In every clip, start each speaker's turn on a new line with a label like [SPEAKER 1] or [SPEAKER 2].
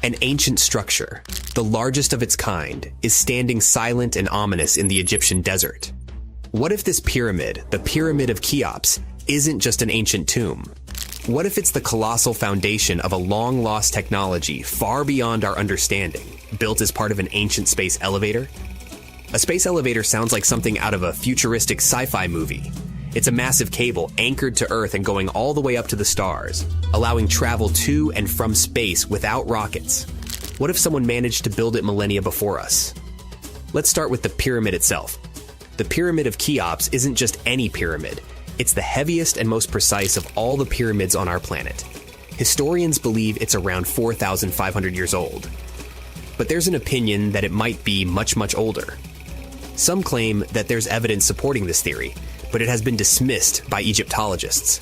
[SPEAKER 1] An ancient structure, the largest of its kind, is standing silent and ominous in the Egyptian desert. What if this pyramid, the Pyramid of Cheops, isn't just an ancient tomb? What if it's the colossal foundation of a long-lost technology far beyond our understanding, built as part of an ancient space elevator? A space elevator sounds like something out of a futuristic sci-fi movie. It's a massive cable anchored to Earth and going all the way up to the stars, allowing travel to and from space without rockets. What if someone managed to build it millennia before us? Let's start with the pyramid itself. The Pyramid of Cheops isn't just any pyramid. It's the heaviest and most precise of all the pyramids on our planet. Historians believe it's around 4,500 years old. But there's an opinion that it might be much, much older. Some claim that there's evidence supporting this theory, but it has been dismissed by Egyptologists.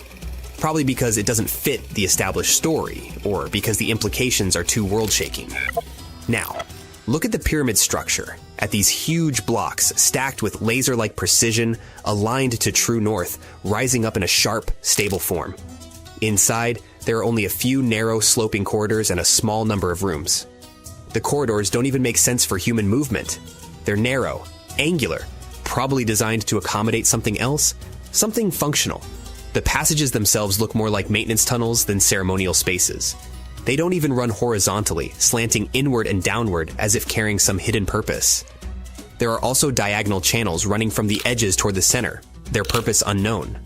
[SPEAKER 1] Probably because it doesn't fit the established story, or because the implications are too world-shaking. Now, look at the pyramid structure, at these huge blocks stacked with laser-like precision, aligned to true north, rising up in a sharp, stable form. Inside, there are only a few narrow, sloping corridors and a small number of rooms. The corridors don't even make sense for human movement. They're narrow, angular, probably designed to accommodate something else, something functional. The passages themselves look more like maintenance tunnels than ceremonial spaces. They don't even run horizontally, slanting inward and downward as if carrying some hidden purpose. There are also diagonal channels running from the edges toward the center, their purpose unknown.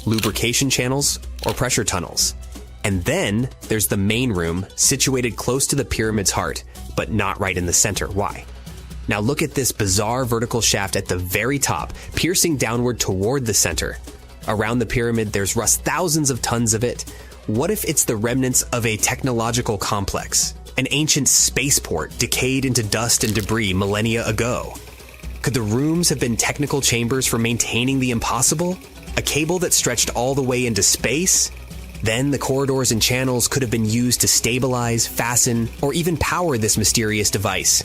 [SPEAKER 1] Lubrication channels or pressure tunnels. And then there's the main room, situated close to the pyramid's heart, but not right in the center. Why? Now look at this bizarre vertical shaft at the very top, piercing downward toward the center. Around the pyramid, there's rust, thousands of tons of it. What if it's the remnants of a technological complex? An ancient spaceport decayed into dust and debris millennia ago? Could the rooms have been technical chambers for maintaining the impossible? A cable that stretched all the way into space? Then the corridors and channels could have been used to stabilize, fasten, or even power this mysterious device.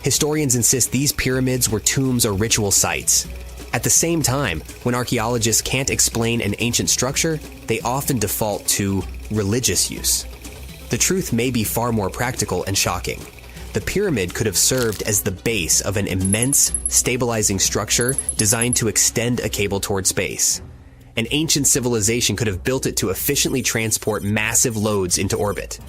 [SPEAKER 1] Historians insist these pyramids were tombs or ritual sites. At the same time, when archaeologists can't explain an ancient structure, they often default to religious use. The truth may be far more practical and shocking. The pyramid could have served as the base of an immense, stabilizing structure designed to extend a cable toward space. An ancient civilization could have built it to efficiently transport massive loads into orbit.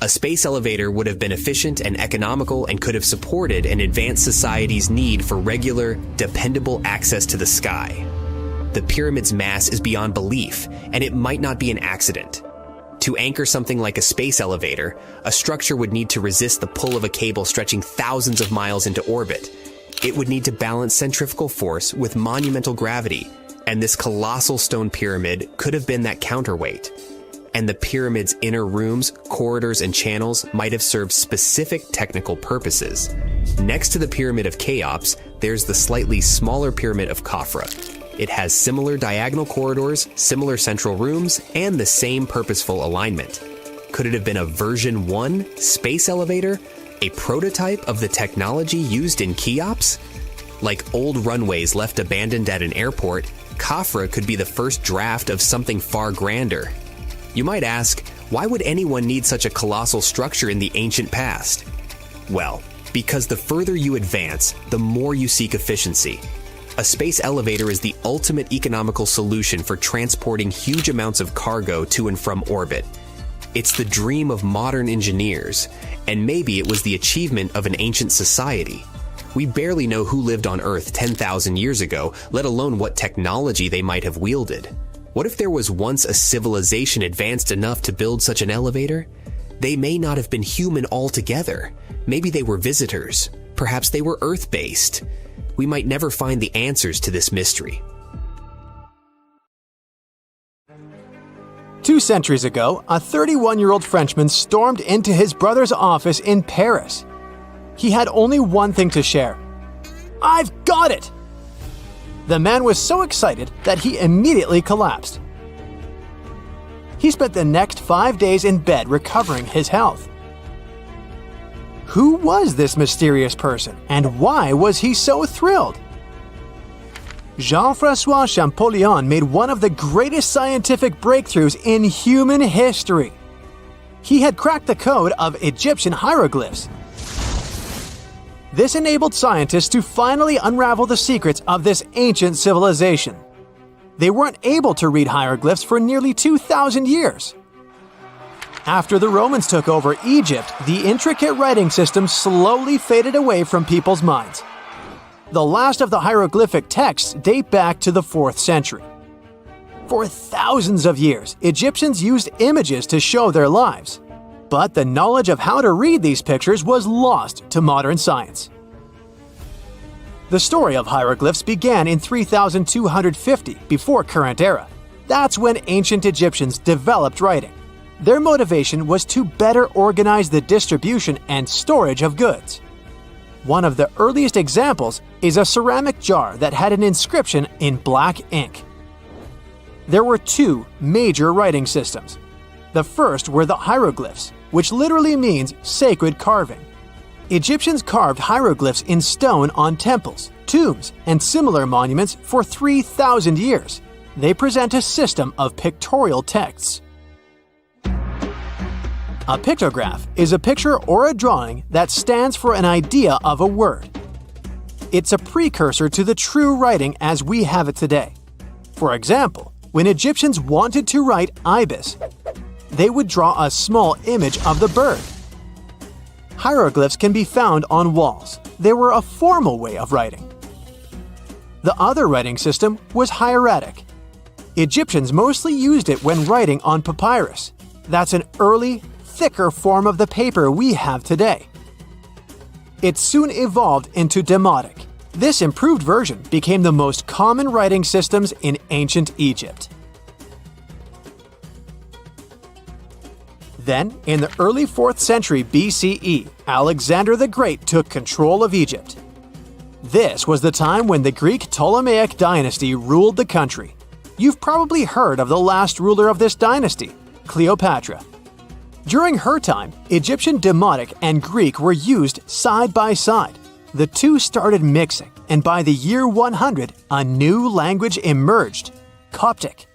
[SPEAKER 1] A space elevator would have been efficient and economical and could have supported an advanced society's need for regular, dependable access to the sky. The pyramid's mass is beyond belief, and it might not be an accident. To anchor something like a space elevator, a structure would need to resist the pull of a cable stretching thousands of miles into orbit. It would need to balance centrifugal force with monumental gravity, and this colossal stone pyramid could have been that counterweight. And the pyramid's inner rooms, corridors, and channels might have served specific technical purposes. Next to the Pyramid of Cheops, there's the slightly smaller Pyramid of Khafra. It has similar diagonal corridors, similar central rooms, and the same purposeful alignment. Could it have been a version 1 space elevator? A prototype of the technology used in Cheops? Like old runways left abandoned at an airport, Khafra could be the first draft of something far grander. You might ask, why would anyone need such a colossal structure in the ancient past? Well, because the further you advance, the more you seek efficiency. A space elevator is the ultimate economical solution for transporting huge amounts of cargo to and from orbit. It's the dream of modern engineers, and maybe it was the achievement of an ancient society. We barely know who lived on Earth 10,000 years ago, let alone what technology they might have wielded. What if there was once a civilization advanced enough to build such an elevator? They may not have been human altogether. Maybe they were visitors. Perhaps they were Earth-based. We might never find the answers to this mystery.
[SPEAKER 2] 2 centuries ago, a 31-year-old Frenchman stormed into his brother's office in Paris. He had only one thing to share. "I've got it!" The man was so excited that he immediately collapsed. He spent the next 5 days in bed recovering his health. Who was this mysterious person, and why was he so thrilled? Jean-François Champollion made one of the greatest scientific breakthroughs in human history. He had cracked the code of Egyptian hieroglyphs. This enabled scientists to finally unravel the secrets of this ancient civilization. They weren't able to read hieroglyphs for nearly 2,000 years. After the Romans took over Egypt, the intricate writing system slowly faded away from people's minds. The last of the hieroglyphic texts date back to the 4th century. For thousands of years, Egyptians used images to show their lives. But the knowledge of how to read these pictures was lost to modern science. The story of hieroglyphs began in 3250 before current era. That's when ancient Egyptians developed writing. Their motivation was to better organize the distribution and storage of goods. One of the earliest examples is a ceramic jar that had an inscription in black ink. There were two major writing systems. The first were the hieroglyphs, which literally means sacred carving. Egyptians carved hieroglyphs in stone on temples, tombs, and similar monuments for 3,000 years. They present a system of pictorial texts. A pictograph is a picture or a drawing that stands for an idea of a word. It's a precursor to the true writing as we have it today. For example, when Egyptians wanted to write ibis, they would draw a small image of the bird. Hieroglyphs can be found on walls. They were a formal way of writing. The other writing system was hieratic. Egyptians mostly used it when writing on papyrus. That's an early, thicker form of the paper we have today. It soon evolved into demotic. This improved version became the most common writing systems in ancient Egypt. Then, in the early 4th century BCE, Alexander the Great took control of Egypt. This was the time when the Greek Ptolemaic dynasty ruled the country. You've probably heard of the last ruler of this dynasty, Cleopatra. During her time, Egyptian Demotic and Greek were used side by side. The two started mixing, and by the year 100, a new language emerged, Coptic.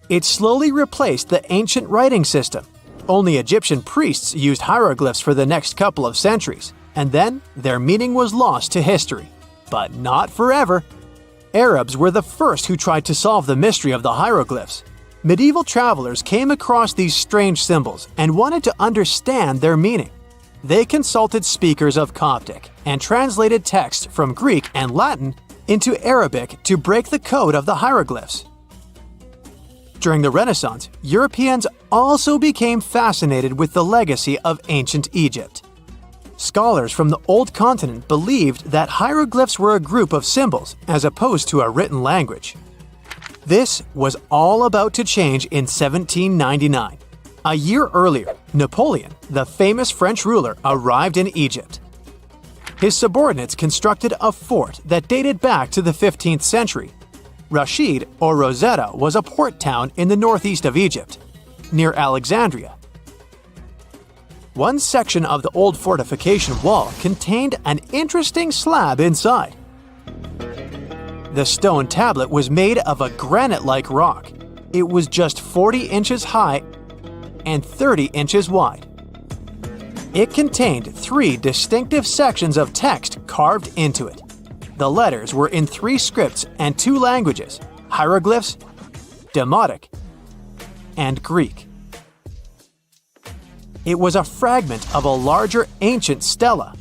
[SPEAKER 2] It slowly replaced the ancient writing system. Only Egyptian priests used hieroglyphs for the next couple of centuries, and then their meaning was lost to history. But not forever. Arabs were the first who tried to solve the mystery of the hieroglyphs. Medieval travelers came across these strange symbols and wanted to understand their meaning. They consulted speakers of Coptic and translated text from Greek and Latin into Arabic to break the code of the hieroglyphs. During the Renaissance, Europeans also became fascinated with the legacy of ancient Egypt. Scholars from the Old Continent believed that hieroglyphs were a group of symbols as opposed to a written language. This was all about to change in 1799. A year earlier, Napoleon, the famous French ruler, arrived in Egypt. His subordinates constructed a fort that dated back to the 15th century. Rashid, or Rosetta, was a port town in the northeast of Egypt, near Alexandria. One section of the old fortification wall contained an interesting slab inside. The stone tablet was made of a granite-like rock. It was just 40 inches high and 30 inches wide. It contained 3 distinctive sections of text carved into it. The letters were in 3 scripts and 2 languages: hieroglyphs, Demotic, and Greek. It was a fragment of a larger ancient stela.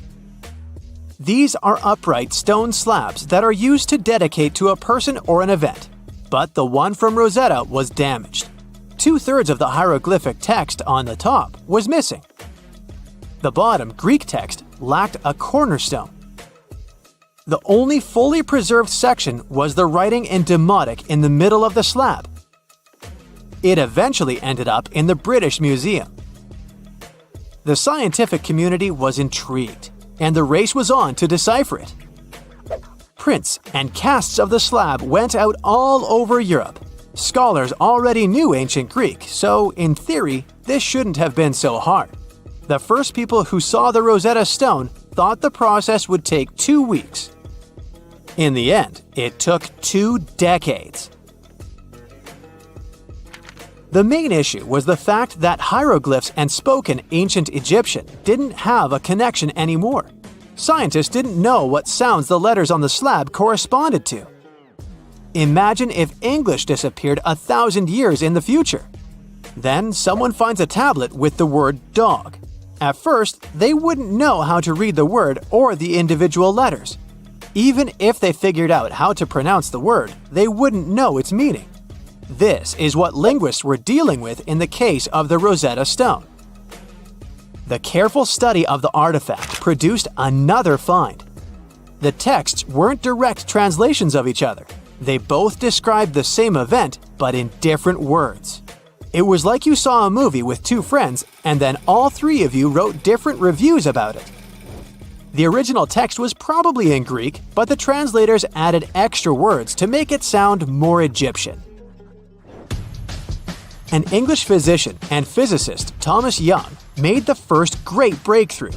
[SPEAKER 2] These are upright stone slabs that are used to dedicate to a person or an event, but the one from Rosetta was damaged. 2/3 of the hieroglyphic text on the top was missing. The bottom Greek text lacked a cornerstone. The only fully preserved section was the writing in Demotic in the middle of the slab. It eventually ended up in the British Museum. The scientific community was intrigued, and the race was on to decipher it. Prints and casts of the slab went out all over Europe. Scholars already knew ancient Greek, so in theory, this shouldn't have been so hard. The first people who saw the Rosetta Stone thought the process would take 2 weeks. In the end, it took 2 decades. The main issue was the fact that hieroglyphs and spoken ancient Egyptian didn't have a connection anymore. Scientists didn't know what sounds the letters on the slab corresponded to. Imagine if English disappeared 1,000 years in the future. Then someone finds a tablet with the word dog. At first, they wouldn't know how to read the word or the individual letters. Even if they figured out how to pronounce the word, they wouldn't know its meaning. This is what linguists were dealing with in the case of the Rosetta Stone. The careful study of the artifact produced another find. The texts weren't direct translations of each other. They both described the same event, but in different words. It was like you saw a movie with two friends, and then all three of you wrote different reviews about it. The original text was probably in Greek, but the translators added extra words to make it sound more Egyptian. An English physician and physicist, Thomas Young, made the first great breakthrough.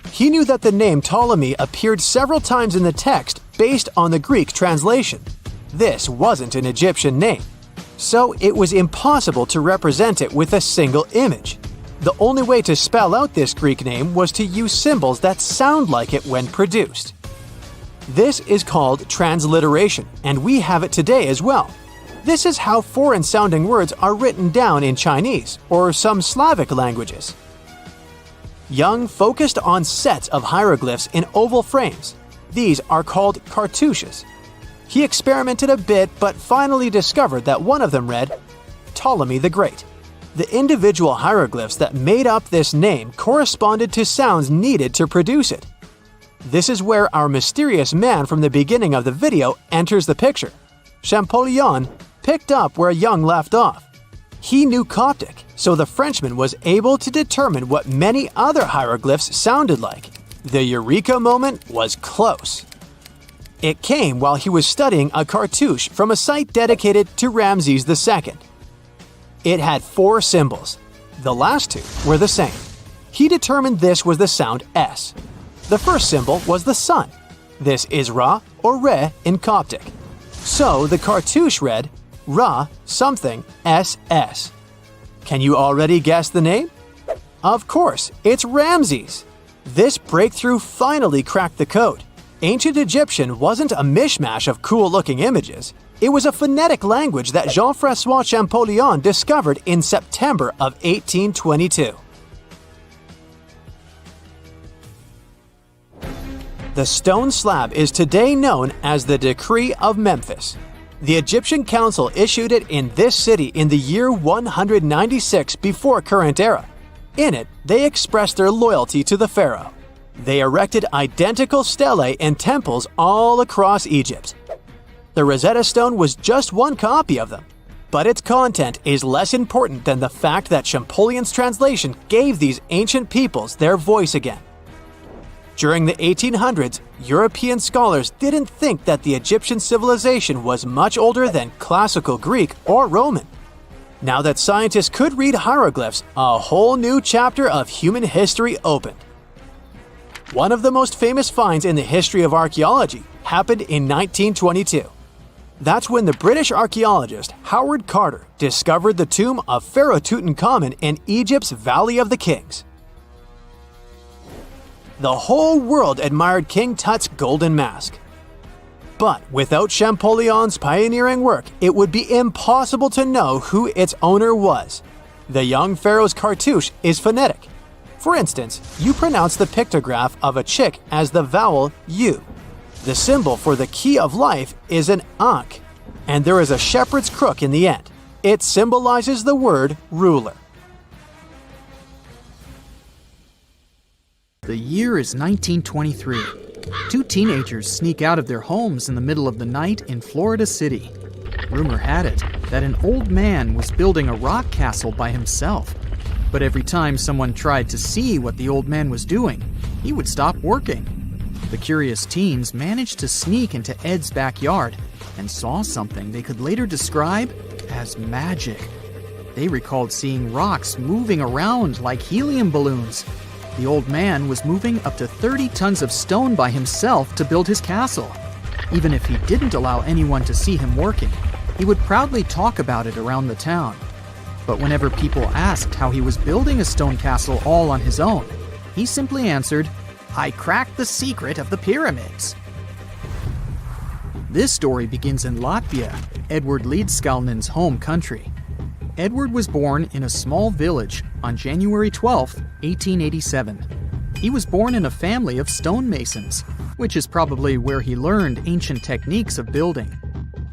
[SPEAKER 2] He knew that the name Ptolemy appeared several times in the text based on the Greek translation. This wasn't an Egyptian name, so it was impossible to represent it with a single image. The only way to spell out this Greek name was to use symbols that sound like it when produced. This is called transliteration, and we have it today as well. This is how foreign-sounding words are written down in Chinese or some Slavic languages. Young focused on sets of hieroglyphs in oval frames. These are called cartouches. He experimented a bit but finally discovered that one of them read, Ptolemy the Great. The individual hieroglyphs that made up this name corresponded to sounds needed to produce it. This is where our mysterious man from the beginning of the video enters the picture. Champollion picked up where Young left off. He knew Coptic, so the Frenchman was able to determine what many other hieroglyphs sounded like. The eureka moment was close. It came while he was studying a cartouche from a site dedicated to Ramses II. It had 4 symbols. The last 2 were the same. He determined this was the sound S. The first symbol was the sun. This is Ra or Re in Coptic. So the cartouche read Ra something SS. Can you already guess the name? Of course, it's Ramses. This breakthrough finally cracked the code. Ancient Egyptian wasn't a mishmash of cool-looking images. It was a phonetic language that Jean-François Champollion discovered in September of 1822. The stone slab is today known as the Decree of Memphis. The Egyptian Council issued it in this city in the year 196 before current era. In it, they expressed their loyalty to the pharaoh. They erected identical stelae in temples all across Egypt. The Rosetta Stone was just one copy of them, but its content is less important than the fact that Champollion's translation gave these ancient peoples their voice again. During the 1800s, European scholars didn't think that the Egyptian civilization was much older than classical Greek or Roman. Now that scientists could read hieroglyphs, a whole new chapter of human history opened. One of the most famous finds in the history of archaeology happened in 1922. That's when the British archaeologist Howard Carter discovered the tomb of Pharaoh Tutankhamun in Egypt's Valley of the Kings. The whole world admired King Tut's golden mask. But without Champollion's pioneering work, it would be impossible to know who its owner was. The young pharaoh's cartouche is phonetic. For instance, you pronounce the pictograph of a chick as the vowel U. The symbol for the key of life is an ankh, and there is a shepherd's crook in the end. It symbolizes the word ruler.
[SPEAKER 3] The year is 1923. 2 teenagers sneak out of their homes in the middle of the night in Florida City. Rumor had it that an old man was building a rock castle by himself. But every time someone tried to see what the old man was doing, he would stop working. The curious teens managed to sneak into Ed's backyard and saw something they could later describe as magic. They recalled seeing rocks moving around like helium balloons. The old man was moving up to 30 tons of stone by himself to build his castle. Even if he didn't allow anyone to see him working, he would proudly talk about it around the town. But whenever people asked how he was building a stone castle all on his own, he simply answered, "I cracked the secret of the pyramids." This story begins in Latvia, Edward Leedskalnin's home country. Edward was born in a small village on January 12, 1887. He was born in a family of stonemasons, which is probably where he learned ancient techniques of building.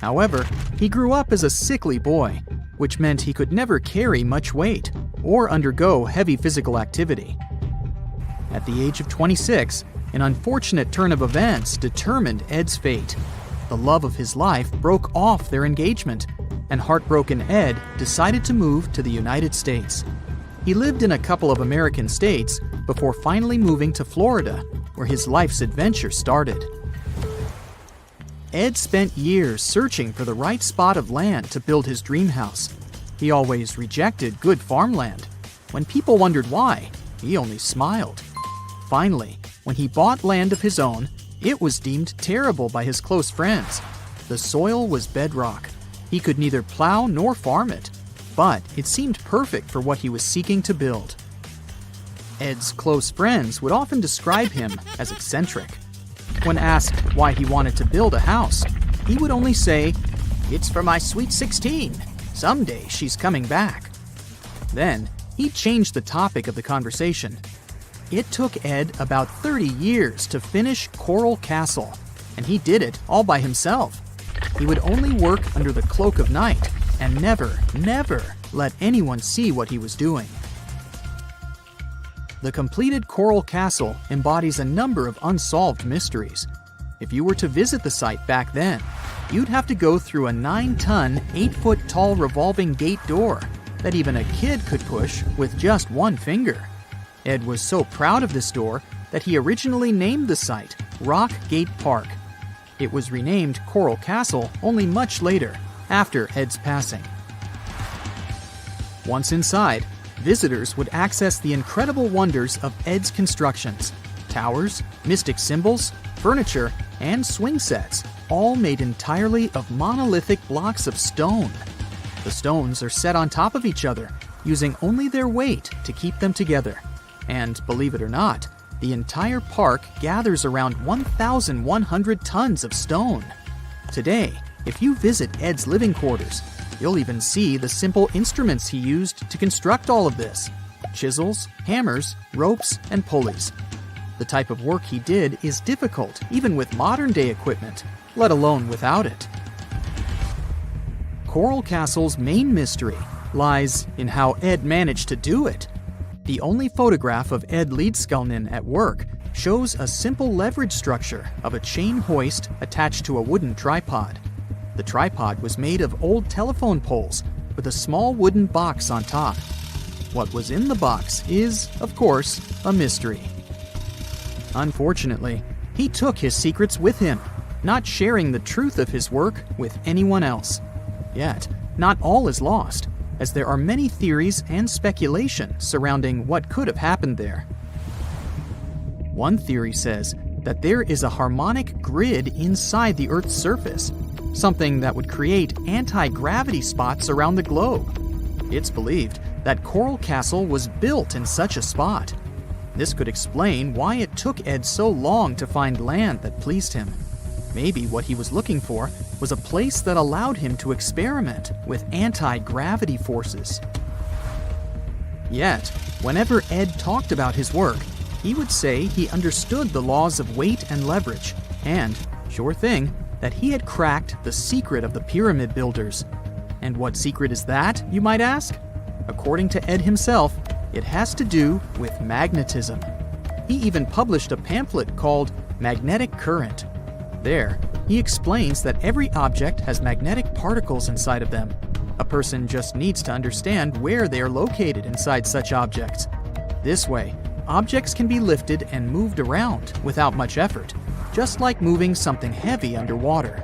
[SPEAKER 3] However, he grew up as a sickly boy, which meant he could never carry much weight or undergo heavy physical activity. At the age of 26, an unfortunate turn of events determined Ed's fate. The love of his life broke off their engagement, and heartbroken Ed decided to move to the United States. He lived in a couple of American states before finally moving to Florida, where his life's adventure started. Ed spent years searching for the right spot of land to build his dream house. He always rejected good farmland. When people wondered why, he only smiled. Finally, when he bought land of his own, it was deemed terrible by his close friends. The soil was bedrock. He could neither plow nor farm it, but it seemed perfect for what he was seeking to build. Ed's close friends would often describe him as eccentric. When asked why he wanted to build a house, he would only say, "It's for my sweet 16. Someday she's coming back." Then, he changed the topic of the conversation. It took Ed about 30 years to finish Coral Castle, and he did it all by himself. He would only work under the cloak of night and never let anyone see what he was doing. The completed Coral Castle embodies a number of unsolved mysteries. If you were to visit the site back then, you'd have to go through a 9-ton, 8-foot-tall revolving gate door that even a kid could push with just one finger. Ed was so proud of this door that he originally named the site Rock Gate Park. It was renamed Coral Castle only much later, after Ed's passing. Once inside, visitors would access the incredible wonders of Ed's constructions: towers, mystic symbols, furniture, and swing sets, all made entirely of monolithic blocks of stone. The stones are set on top of each other, using only their weight to keep them together. And believe it or not, the entire park gathers around 1,100 tons of stone. Today, if you visit Ed's living quarters, you'll even see the simple instruments he used to construct all of this: chisels, hammers, ropes, and pulleys. The type of work he did is difficult even with modern-day equipment, let alone without it. Coral Castle's main mystery lies in how Ed managed to do it. The only photograph of Ed Leedskalnin at work shows a simple leverage structure of a chain hoist attached to a wooden tripod. The tripod was made of old telephone poles with a small wooden box on top. What was in the box is, of course, a mystery. Unfortunately, he took his secrets with him, not sharing the truth of his work with anyone else. Yet, not all is lost, as there are many theories and speculation surrounding what could have happened there. One theory says that there is a harmonic grid inside the Earth's surface, something that would create anti-gravity spots around the globe. It's believed that Coral Castle was built in such a spot. This could explain why it took Ed so long to find land that pleased him. Maybe what he was looking for was a place that allowed him to experiment with anti-gravity forces. Yet, whenever Ed talked about his work, he would say he understood the laws of weight and leverage, and, sure thing, that he had cracked the secret of the pyramid builders. And what secret is that, you might ask? According to Ed himself, it has to do with magnetism. He even published a pamphlet called Magnetic Current. There, he explains that every object has magnetic particles inside of them. A person just needs to understand where they are located inside such objects. This way, objects can be lifted and moved around without much effort, just like moving something heavy underwater.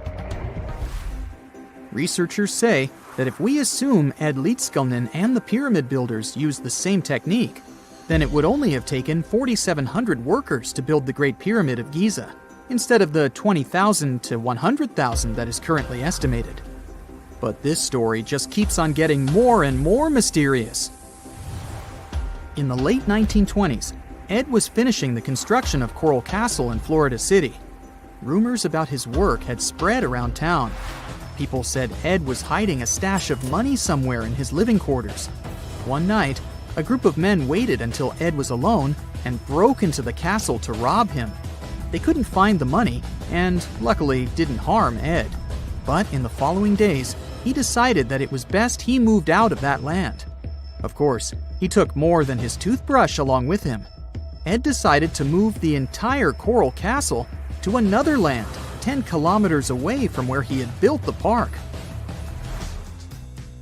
[SPEAKER 3] Researchers say that if we assume Ed Leedskalnin and the pyramid builders used the same technique, then it would only have taken 4,700 workers to build the Great Pyramid of Giza, instead of the 20,000 to 100,000 that is currently estimated. But this story just keeps on getting more and more mysterious. In the late 1920s, Ed was finishing the construction of Coral Castle in Florida City. Rumors about his work had spread around town. People said Ed was hiding a stash of money somewhere in his living quarters. One night, a group of men waited until Ed was alone and broke into the castle to rob him. They couldn't find the money and, luckily, didn't harm Ed. But in the following days, he decided that it was best he moved out of that land. Of course, he took more than his toothbrush along with him. Ed decided to move the entire Coral Castle to another land, 10 kilometers away from where he had built the park.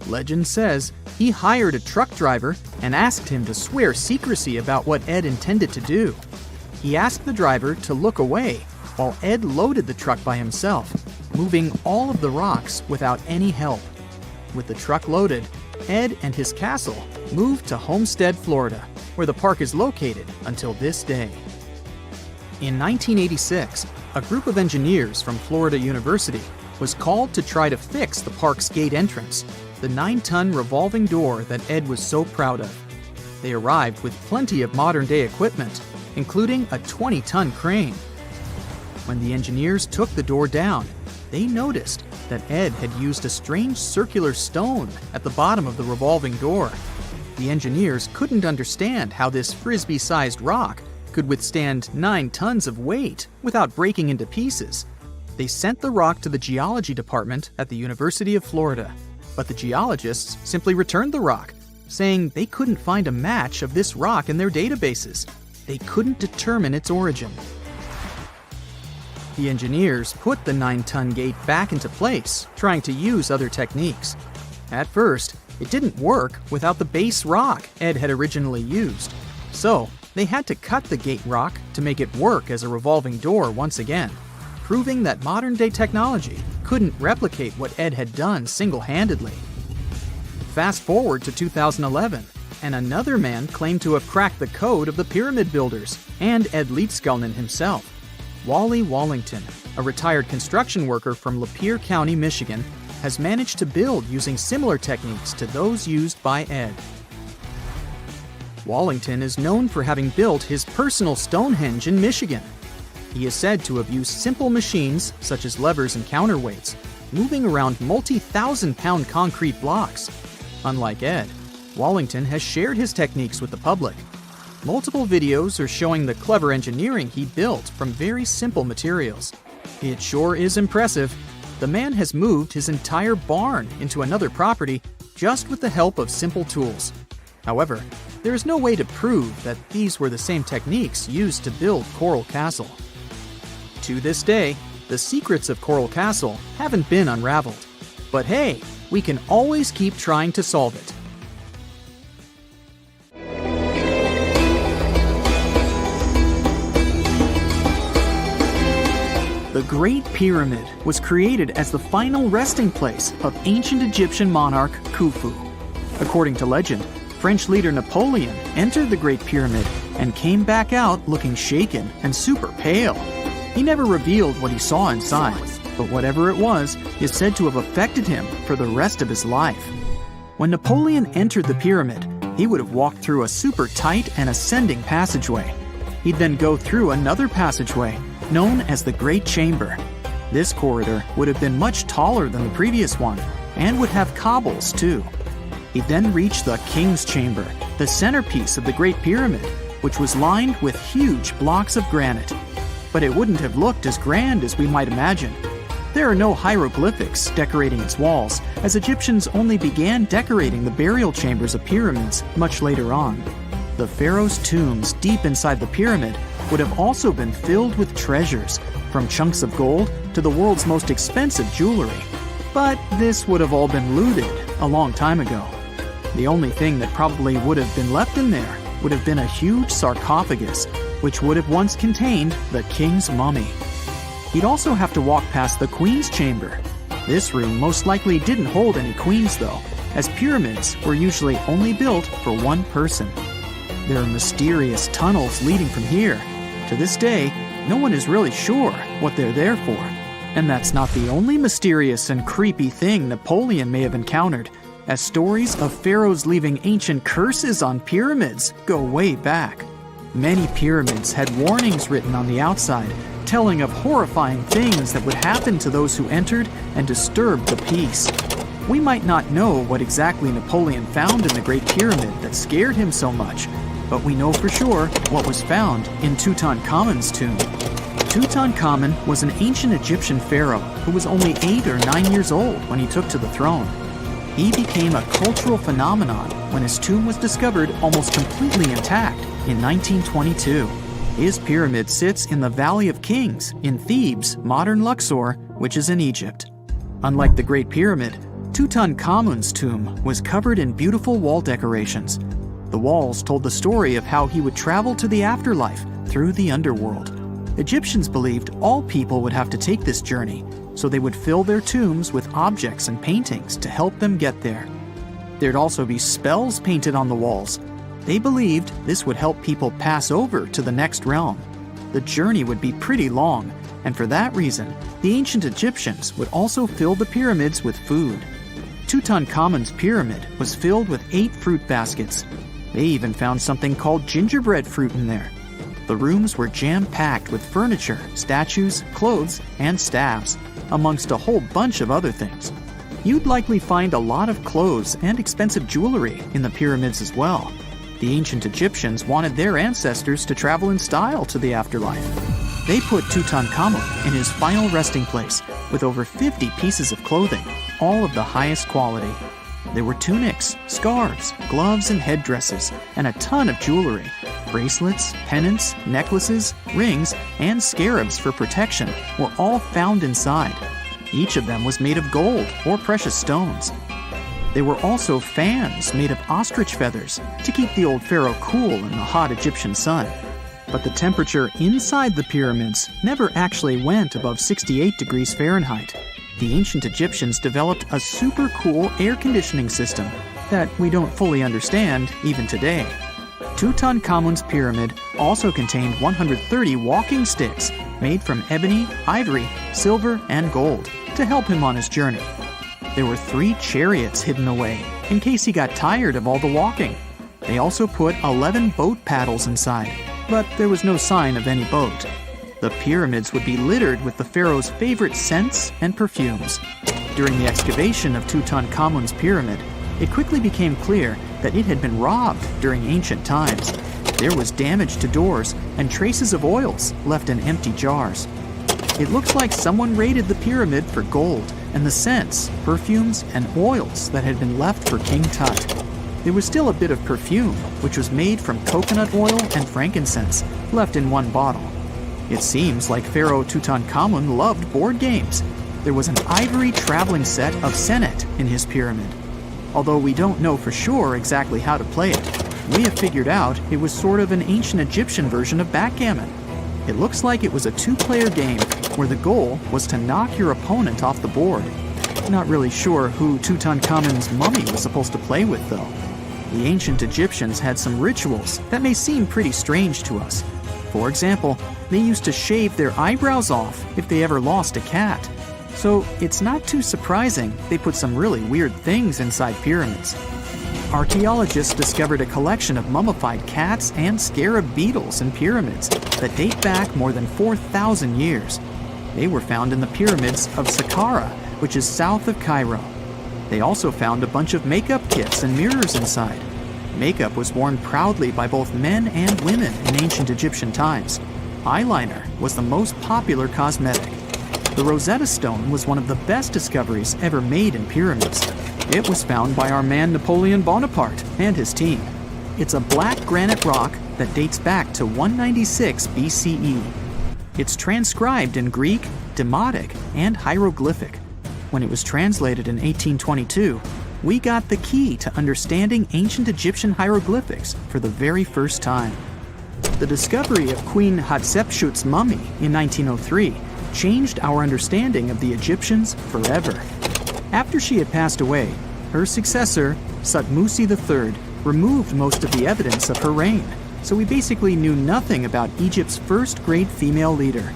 [SPEAKER 3] Legend says he hired a truck driver and asked him to swear secrecy about what Ed intended to do. He asked the driver to look away while Ed loaded the truck by himself, moving all of the rocks without any help. With the truck loaded, Ed and his castle moved to Homestead, Florida, where the park is located until this day. In 1986, a group of engineers from Florida University was called to try to fix the park's gate entrance, the 9-ton revolving door that Ed was so proud of. They arrived with plenty of modern-day equipment, including a 20-ton crane. When the engineers took the door down, they noticed that Ed had used a strange circular stone at the bottom of the revolving door. The engineers couldn't understand how this frisbee-sized rock could withstand 9 tons of weight without breaking into pieces. They sent the rock to the geology department at the University of Florida, but the geologists simply returned the rock, saying they couldn't find a match of this rock in their databases. They couldn't determine its origin. The engineers put the 9-ton gate back into place, trying to use other techniques. At first, it didn't work without the base rock Ed had originally used. So, they had to cut the gate rock to make it work as a revolving door once again, proving that modern-day technology couldn't replicate what Ed had done single-handedly. Fast forward to 2011, and another man claimed to have cracked the code of the pyramid builders and Ed Leedskalnin himself. Wally Wallington, a retired construction worker from Lapeer County, Michigan, has managed to build using similar techniques to those used by Ed. Wallington is known for having built his personal Stonehenge in Michigan. He is said to have used simple machines, such as levers and counterweights, moving around multi-thousand-pound concrete blocks. Unlike Ed, Wallington has shared his techniques with the public. Multiple videos are showing the clever engineering he built from very simple materials. It sure is impressive. The man has moved his entire barn into another property just with the help of simple tools. However, there is no way to prove that these were the same techniques used to build Coral Castle. To this day, the secrets of Coral Castle haven't been unraveled. But hey, we can always keep trying to solve it. The Great Pyramid was created as the final resting place of ancient Egyptian monarch Khufu. According to legend, French leader Napoleon entered the Great Pyramid and came back out looking shaken and super pale. He never revealed what he saw inside, but whatever it was is said to have affected him for the rest of his life. When Napoleon entered the pyramid, he would have walked through a super tight and ascending passageway. He'd then go through another passageway, known as the Great Chamber. This corridor would have been much taller than the previous one, and would have cobbles too. He'd then reach the King's Chamber, the centerpiece of the Great Pyramid, which was lined with huge blocks of granite. But it wouldn't have looked as grand as we might imagine. There are no hieroglyphics decorating its walls, as Egyptians only began decorating the burial chambers of pyramids much later on. The pharaohs' tombs deep inside the pyramid would have also been filled with treasures, from chunks of gold to the world's most expensive jewelry. But this would have all been looted a long time ago. The only thing that probably would have been left in there would have been a huge sarcophagus, which would have once contained the king's mummy. He'd also have to walk past the queen's chamber. This room most likely didn't hold any queens though, as pyramids were usually only built for one person. There are mysterious tunnels leading from here. To this day, no one is really sure what they're there for. And that's not the only mysterious and creepy thing Napoleon may have encountered, as stories of pharaohs leaving ancient curses on pyramids go way back. Many pyramids had warnings written on the outside, telling of horrifying things that would happen to those who entered and disturbed the peace. We might not know what exactly Napoleon found in the Great Pyramid that scared him so much, but we know for sure what was found in Tutankhamun's tomb. Tutankhamun was an ancient Egyptian pharaoh who was only 8 or 9 years old when he took to the throne. He became a cultural phenomenon when his tomb was discovered almost completely intact in 1922. His pyramid sits in the Valley of Kings in Thebes, modern Luxor, which is in Egypt. Unlike the Great Pyramid, Tutankhamun's tomb was covered in beautiful wall decorations. The walls told the story of how he would travel to the afterlife through the underworld. Egyptians believed all people would have to take this journey, so they would fill their tombs with objects and paintings to help them get there. There'd also be spells painted on the walls. They believed this would help people pass over to the next realm. The journey would be pretty long, and for that reason, the ancient Egyptians would also fill the pyramids with food. Tutankhamun's pyramid was filled with 8 fruit baskets. They even found something called gingerbread fruit in there. The rooms were jam-packed with furniture, statues, clothes, and staffs, amongst a whole bunch of other things. You'd likely find a lot of clothes and expensive jewelry in the pyramids as well. The ancient Egyptians wanted their ancestors to travel in style to the afterlife. They put Tutankhamun in his final resting place with over 50 pieces of clothing, all of the highest quality. There were tunics, scarves, gloves, and headdresses, and a ton of jewelry. Bracelets, pendants, necklaces, rings, and scarabs for protection were all found inside. Each of them was made of gold or precious stones. There were also fans made of ostrich feathers to keep the old pharaoh cool in the hot Egyptian sun. But the temperature inside the pyramids never actually went above 68 degrees Fahrenheit. The ancient Egyptians developed a super cool air conditioning system that we don't fully understand even today. Tutankhamun's pyramid also contained 130 walking sticks made from ebony, ivory, silver, and gold to help him on his journey. There were 3 chariots hidden away in case he got tired of all the walking. They also put 11 boat paddles inside, but there was no sign of any boat. The pyramids would be littered with the pharaoh's favorite scents and perfumes. During the excavation of Tutankhamun's pyramid, it quickly became clear that it had been robbed during ancient times. There was damage to doors and traces of oils left in empty jars. It looks like someone raided the pyramid for gold and the scents, perfumes, and oils that had been left for King Tut. There was still a bit of perfume, which was made from coconut oil and frankincense, left in one bottle. It seems like Pharaoh Tutankhamun loved board games. There was an ivory traveling set of senet in his pyramid. Although we don't know for sure exactly how to play it, we have figured out it was sort of an ancient Egyptian version of backgammon. It looks like it was a 2-player game where the goal was to knock your opponent off the board. Not really sure who Tutankhamun's mummy was supposed to play with, though. The ancient Egyptians had some rituals that may seem pretty strange to us. For example, they used to shave their eyebrows off if they ever lost a cat. So it's not too surprising they put some really weird things inside pyramids. Archaeologists discovered a collection of mummified cats and scarab beetles in pyramids that date back more than 4,000 years. They were found in the pyramids of Sakara, which is south of Cairo. They also found a bunch of makeup kits and mirrors inside. Makeup was worn proudly by both men and women in ancient Egyptian times. Eyeliner was the most popular cosmetic. The Rosetta Stone was one of the best discoveries ever made in pyramids. It was found by our man Napoleon Bonaparte and his team. It's a black granite rock that dates back to 196 BCE. It's transcribed in Greek, Demotic, and hieroglyphic. When it was translated in 1822, we got the key to understanding ancient Egyptian hieroglyphics for the very first time. The discovery of Queen Hatshepsut's mummy in 1903 changed our understanding of the Egyptians forever. After she had passed away, her successor, Thutmose III, removed most of the evidence of her reign, so we basically knew nothing about Egypt's first great female leader.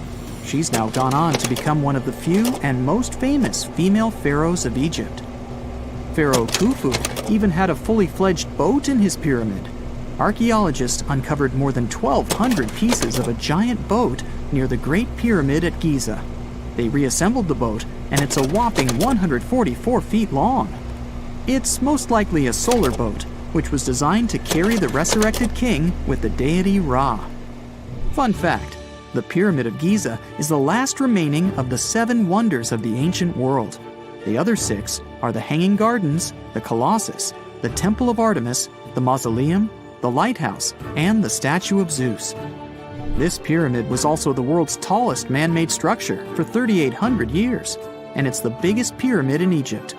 [SPEAKER 3] She's now gone on to become one of the few and most famous female pharaohs of Egypt. Pharaoh Khufu even had a fully fledged boat in his pyramid. Archaeologists uncovered more than 1,200 pieces of a giant boat near the Great Pyramid at Giza. They reassembled the boat, and it's a whopping 144 feet long. It's most likely a solar boat, which was designed to carry the resurrected king with the deity Ra. Fun fact, the Pyramid of Giza is the last remaining of the 7 wonders of the ancient world. The other 6 are the Hanging Gardens, the Colossus, the Temple of Artemis, the Mausoleum, the Lighthouse, and the Statue of Zeus. This pyramid was also the world's tallest man-made structure for 3,800 years, and it's the biggest pyramid in Egypt.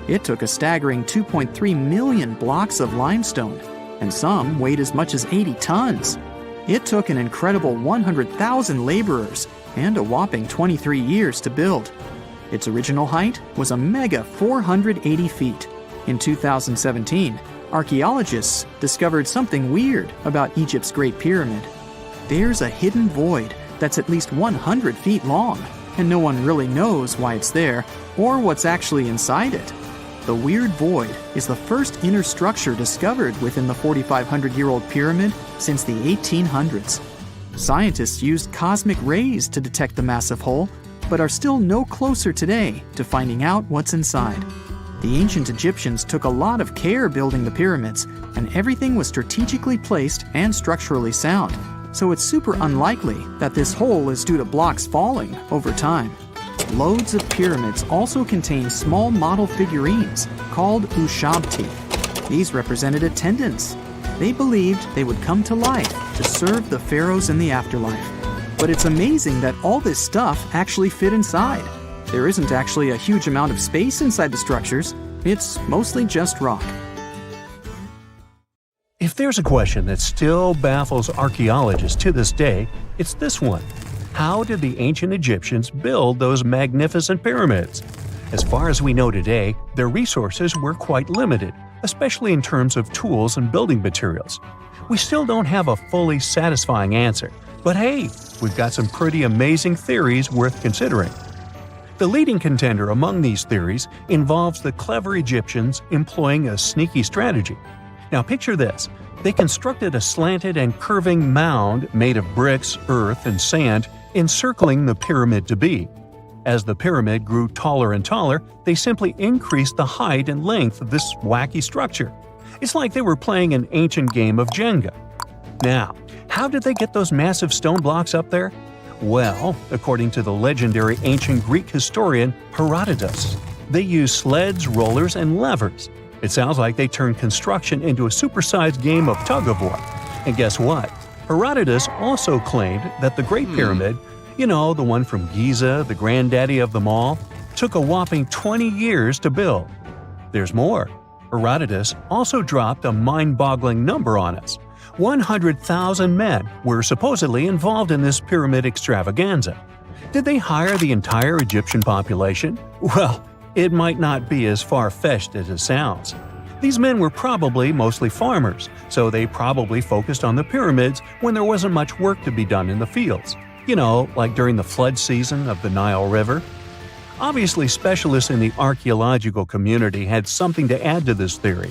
[SPEAKER 3] It took a staggering 2.3 million blocks of limestone, and some weighed as much as 80 tons. It took an incredible 100,000 laborers and a whopping 23 years to build. Its original height was a mega 480 feet. In 2017, archaeologists discovered something weird about Egypt's Great Pyramid. There's a hidden void that's at least 100 feet long, and no one really knows why it's there or what's actually inside it. The weird void is the first inner structure discovered within the 4,500-year-old pyramid since the 1800s. Scientists used cosmic rays to detect the massive hole, but are still no closer today to finding out what's inside. The ancient Egyptians took a lot of care building the pyramids, and everything was strategically placed and structurally sound, so it's super unlikely that this hole is due to blocks falling over time. Loads of pyramids also contain small model figurines called ushabti. These represented attendants. They believed they would come to life to serve the pharaohs in the afterlife. But it's amazing that all this stuff actually fit inside. There isn't actually a huge amount of space inside the structures. It's mostly just rock.
[SPEAKER 4] If there's a question that still baffles archaeologists to this day, it's this one. How did the ancient Egyptians build those magnificent pyramids? As far as we know today, their resources were quite limited, especially in terms of tools and building materials. We still don't have a fully satisfying answer, but hey, we've got some pretty amazing theories worth considering. The leading contender among these theories involves the clever Egyptians employing a sneaky strategy. Now picture this. They constructed a slanted and curving mound made of bricks, earth, and sand encircling the pyramid to be. As the pyramid grew taller and taller, they simply increased the height and length of this wacky structure. It's like they were playing an ancient game of Jenga. Now, how did they get those massive stone blocks up there? Well, according to the legendary ancient Greek historian Herodotus, they used sleds, rollers, and levers. It sounds like they turned construction into a supersized game of tug-of-war. And guess what? Herodotus also claimed that the Great Pyramid, the one from Giza, the granddaddy of them all, took a whopping 20 years to build. There's more. Herodotus also dropped a mind-boggling number on us. 100,000 men were supposedly involved in this pyramid extravaganza. Did they hire the entire Egyptian population? Well, it might not be as far-fetched as it sounds. These men were probably mostly farmers, so they probably focused on the pyramids when there wasn't much work to be done in the fields. Like during the flood season of the Nile River. Obviously, specialists in the archaeological community had something to add to this theory.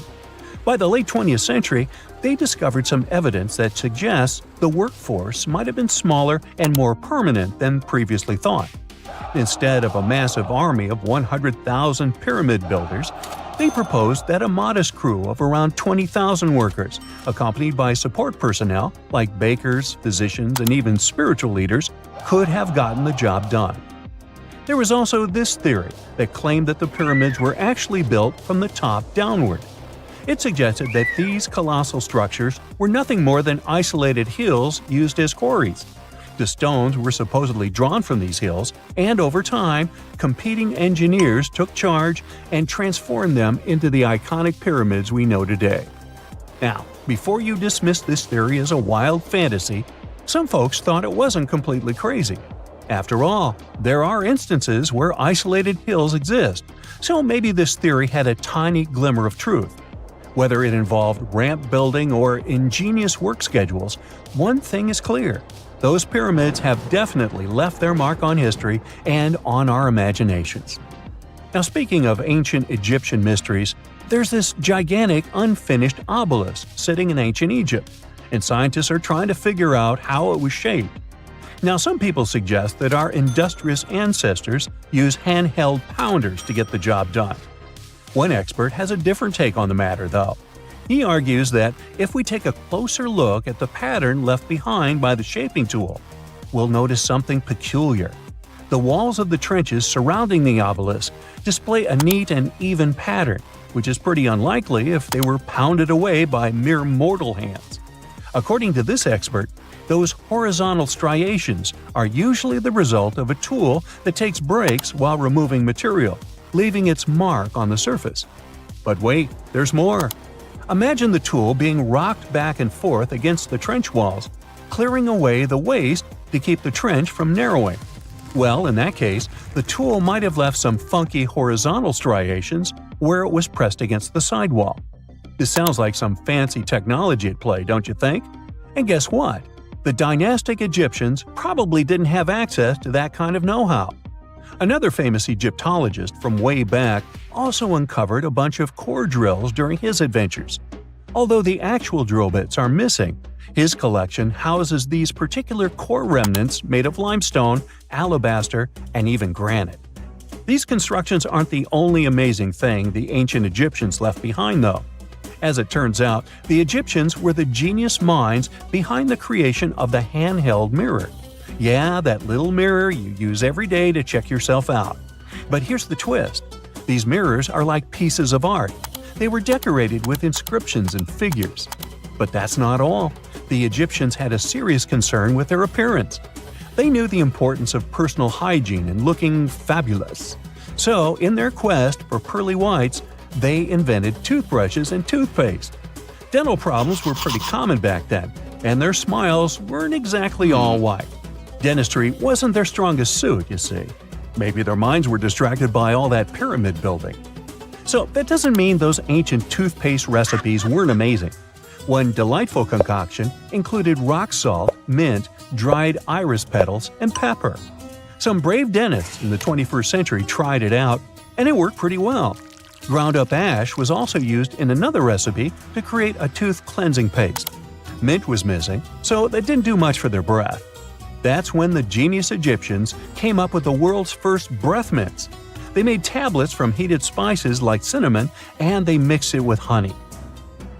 [SPEAKER 4] By the late 20th century, they discovered some evidence that suggests the workforce might have been smaller and more permanent than previously thought. Instead of a massive army of 100,000 pyramid builders, they proposed that a modest crew of around 20,000 workers, accompanied by support personnel like bakers, physicians, and even spiritual leaders, could have gotten the job done. There was also this theory that claimed that the pyramids were actually built from the top downward. It suggested that these colossal structures were nothing more than isolated hills used as quarries. The stones were supposedly drawn from these hills, and over time, competing engineers took charge and transformed them into the iconic pyramids we know today. Now, before you dismiss this theory as a wild fantasy, some folks thought it wasn't completely crazy. After all, there are instances where isolated hills exist, so maybe this theory had a tiny glimmer of truth. Whether it involved ramp building or ingenious work schedules, one thing is clear. Those pyramids have definitely left their mark on history and on our imaginations. Now, speaking of ancient Egyptian mysteries, there's this gigantic unfinished obelisk sitting in ancient Egypt, and scientists are trying to figure out how it was shaped. Now, some people suggest that our industrious ancestors used handheld pounders to get the job done. One expert has a different take on the matter, though. He argues that if we take a closer look at the pattern left behind by the shaping tool, we'll notice something peculiar. The walls of the trenches surrounding the obelisk display a neat and even pattern, which is pretty unlikely if they were pounded away by mere mortal hands. According to this expert, those horizontal striations are usually the result of a tool that takes breaks while removing material, leaving its mark on the surface. But wait, there's more. Imagine the tool being rocked back and forth against the trench walls, clearing away the waste to keep the trench from narrowing. Well, in that case, the tool might have left some funky horizontal striations where it was pressed against the sidewall. This sounds like some fancy technology at play, don't you think? And guess what? The dynastic Egyptians probably didn't have access to that kind of know-how. Another famous Egyptologist from way back also uncovered a bunch of core drills during his adventures. Although the actual drill bits are missing, his collection houses these particular core remnants made of limestone, alabaster, and even granite. These constructions aren't the only amazing thing the ancient Egyptians left behind, though. As it turns out, the Egyptians were the genius minds behind the creation of the handheld mirror. Yeah, that little mirror you use every day to check yourself out. But here's the twist. These mirrors are like pieces of art. They were decorated with inscriptions and figures. But that's not all. The Egyptians had a serious concern with their appearance. They knew the importance of personal hygiene and looking fabulous. So, in their quest for pearly whites, they invented toothbrushes and toothpaste. Dental problems were pretty common back then, and their smiles weren't exactly all white. Dentistry wasn't their strongest suit, you see. Maybe their minds were distracted by all that pyramid building. So that doesn't mean those ancient toothpaste recipes weren't amazing. One delightful concoction included rock salt, mint, dried iris petals, and pepper. Some brave dentists in the 21st century tried it out, and it worked pretty well. Ground-up ash was also used in another recipe to create a tooth cleansing paste. Mint was missing, so that didn't do much for their breath. That's when the genius Egyptians came up with the world's first breath mints. They made tablets from heated spices like cinnamon, and they mixed it with honey.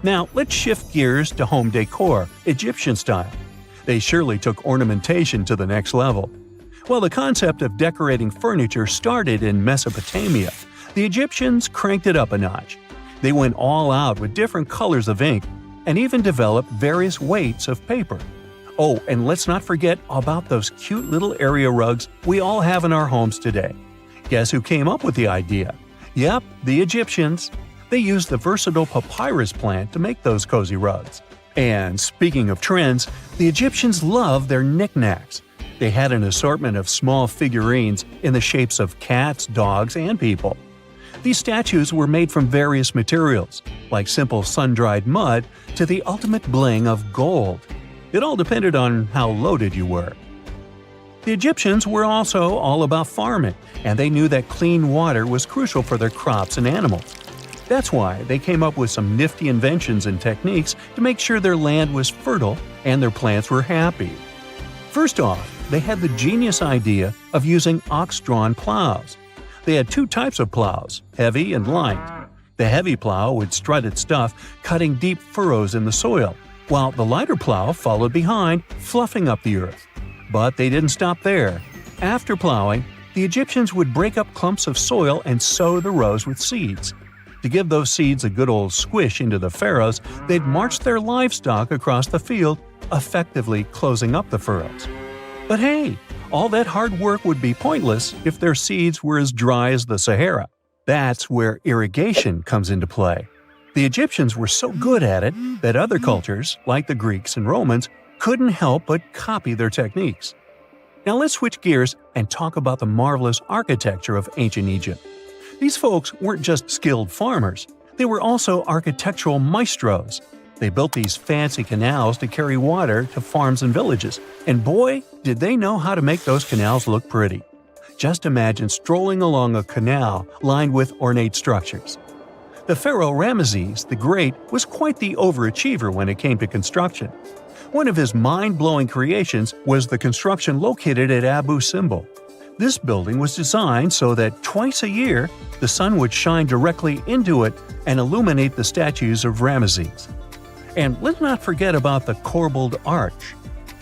[SPEAKER 4] Now, let's shift gears to home decor, Egyptian style. They surely took ornamentation to the next level. While the concept of decorating furniture started in Mesopotamia, the Egyptians cranked it up a notch. They went all out with different colors of ink and even developed various weights of paper. Oh, and let's not forget about those cute little area rugs we all have in our homes today. Guess who came up with the idea? Yep, the Egyptians. They used the versatile papyrus plant to make those cozy rugs. And speaking of trends, the Egyptians loved their knickknacks. They had an assortment of small figurines in the shapes of cats, dogs, and people. These statues were made from various materials, like simple sun-dried mud to the ultimate bling of gold. It all depended on how loaded you were. The Egyptians were also all about farming, and they knew that clean water was crucial for their crops and animals. That's why they came up with some nifty inventions and techniques to make sure their land was fertile and their plants were happy. First off, they had the genius idea of using ox-drawn plows. They had two types of plows, heavy and light. The heavy plow would strut its stuff, cutting deep furrows in the soil, while the lighter plow followed behind, fluffing up the earth. But they didn't stop there. After plowing, the Egyptians would break up clumps of soil and sow the rows with seeds. To give those seeds a good old squish into the furrows, they'd march their livestock across the field, effectively closing up the furrows. But hey, all that hard work would be pointless if their seeds were as dry as the Sahara. That's where irrigation comes into play. The Egyptians were so good at it that other cultures, like the Greeks and Romans, couldn't help but copy their techniques. Now let's switch gears and talk about the marvelous architecture of ancient Egypt. These folks weren't just skilled farmers, they were also architectural maestros. They built these fancy canals to carry water to farms and villages, and boy, did they know how to make those canals look pretty. Just imagine strolling along a canal lined with ornate structures. The pharaoh Ramesses the Great was quite the overachiever when it came to construction. One of his mind-blowing creations was the construction located at Abu Simbel. This building was designed so that twice a year, the sun would shine directly into it and illuminate the statues of Ramesses. And let's not forget about the corbelled arch.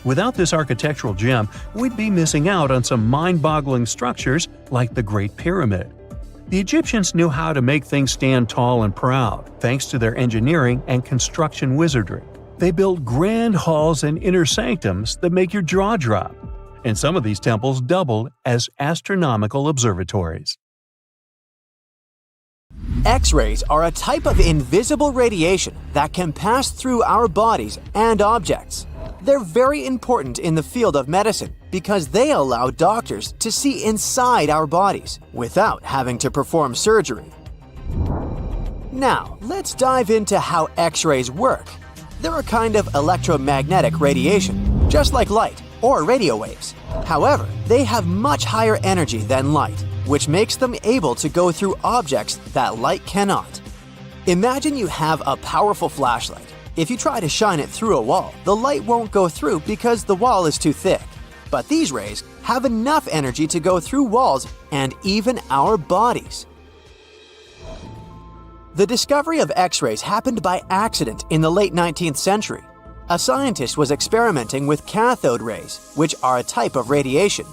[SPEAKER 4] Without this architectural gem, we'd be missing out on some mind-boggling structures like the Great Pyramid. The Egyptians knew how to make things stand tall and proud, thanks to their engineering and construction wizardry. They built grand halls and inner sanctums that make your jaw drop. And some of these temples doubled as astronomical observatories.
[SPEAKER 2] X-rays are a type of invisible radiation that can pass through our bodies and objects. They're very important in the field of medicine because they allow doctors to see inside our bodies without having to perform surgery. Now, let's dive into how X-rays work. They're a kind of electromagnetic radiation, just like light or radio waves. However, they have much higher energy than light, which makes them able to go through objects that light cannot. Imagine you have a powerful flashlight. If you try to shine it through a wall, the light won't go through because the wall is too thick. But these rays have enough energy to go through walls and even our bodies. The discovery of X-rays happened by accident in the late 19th century. A scientist was experimenting with cathode rays, which are a type of radiation.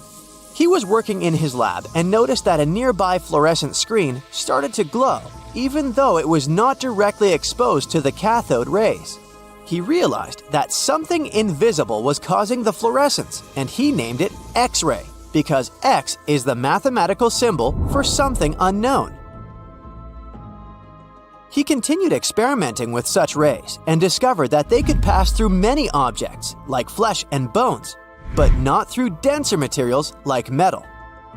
[SPEAKER 2] He was working in his lab and noticed that a nearby fluorescent screen started to glow, even though it was not directly exposed to the cathode rays. He realized that something invisible was causing the fluorescence, and he named it X-ray, because X is the mathematical symbol for something unknown. He continued experimenting with such rays and discovered that they could pass through many objects, like flesh and bones, but not through denser materials like metal.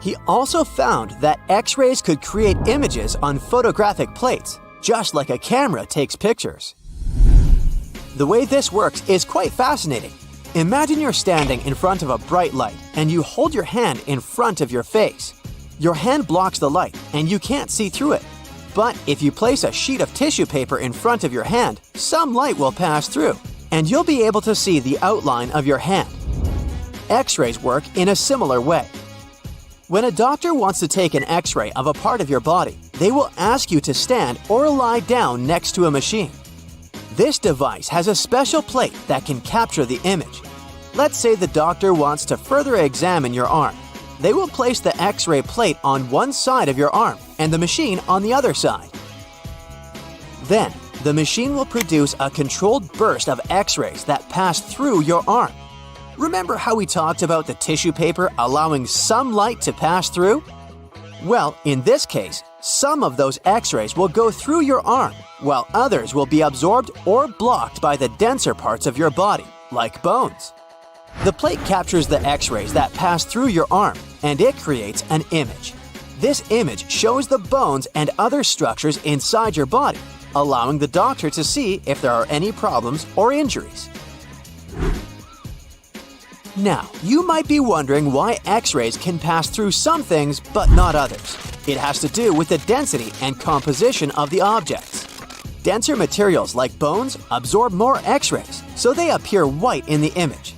[SPEAKER 2] He also found that X-rays could create images on photographic plates, just like a camera takes pictures. The way this works is quite fascinating. Imagine you're standing in front of a bright light and you hold your hand in front of your face. Your hand blocks the light and you can't see through it. But if you place a sheet of tissue paper in front of your hand, some light will pass through, and you'll be able to see the outline of your hand. X-rays work in a similar way. When a doctor wants to take an X-ray of a part of your body, they will ask you to stand or lie down next to a machine. This device has a special plate that can capture the image. Let's say the doctor wants to further examine your arm. They will place the X-ray plate on one side of your arm and the machine on the other side. Then, the machine will produce a controlled burst of X-rays that pass through your arm. Remember how we talked about the tissue paper allowing some light to pass through? Well, in this case, some of those X-rays will go through your arm, while others will be absorbed or blocked by the denser parts of your body, like bones. The plate captures the X-rays that pass through your arm, and it creates an image. This image shows the bones and other structures inside your body, allowing the doctor to see if there are any problems or injuries. Now, you might be wondering why X-rays can pass through some things but not others. It has to do with the density and composition of the objects. Denser materials like bones absorb more X-rays, so they appear white in the image.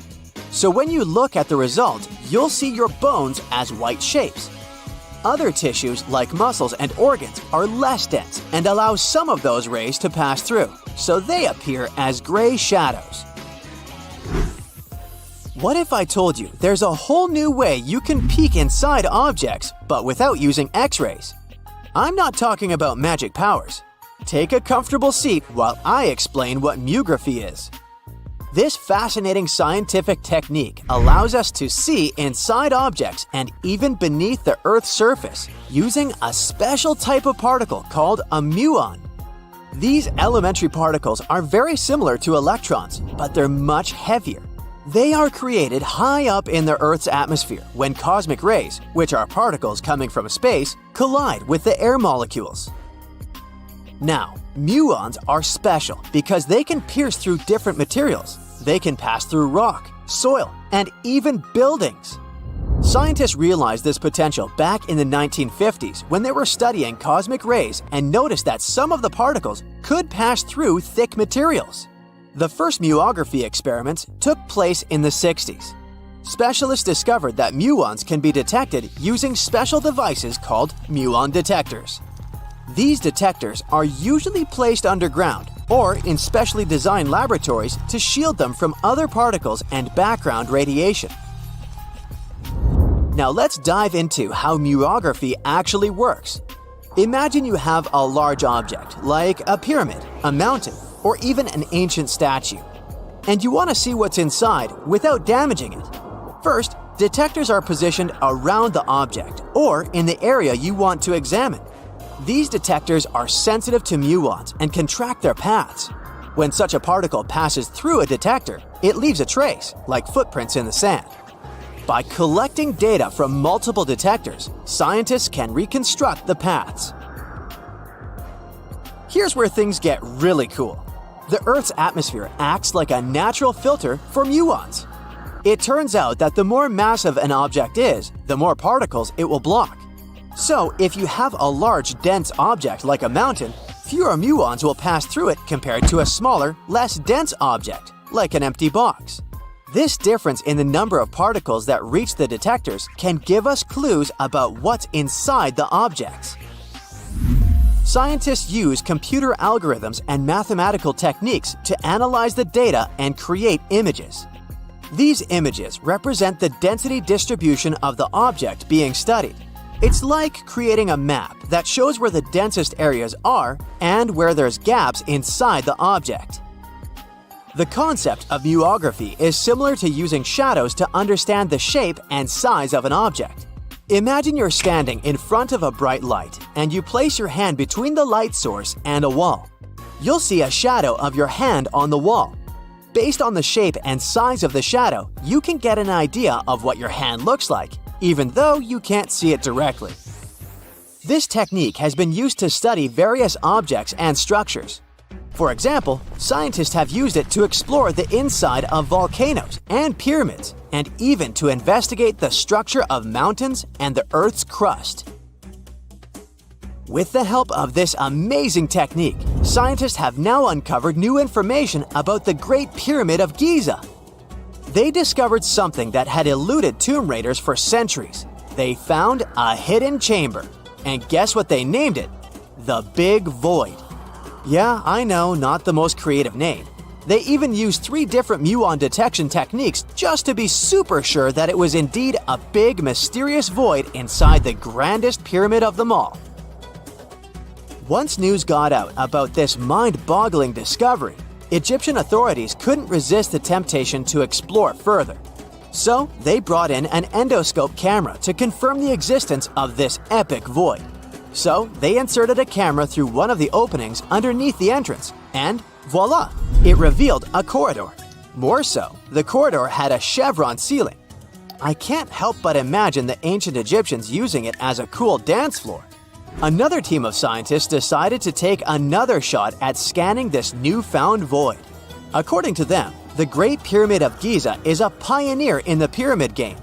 [SPEAKER 2] So when you look at the result, you'll see your bones as white shapes. Other tissues like muscles and organs are less dense and allow some of those rays to pass through, so they appear as gray shadows. What if I told you there's a whole new way you can peek inside objects, but without using X-rays? I'm not talking about magic powers. Take a comfortable seat while I explain what muography is. This fascinating scientific technique allows us to see inside objects and even beneath the Earth's surface using a special type of particle called a muon. These elementary particles are very similar to electrons, but they're much heavier. They are created high up in the Earth's atmosphere when cosmic rays, which are particles coming from space, collide with the air molecules. Now, Muons are special because they can pierce through different materials. They can pass through rock, soil, and even buildings. Scientists realized this potential back in the 1950s when they were studying cosmic rays and noticed that some of the particles could pass through thick materials. The first muography experiments took place in the 60s. Specialists discovered that muons can be detected using special devices called muon detectors. These detectors are usually placed underground or in specially designed laboratories to shield them from other particles and background radiation. Now let's dive into how muography actually works. Imagine you have a large object, like a pyramid, a mountain, or even an ancient statue, and you want to see what's inside without damaging it. First, detectors are positioned around the object or in the area you want to examine. These detectors are sensitive to muons and can track their paths. When such a particle passes through a detector, it leaves a trace, like footprints in the sand. By collecting data from multiple detectors, scientists can reconstruct the paths. Here's where things get really cool. The Earth's atmosphere acts like a natural filter for muons. It turns out that the more massive an object is, the more particles it will block. So, if you have a large, dense object like a mountain, fewer muons will pass through it compared to a smaller, less dense object, like an empty box. This difference in the number of particles that reach the detectors can give us clues about what's inside the objects. Scientists use computer algorithms and mathematical techniques to analyze the data and create images. These images represent the density distribution of the object being studied. It's like creating a map that shows where the densest areas are and where there's gaps inside the object. The concept of muography is similar to using shadows to understand the shape and size of an object. Imagine you're standing in front of a bright light and you place your hand between the light source and a wall. You'll see a shadow of your hand on the wall. Based on the shape and size of the shadow, you can get an idea of what your hand looks like, even though you can't see it directly. This technique has been used to study various objects and structures. For example, scientists have used it to explore the inside of volcanoes and pyramids, and even to investigate the structure of mountains and the Earth's crust. With the help of this amazing technique, scientists have now uncovered new information about the Great Pyramid of Giza. They discovered something that had eluded tomb raiders for centuries. They found a hidden chamber, and guess what they named it? The Big Void. Yeah, I know, not the most creative name. They even used 3 different muon detection techniques just to be super sure that it was indeed a big, mysterious void inside the grandest pyramid of them all. Once news got out about this mind-boggling discovery, Egyptian authorities couldn't resist the temptation to explore further. So, they brought in an endoscope camera to confirm the existence of this epic void. So, they inserted a camera through one of the openings underneath the entrance, and voila! It revealed a corridor. More so, the corridor had a chevron ceiling. I can't help but imagine the ancient Egyptians using it as a cool dance floor. Another team of scientists decided to take another shot at scanning this newfound void. According to them, the Great Pyramid of Giza is a pioneer in the pyramid game.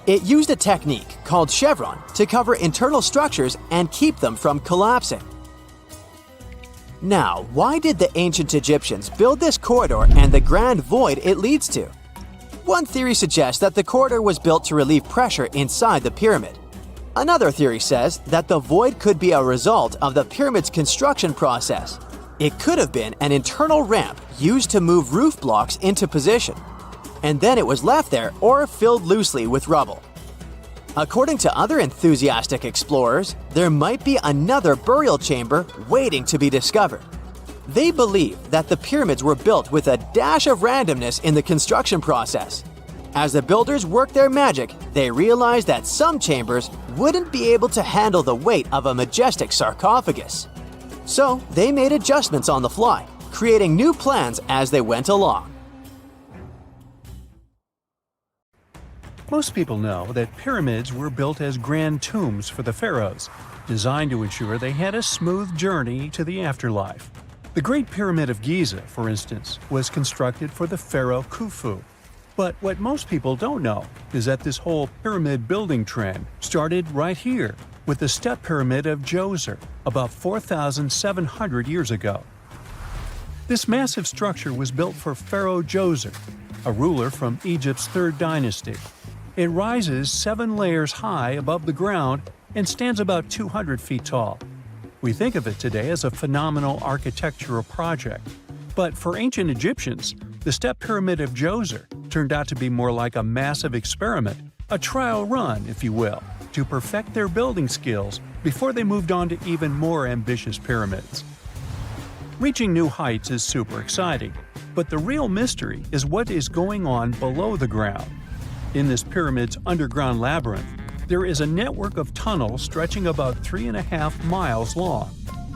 [SPEAKER 2] It used a technique called chevron to cover internal structures and keep them from collapsing. Now, why did the ancient Egyptians build this corridor and the grand void it leads to? One theory suggests that the corridor was built to relieve pressure inside the pyramid. Another theory says that the void could be a result of the pyramid's construction process. It could have been an internal ramp used to move roof blocks into position, and then it was left there or filled loosely with rubble. According to other enthusiastic explorers, there might be another burial chamber waiting to be discovered. They believe that the pyramids were built with a dash of randomness in the construction process. As the builders worked their magic, they realized that some chambers wouldn't be able to handle the weight of a majestic sarcophagus. So they made adjustments on the fly, creating new plans as they went along.
[SPEAKER 4] Most people know that pyramids were built as grand tombs for the pharaohs, designed to ensure they had a smooth journey to the afterlife. The Great Pyramid of Giza, for instance, was constructed for the pharaoh Khufu. But what most people don't know is that this whole pyramid building trend started right here with the step pyramid of Djoser about 4,700 years ago. This massive structure was built for Pharaoh Djoser, a ruler from Egypt's 3rd dynasty. It rises 7 layers high above the ground and stands about 200 feet tall. We think of it today as a phenomenal architectural project. But for ancient Egyptians, the step pyramid of Djoser turned out to be more like a massive experiment, a trial run, if you will, to perfect their building skills before they moved on to even more ambitious pyramids. Reaching new heights is super exciting, but the real mystery is what is going on below the ground. In this pyramid's underground labyrinth, there is a network of tunnels stretching about 3.5 miles long,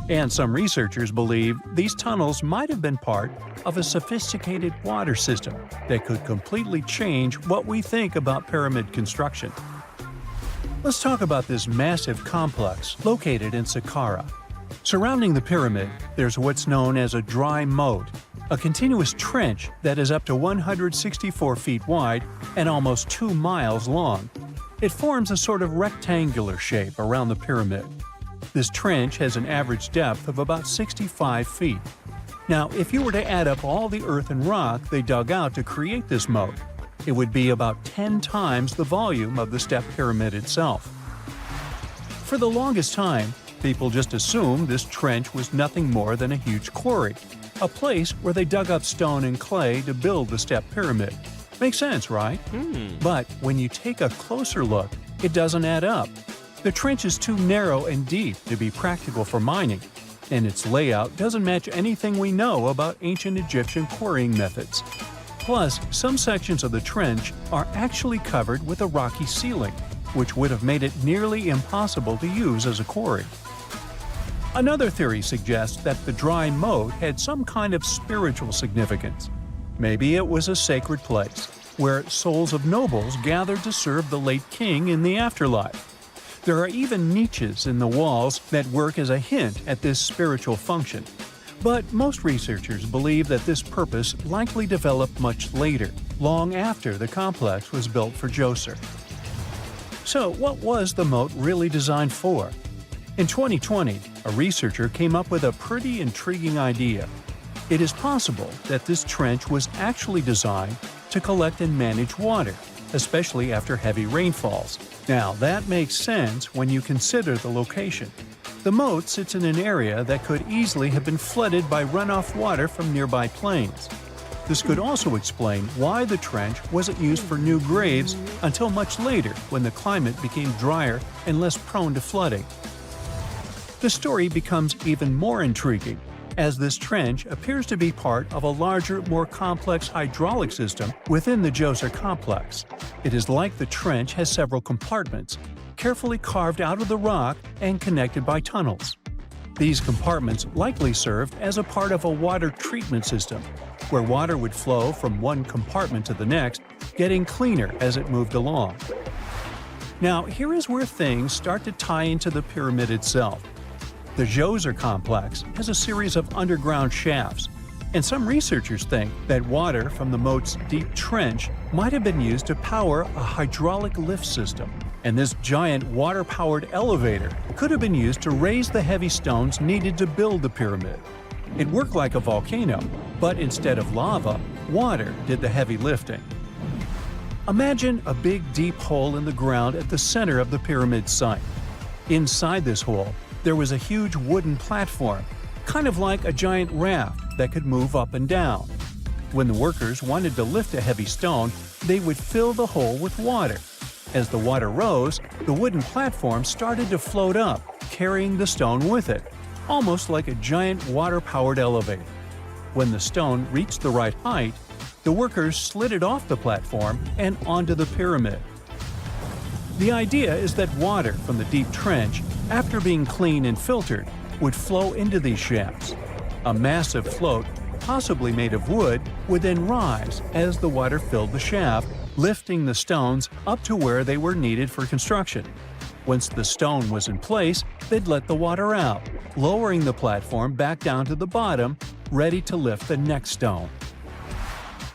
[SPEAKER 4] and some researchers believe these tunnels might have been part of a sophisticated water system that could completely change what we think about pyramid construction. Let's talk about this massive complex located in Sakara. Surrounding the pyramid, there's what's known as a dry moat, a continuous trench that is up to 164 feet wide and almost 2 miles long. It forms a sort of rectangular shape around the pyramid. This trench has an average depth of about 65 feet. Now, if you were to add up all the earth and rock they dug out to create this moat, it would be about 10 times the volume of the step pyramid itself. For the longest time, people just assumed this trench was nothing more than a huge quarry, a place where they dug up stone and clay to build the step pyramid. Makes sense, right? But when you take a closer look, it doesn't add up. The trench is too narrow and deep to be practical for mining, and its layout doesn't match anything we know about ancient Egyptian quarrying methods. Plus, some sections of the trench are actually covered with a rocky ceiling, which would have made it nearly impossible to use as a quarry. Another theory suggests that the dry moat had some kind of spiritual significance. Maybe it was a sacred place, where souls of nobles gathered to serve the late king in the afterlife. There are even niches in the walls that work as a hint at this spiritual function. But most researchers believe that this purpose likely developed much later, long after the complex was built for Djoser. So what was the moat really designed for? In 2020, a researcher came up with a pretty intriguing idea. It is possible that this trench was actually designed to collect and manage water, especially after heavy rainfalls. Now, that makes sense when you consider the location. The moat sits in an area that could easily have been flooded by runoff water from nearby plains. This could also explain why the trench wasn't used for new graves until much later when the climate became drier and less prone to flooding. The story becomes even more intriguing as this trench appears to be part of a larger, more complex hydraulic system within the Djoser complex. It is like the trench has several compartments, carefully carved out of the rock and connected by tunnels. These compartments likely served as a part of a water treatment system, where water would flow from one compartment to the next, getting cleaner as it moved along. Now, here is where things start to tie into the pyramid itself. The Djoser complex has a series of underground shafts, and some researchers think that water from the moat's deep trench might have been used to power a hydraulic lift system, and this giant water-powered elevator could have been used to raise the heavy stones needed to build the pyramid. It worked like a volcano, but instead of lava, water did the heavy lifting. Imagine a big deep hole in the ground at the center of the pyramid site. Inside this hole, there was a huge wooden platform, kind of like a giant raft that could move up and down. When the workers wanted to lift a heavy stone, they would fill the hole with water. As the water rose, the wooden platform started to float up, carrying the stone with it, almost like a giant water-powered elevator. When the stone reached the right height, the workers slid it off the platform and onto the pyramid. The idea is that water from the deep trench, after being cleaned and filtered, would flow into these shafts. A massive float, possibly made of wood, would then rise as the water filled the shaft, lifting the stones up to where they were needed for construction. Once the stone was in place, they'd let the water out, lowering the platform back down to the bottom ready to lift the next stone.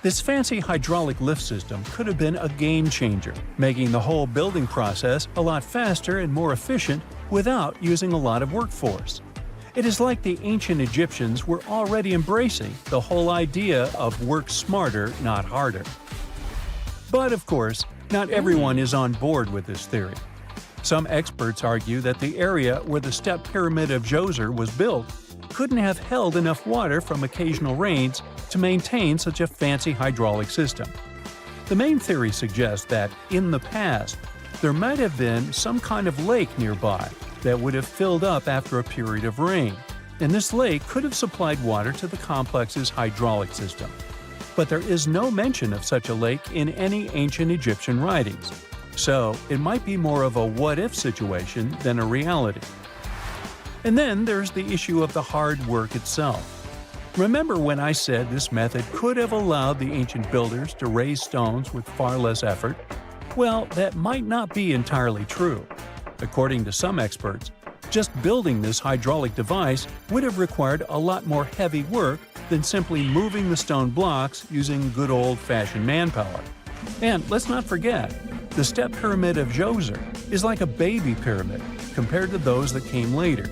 [SPEAKER 4] This fancy hydraulic lift system could have been a game changer, making the whole building process a lot faster and more efficient without using a lot of workforce. It is like the ancient Egyptians were already embracing the whole idea of work smarter, not harder. But of course, not everyone is on board with this theory. Some experts argue that the area where the step pyramid of Djoser was built couldn't have held enough water from occasional rains to maintain such a fancy hydraulic system. The main theory suggests that, in the past, there might have been some kind of lake nearby that would have filled up after a period of rain, and this lake could have supplied water to the complex's hydraulic system. But there is no mention of such a lake in any ancient Egyptian writings, so it might be more of a what-if situation than a reality. And then there's the issue of the hard work itself. Remember when I said this method could have allowed the ancient builders to raise stones with far less effort? Well, that might not be entirely true. According to some experts, just building this hydraulic device would have required a lot more heavy work than simply moving the stone blocks using good old-fashioned manpower. And let's not forget, the step pyramid of Djoser is like a baby pyramid compared to those that came later.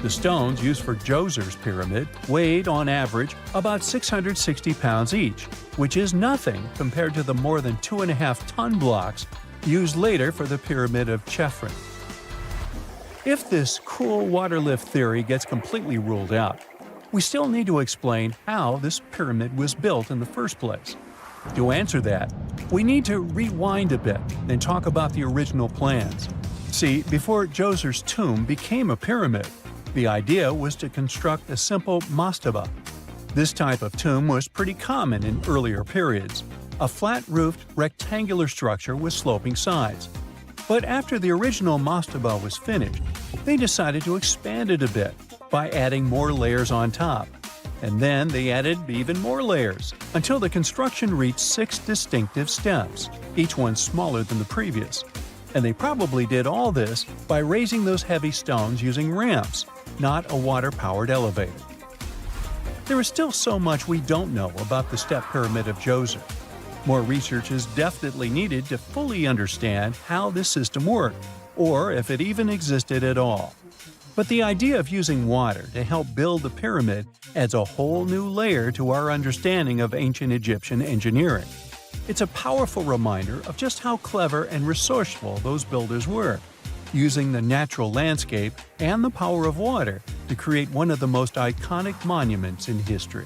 [SPEAKER 4] The stones used for Djoser's pyramid weighed, on average, about 660 pounds each, which is nothing compared to the more than 2.5-ton blocks used later for the pyramid of Deciphering. If this cool water lift theory gets completely ruled out, we still need to explain how this pyramid was built in the first place. To answer that, we need to rewind a bit and talk about the original plans. See, before Djoser's tomb became a pyramid, the idea was to construct a simple mastaba. This type of tomb was pretty common in earlier periods, a flat-roofed, rectangular structure with sloping sides. But after the original mastaba was finished, they decided to expand it a bit by adding more layers on top. And then they added even more layers, until the construction reached 6 distinctive steps, each one smaller than the previous. And they probably did all this by raising those heavy stones using ramps, not a water-powered elevator. There is still so much we don't know about the step pyramid of Djoser. More research is definitely needed to fully understand how this system worked, or if it even existed at all. But the idea of using water to help build the pyramid adds a whole new layer to our understanding of ancient Egyptian engineering. It's a powerful reminder of just how clever and resourceful those builders were, using the natural landscape and the power of water to create one of the most iconic monuments in history.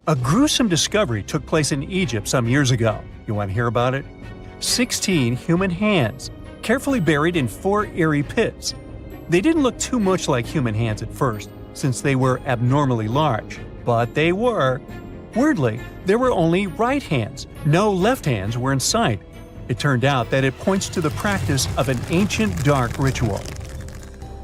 [SPEAKER 4] A gruesome discovery took place in Egypt some years ago. You want to hear about it? 16 human hands, carefully buried in 4 eerie pits. They didn't look too much like human hands at first, since they were abnormally large, but they were. Weirdly, there were only right hands, no left hands were in sight. It turned out that it points to the practice of an ancient dark ritual.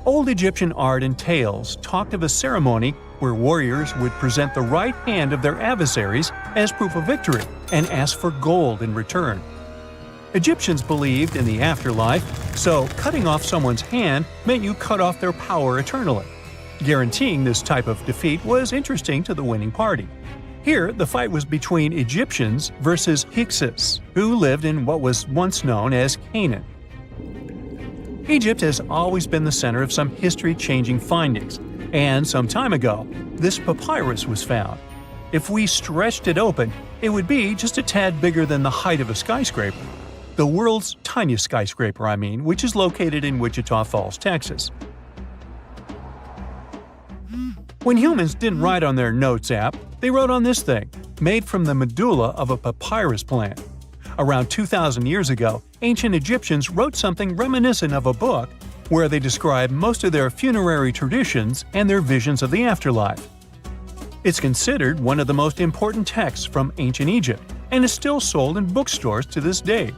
[SPEAKER 4] Old Egyptian art and tales talked of a ceremony where warriors would present the right hand of their adversaries as proof of victory and ask for gold in return. Egyptians believed in the afterlife, so cutting off someone's hand meant you cut off their power eternally. Guaranteeing this type of defeat was interesting to the winning party. Here, the fight was between Egyptians versus Hyksos, who lived in what was once known as Canaan. Egypt has always been the center of some history-changing findings, and some time ago, this papyrus was found. If we stretched it open, it would be just a tad bigger than the height of a skyscraper. The world's tiniest skyscraper, which is located in Wichita Falls, Texas. When humans didn't write on their notes app, they wrote on this thing, made from the medulla of a papyrus plant. Around 2,000 years ago, ancient Egyptians wrote something reminiscent of a book where they describe most of their funerary traditions and their visions of the afterlife. It's considered one of the most important texts from ancient Egypt and is still sold in bookstores to this day.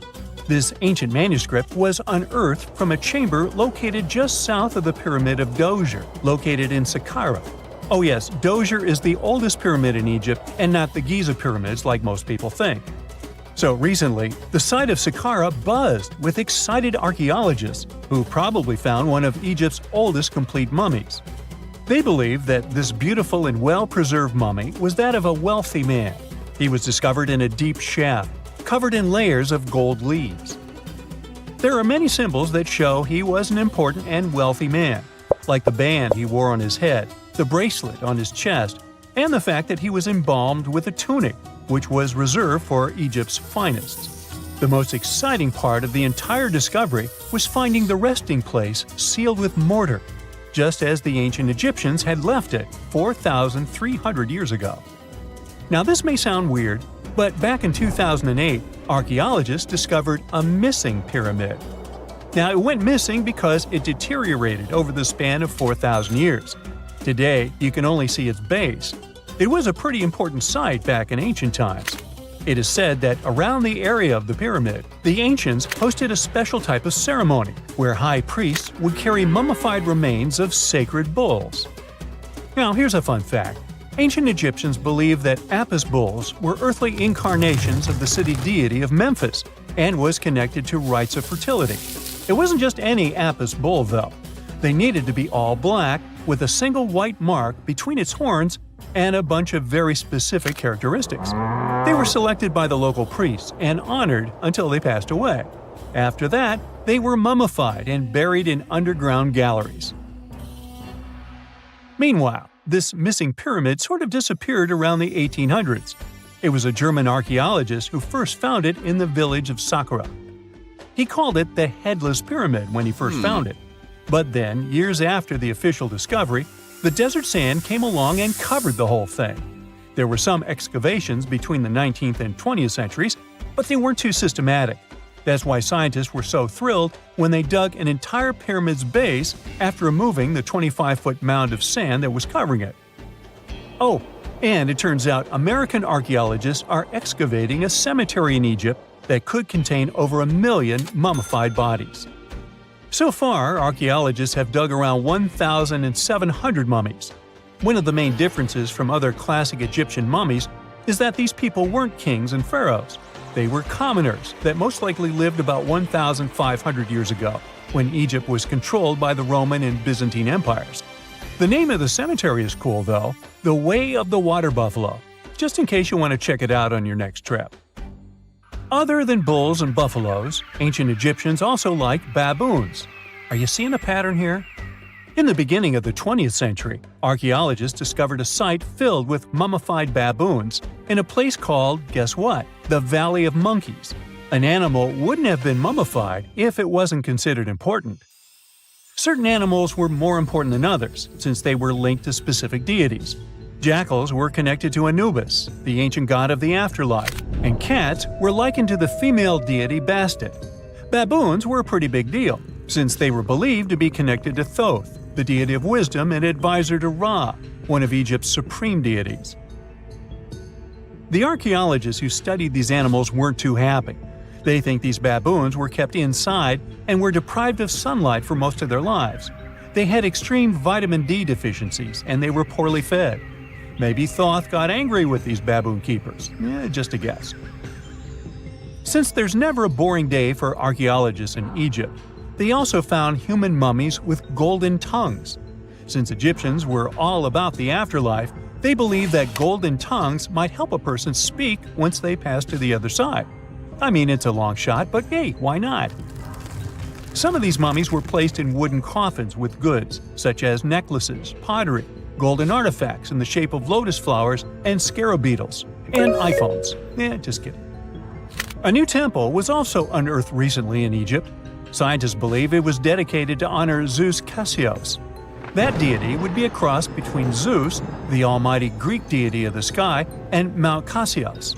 [SPEAKER 4] This ancient manuscript was unearthed from a chamber located just south of the Pyramid of Djoser, located in Sakara. Oh yes, Djoser is the oldest pyramid in Egypt and not the Giza pyramids like most people think. So recently, the site of Sakara buzzed with excited archaeologists who probably found one of Egypt's oldest complete mummies. They believe that this beautiful and well-preserved mummy was that of a wealthy man. He was discovered in a deep shaft, covered in layers of gold leaves. There are many symbols that show he was an important and wealthy man, like the band he wore on his head, the bracelet on his chest, and the fact that he was embalmed with a tunic, which was reserved for Egypt's finest. The most exciting part of the entire discovery was finding the resting place sealed with mortar, just as the ancient Egyptians had left it 4,300 years ago. Now this may sound weird, but back in 2008, archaeologists discovered a missing pyramid. Now it went missing because it deteriorated over the span of 4,000 years. Today, you can only see its base. It was a pretty important site back in ancient times. It is said that around the area of the pyramid, the ancients hosted a special type of ceremony where high priests would carry mummified remains of sacred bulls. Now, here's a fun fact. Ancient Egyptians believed that Apis bulls were earthly incarnations of the city deity of Memphis and was connected to rites of fertility. It wasn't just any Apis bull, though. They needed to be all black with a single white mark between its horns and a bunch of very specific characteristics. They were selected by the local priests and honored until they passed away. After that, they were mummified and buried in underground galleries. Meanwhile, this missing pyramid sort of disappeared around the 1800s. It was a German archaeologist who first found it in the village of Sakara. He called it the Headless Pyramid when he first found it. But then, years after the official discovery, the desert sand came along and covered the whole thing. There were some excavations between the 19th and 20th centuries, but they weren't too systematic. That's why scientists were so thrilled when they dug an entire pyramid's base after removing the 25-foot mound of sand that was covering it. Oh, and it turns out American archaeologists are excavating a cemetery in Egypt that could contain over 1 million mummified bodies. So far, archaeologists have dug around 1,700 mummies. One of the main differences from other classic Egyptian mummies is that these people weren't kings and pharaohs. They were commoners that most likely lived about 1,500 years ago, when Egypt was controlled by the Roman and Byzantine empires. The name of the cemetery is cool, though, the Way of the Water Buffalo, just in case you want to check it out on your next trip. Other than bulls and buffaloes, ancient Egyptians also liked baboons. Are you seeing a pattern here? In the beginning of the 20th century, archaeologists discovered a site filled with mummified baboons in a place called, guess what? The Valley of Monkeys. An animal wouldn't have been mummified if it wasn't considered important. Certain animals were more important than others, since they were linked to specific deities. Jackals were connected to Anubis, the ancient god of the afterlife, and cats were likened to the female deity Bastet. Baboons were a pretty big deal, since they were believed to be connected to Thoth, the deity of wisdom and advisor to Ra, one of Egypt's supreme deities. The archaeologists who studied these animals weren't too happy. They think these baboons were kept inside and were deprived of sunlight for most of their lives. They had extreme vitamin D deficiencies and they were poorly fed. Maybe Thoth got angry with these baboon keepers. Just a guess. Since there's never a boring day for archaeologists in Egypt, they also found human mummies with golden tongues. Since Egyptians were all about the afterlife, they believed that golden tongues might help a person speak once they pass to the other side. I mean, it's a long shot, but hey, why not? Some of these mummies were placed in wooden coffins with goods, such as necklaces, pottery, golden artifacts in the shape of lotus flowers and scarab beetles, and iPhones. Just kidding. A new temple was also unearthed recently in Egypt. Scientists believe it was dedicated to honor Zeus Cassios. That deity would be a cross between Zeus, the almighty Greek deity of the sky, and Mount Cassios.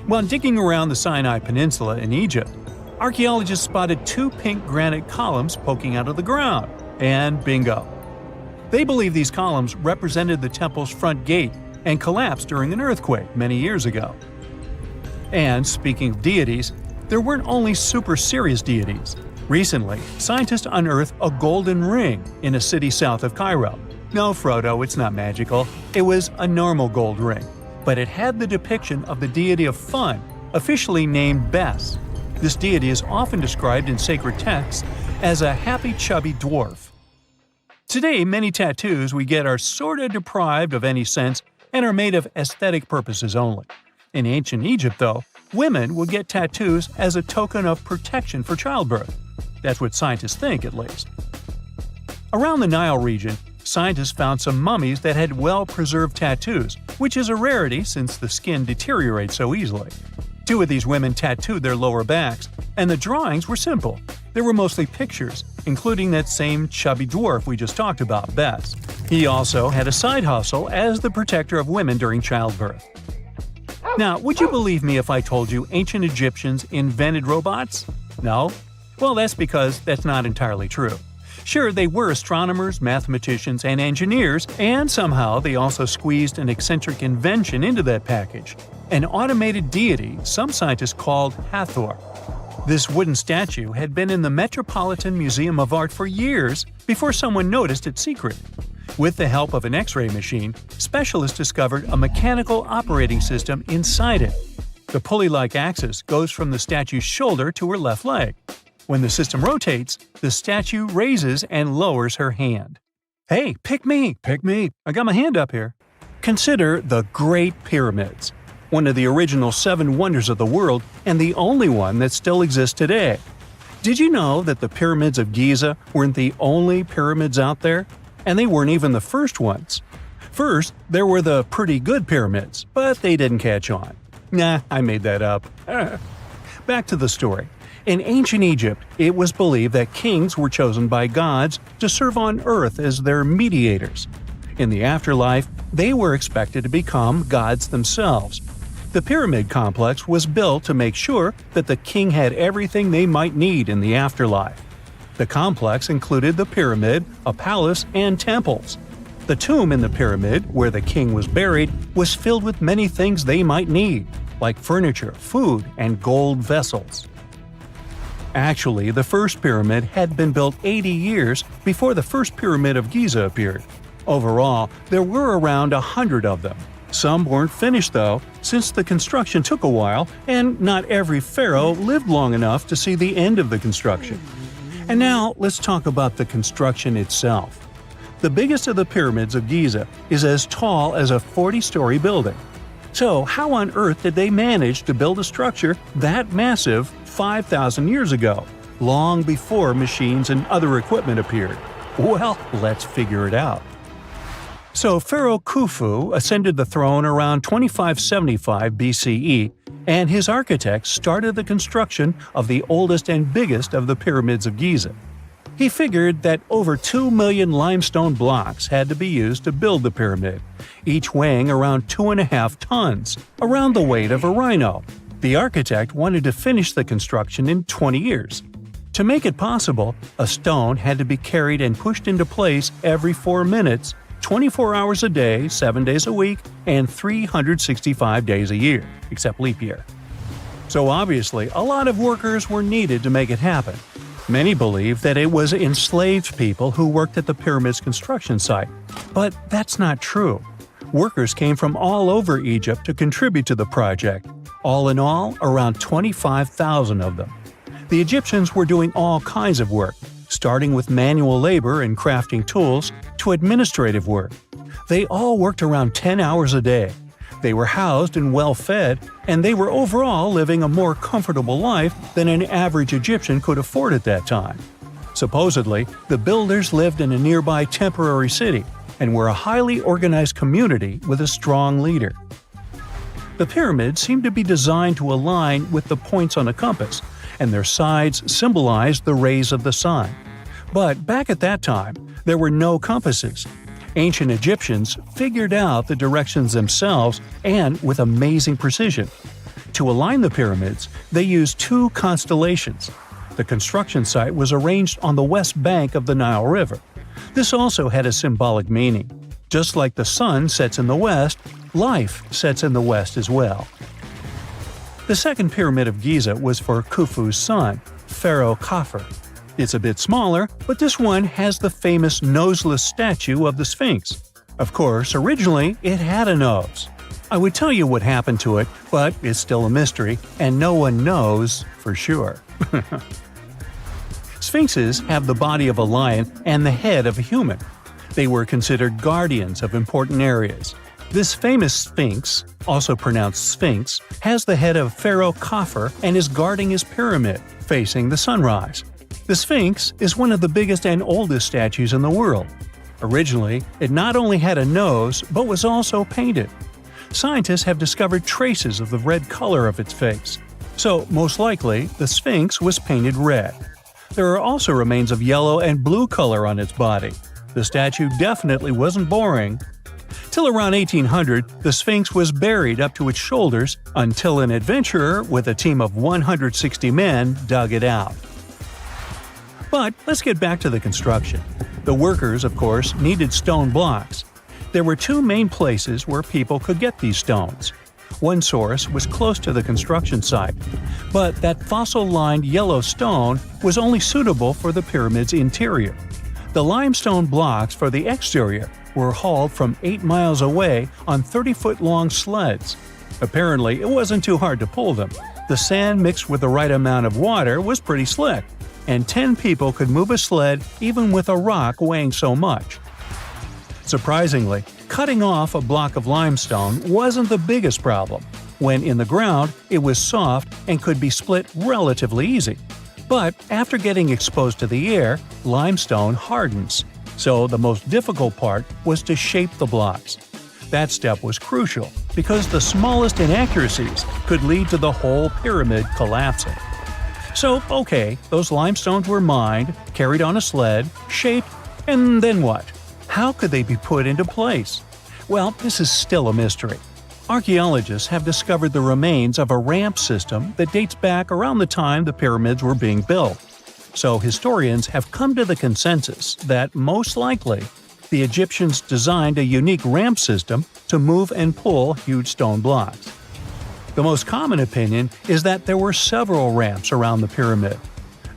[SPEAKER 4] While digging around the Sinai Peninsula in Egypt, archaeologists spotted 2 pink granite columns poking out of the ground, and bingo. They believe these columns represented the temple's front gate and collapsed during an earthquake many years ago. And speaking of deities, there weren't only super serious deities. Recently, scientists unearthed a golden ring in a city south of Cairo. No, Frodo, it's not magical. It was a normal gold ring, but it had the depiction of the deity of fun, officially named Bes. This deity is often described in sacred texts as a happy chubby dwarf. Today, many tattoos we get are sorta deprived of any sense and are made of aesthetic purposes only. In ancient Egypt, though, women would get tattoos as a token of protection for childbirth. That's what scientists think, at least. Around the Nile region, scientists found some mummies that had well-preserved tattoos, which is a rarity since the skin deteriorates so easily. 2 of these women tattooed their lower backs, and the drawings were simple. They were mostly pictures, including that same chubby dwarf we just talked about, Bess. He also had a side hustle as the protector of women during childbirth. Now, would you believe me if I told you ancient Egyptians invented robots? No? Well, that's because that's not entirely true. Sure, they were astronomers, mathematicians, and engineers, and somehow they also squeezed an eccentric invention into that package – an automated deity some scientists called Hathor. This wooden statue had been in the Metropolitan Museum of Art for years before someone noticed its secret. With the help of an X-ray machine, specialists discovered a mechanical operating system inside it. The pulley-like axis goes from the statue's shoulder to her left leg. When the system rotates, the statue raises and lowers her hand. Hey, pick me! I got my hand up here. Consider the Great Pyramids, one of the original 7 wonders of the world and the only one that still exists today. Did you know that the pyramids of Giza weren't the only pyramids out there? And they weren't even the first ones. First, there were the pretty good pyramids, but they didn't catch on. Nah, I made that up. Back to the story. In ancient Egypt, it was believed that kings were chosen by gods to serve on earth as their mediators. In the afterlife, they were expected to become gods themselves. The pyramid complex was built to make sure that the king had everything they might need in the afterlife. The complex included the pyramid, a palace, and temples. The tomb in the pyramid, where the king was buried, was filled with many things they might need, like furniture, food, and gold vessels. Actually, the first pyramid had been built 80 years before the first pyramid of Giza appeared. Overall, there were around 100 of them. Some weren't finished though, since the construction took a while and not every pharaoh lived long enough to see the end of the construction. And now let's talk about the construction itself. The biggest of the pyramids of Giza is as tall as a 40-story building. So how on earth did they manage to build a structure that massive 5,000 years ago, long before machines and other equipment appeared? Well, let's figure it out. So Pharaoh Khufu ascended the throne around 2575 BCE, and his architects started the construction of the oldest and biggest of the pyramids of Giza. He figured that over 2 million limestone blocks had to be used to build the pyramid, each weighing around 2.5 tons, around the weight of a rhino. The architect wanted to finish the construction in 20 years. To make it possible, a stone had to be carried and pushed into place every 4 minutes, 24 hours a day, 7 days a week, and 365 days a year, except leap year. So obviously, a lot of workers were needed to make it happen. Many believe that it was enslaved people who worked at the pyramid's construction site, but that's not true. Workers came from all over Egypt to contribute to the project. All in all, around 25,000 of them. The Egyptians were doing all kinds of work, starting with manual labor and crafting tools to administrative work. They all worked around 10 hours a day. They were housed and well-fed, and they were overall living a more comfortable life than an average Egyptian could afford at that time. Supposedly, the builders lived in a nearby temporary city and were a highly organized community with a strong leader. The pyramids seemed to be designed to align with the points on a compass, and their sides symbolized the rays of the sun. But back at that time, there were no compasses. Ancient Egyptians figured out the directions themselves and with amazing precision. To align the pyramids, they used 2 constellations. The construction site was arranged on the west bank of the Nile River. This also had a symbolic meaning. Just like the sun sets in the west, life sets in the west as well. The second pyramid of Giza was for Khufu's son, Pharaoh Khafre. It's a bit smaller, but this one has the famous noseless statue of the Sphinx. Of course, originally it had a nose. I would tell you what happened to it, but it's still a mystery, and no one knows for sure. Sphinxes have the body of a lion and the head of a human. They were considered guardians of important areas. This famous Sphinx, also pronounced Sphinx, has the head of Pharaoh Khafre and is guarding his pyramid, facing the sunrise. The Sphinx is one of the biggest and oldest statues in the world. Originally, it not only had a nose, but was also painted. Scientists have discovered traces of the red color of its face. So, most likely, the Sphinx was painted red. There are also remains of yellow and blue color on its body. The statue definitely wasn't boring. Till around 1800, the Sphinx was buried up to its shoulders until an adventurer with a team of 160 men dug it out. But let's get back to the construction. The workers, of course, needed stone blocks. There were two main places where people could get these stones. One source was close to the construction site, but that fossil-lined yellow stone was only suitable for the pyramid's interior. The limestone blocks for the exterior were hauled from 8 miles away on 30-foot-long sleds. Apparently, it wasn't too hard to pull them. The sand mixed with the right amount of water was pretty slick, and 10 people could move a sled even with a rock weighing so much. Surprisingly, cutting off a block of limestone wasn't the biggest problem. When in the ground, it was soft and could be split relatively easy. But after getting exposed to the air, limestone hardens. So the most difficult part was to shape the blocks. That step was crucial because the smallest inaccuracies could lead to the whole pyramid collapsing. So, okay, those limestones were mined, carried on a sled, shaped, and then what? How could they be put into place? Well, this is still a mystery. Archaeologists have discovered the remains of a ramp system that dates back around the time the pyramids were being built. So historians have come to the consensus that, most likely, the Egyptians designed a unique ramp system to move and pull huge stone blocks. The most common opinion is that there were several ramps around the pyramid.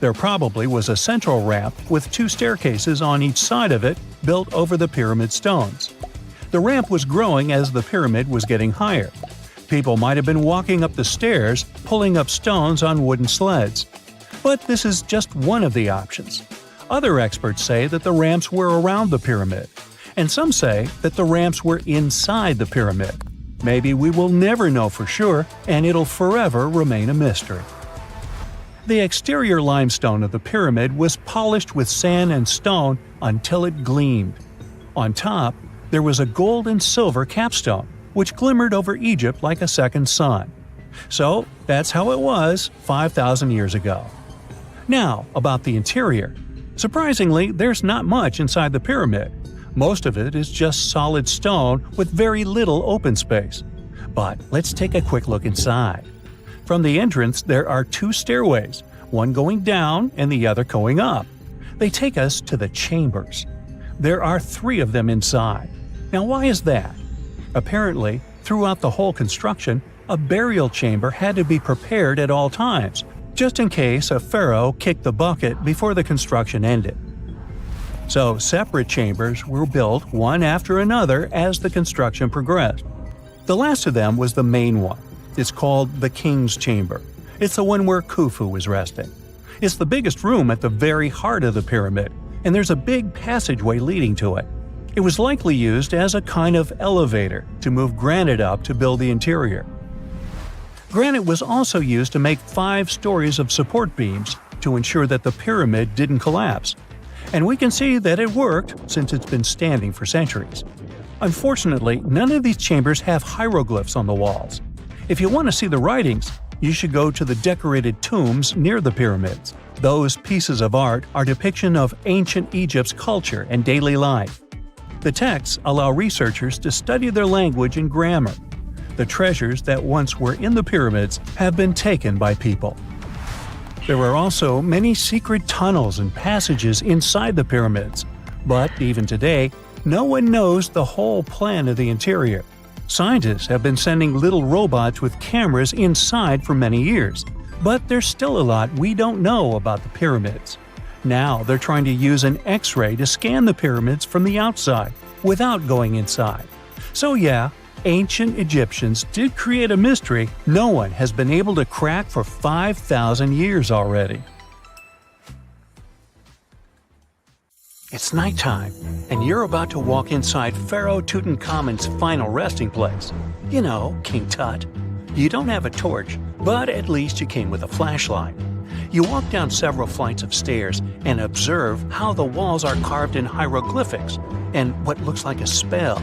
[SPEAKER 4] There probably was a central ramp with 2 staircases on each side of it built over the pyramid stones. The ramp was growing as the pyramid was getting higher. People might have been walking up the stairs, pulling up stones on wooden sleds. But this is just one of the options. Other experts say that the ramps were around the pyramid, and some say that the ramps were inside the pyramid. Maybe we will never know for sure, and it'll forever remain a mystery. The exterior limestone of the pyramid was polished with sand and stone until it gleamed. On top, there was a gold and silver capstone, which glimmered over Egypt like a second sun. So that's how it was 5,000 years ago. Now, about the interior. Surprisingly, there's not much inside the pyramid. Most of it is just solid stone with very little open space. But let's take a quick look inside. From the entrance, there are 2 stairways, one going down and the other going up. They take us to the chambers. There are 3 of them inside. Now, why is that? Apparently, throughout the whole construction, a burial chamber had to be prepared at all times, just in case a pharaoh kicked the bucket before the construction ended. So, separate chambers were built one after another as the construction progressed. The last of them was the main one. It's called the King's Chamber. It's the one where Khufu was resting. It's the biggest room at the very heart of the pyramid, and there's a big passageway leading to it. It was likely used as a kind of elevator to move granite up to build the interior. Granite was also used to make 5 stories of support beams to ensure that the pyramid didn't collapse. And we can see that it worked since it's been standing for centuries. Unfortunately, none of these chambers have hieroglyphs on the walls. If you want to see the writings, you should go to the decorated tombs near the pyramids. Those pieces of art are depiction of ancient Egypt's culture and daily life. The texts allow researchers to study their language and grammar. The treasures that once were in the pyramids have been taken by people. There are also many secret tunnels and passages inside the pyramids, but even today, no one knows the whole plan of the interior. Scientists have been sending little robots with cameras inside for many years, but there's still a lot we don't know about the pyramids. Now they're trying to use an X-ray to scan the pyramids from the outside without going inside. So yeah, ancient Egyptians did create a mystery no one has been able to crack for 5,000 years already. It's nighttime, and you're about to walk inside Pharaoh Tutankhamun's final resting place. You know, King Tut. You don't have a torch, but at least you came with a flashlight. You walk down several flights of stairs and observe how the walls are carved in hieroglyphics and what looks like a spell.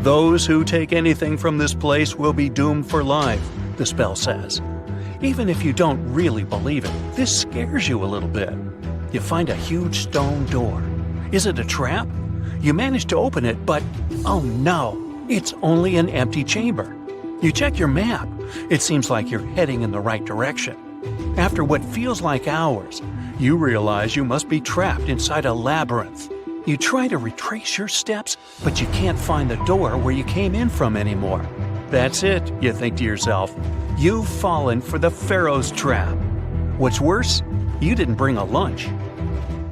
[SPEAKER 4] Those who take anything from this place will be doomed for life, the spell says. Even if you don't really believe it, this scares you a little bit. You find a huge stone door. Is it a trap? You manage to open it, but oh no, it's only an empty chamber. You check your map. It seems like you're heading in the right direction. After what feels like hours, you realize you must be trapped inside a labyrinth. You try to retrace your steps, but you can't find the door where you came in from anymore. That's it, you think to yourself. You've fallen for the Pharaoh's trap. What's worse, you didn't bring a lunch.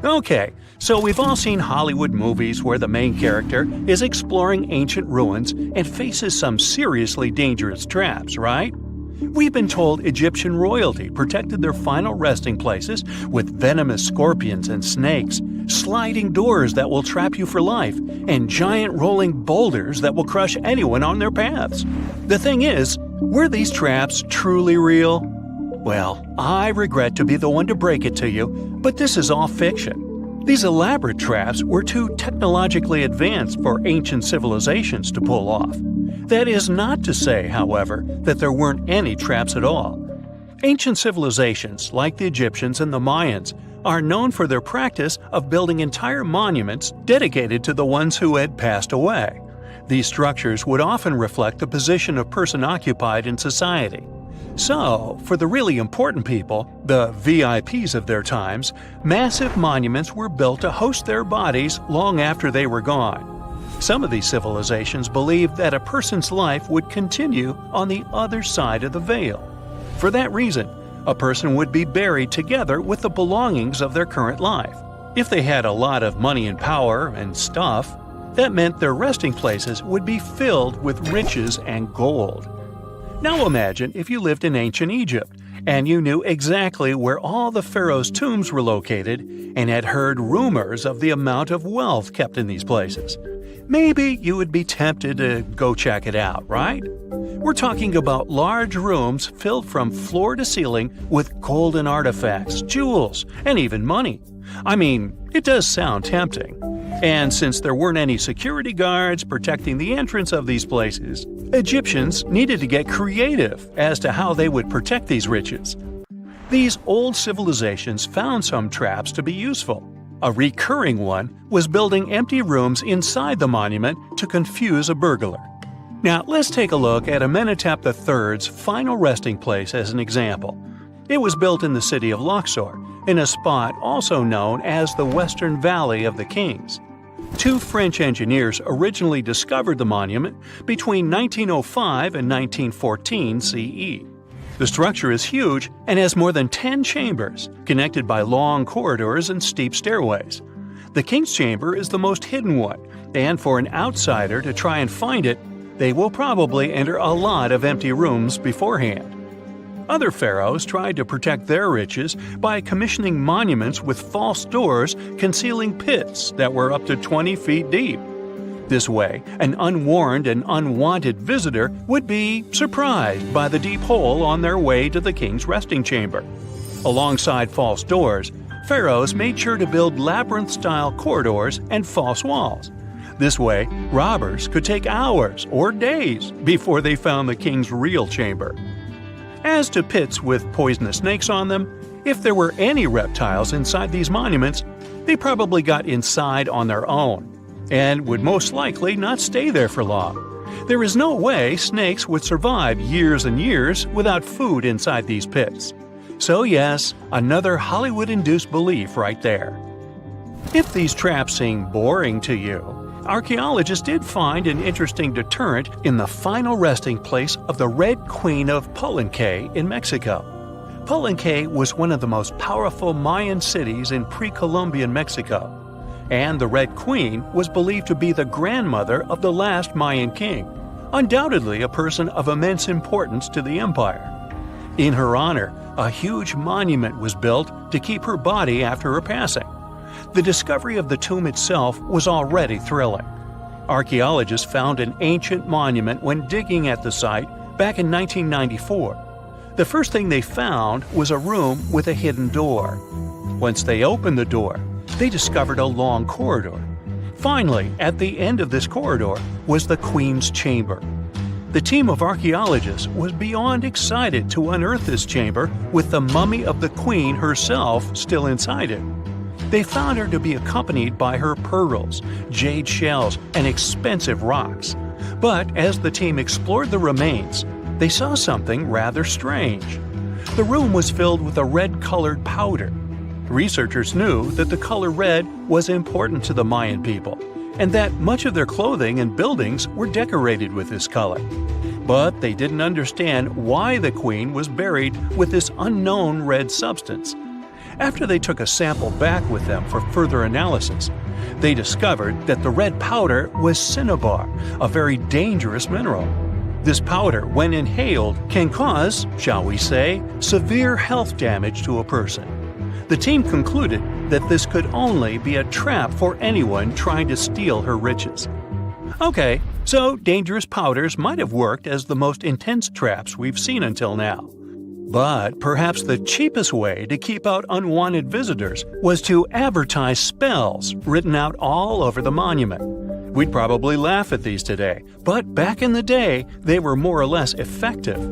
[SPEAKER 4] Okay, so we've all seen Hollywood movies where the main character is exploring ancient ruins and faces some seriously dangerous traps, right? We've been told Egyptian royalty protected their final resting places with venomous scorpions and snakes, sliding doors that will trap you for life, and giant rolling boulders that will crush anyone on their paths. The thing is, were these traps truly real? Well, I regret to be the one to break it to you, but this is all fiction. These elaborate traps were too technologically advanced for ancient civilizations to pull off. That is not to say, however, that there weren't any traps at all. Ancient civilizations, like the Egyptians and the Mayans, are known for their practice of building entire monuments dedicated to the ones who had passed away. These structures would often reflect the position of person occupied in society. So, for the really important people, the VIPs of their times, massive monuments were built to host their bodies long after they were gone. Some of these civilizations believed that a person's life would continue on the other side of the veil. For that reason, a person would be buried together with the belongings of their current life. If they had a lot of money and power and stuff, that meant their resting places would be filled with riches and gold. Now imagine if you lived in ancient Egypt and you knew exactly where all the pharaohs' tombs were located and had heard rumors of the amount of wealth kept in these places. Maybe you would be tempted to go check it out, right? We're talking about large rooms filled from floor to ceiling with golden artifacts, jewels, and even money. I mean, it does sound tempting. And since there weren't any security guards protecting the entrance of these places, Egyptians needed to get creative as to how they would protect these riches. These old civilizations found some traps to be useful. A recurring one was building empty rooms inside the monument to confuse a burglar. Now, let's take a look at Amenhotep III's final resting place as an example. It was built in the city of Luxor, in a spot also known as the Western Valley of the Kings. Two French engineers originally discovered the monument between 1905 and 1914 CE. The structure is huge and has more than 10 chambers, connected by long corridors and steep stairways. The King's Chamber is the most hidden one, and for an outsider to try and find it, they will probably enter a lot of empty rooms beforehand. Other pharaohs tried to protect their riches by commissioning monuments with false doors concealing pits that were up to 20 feet deep. This way, an unwarned and unwanted visitor would be surprised by the deep hole on their way to the king's resting chamber. Alongside false doors, pharaohs made sure to build labyrinth-style corridors and false walls. This way, robbers could take hours or days before they found the king's real chamber. As to pits with poisonous snakes on them, if there were any reptiles inside these monuments, they probably got inside on their own and would most likely not stay there for long. There is no way snakes would survive years and years without food inside these pits. So yes, another Hollywood-induced belief right there. If these traps seem boring to you, archaeologists did find an interesting deterrent in the final resting place of the Red Queen of Palenque in Mexico. Palenque was one of the most powerful Mayan cities in pre-Columbian Mexico, and the Red Queen was believed to be the grandmother of the last Mayan king, undoubtedly a person of immense importance to the empire. In her honor, a huge monument was built to keep her body after her passing. The discovery of the tomb itself was already thrilling. Archaeologists found an ancient monument when digging at the site back in 1994. The first thing they found was a room with a hidden door. Once they opened the door, they discovered a long corridor. Finally, at the end of this corridor was the Queen's Chamber. The team of archaeologists was beyond excited to unearth this chamber with the mummy of the Queen herself still inside it. They found her to be accompanied by her pearls, jade shells, and expensive rocks. But as the team explored the remains, they saw something rather strange. The room was filled with a red-colored powder. Researchers knew that the color red was important to the Mayan people, and that much of their clothing and buildings were decorated with this color. But they didn't understand why the queen was buried with this unknown red substance. After they took a sample back with them for further analysis, they discovered that the red powder was cinnabar, a very dangerous mineral. This powder, when inhaled, can cause, shall we say, severe health damage to a person. The team concluded that this could only be a trap for anyone trying to steal her riches. Okay, so dangerous powders might have worked as the most intense traps we've seen until now. But perhaps the cheapest way to keep out unwanted visitors was to advertise spells written out all over the monument. We'd probably laugh at these today, but back in the day, they were more or less effective.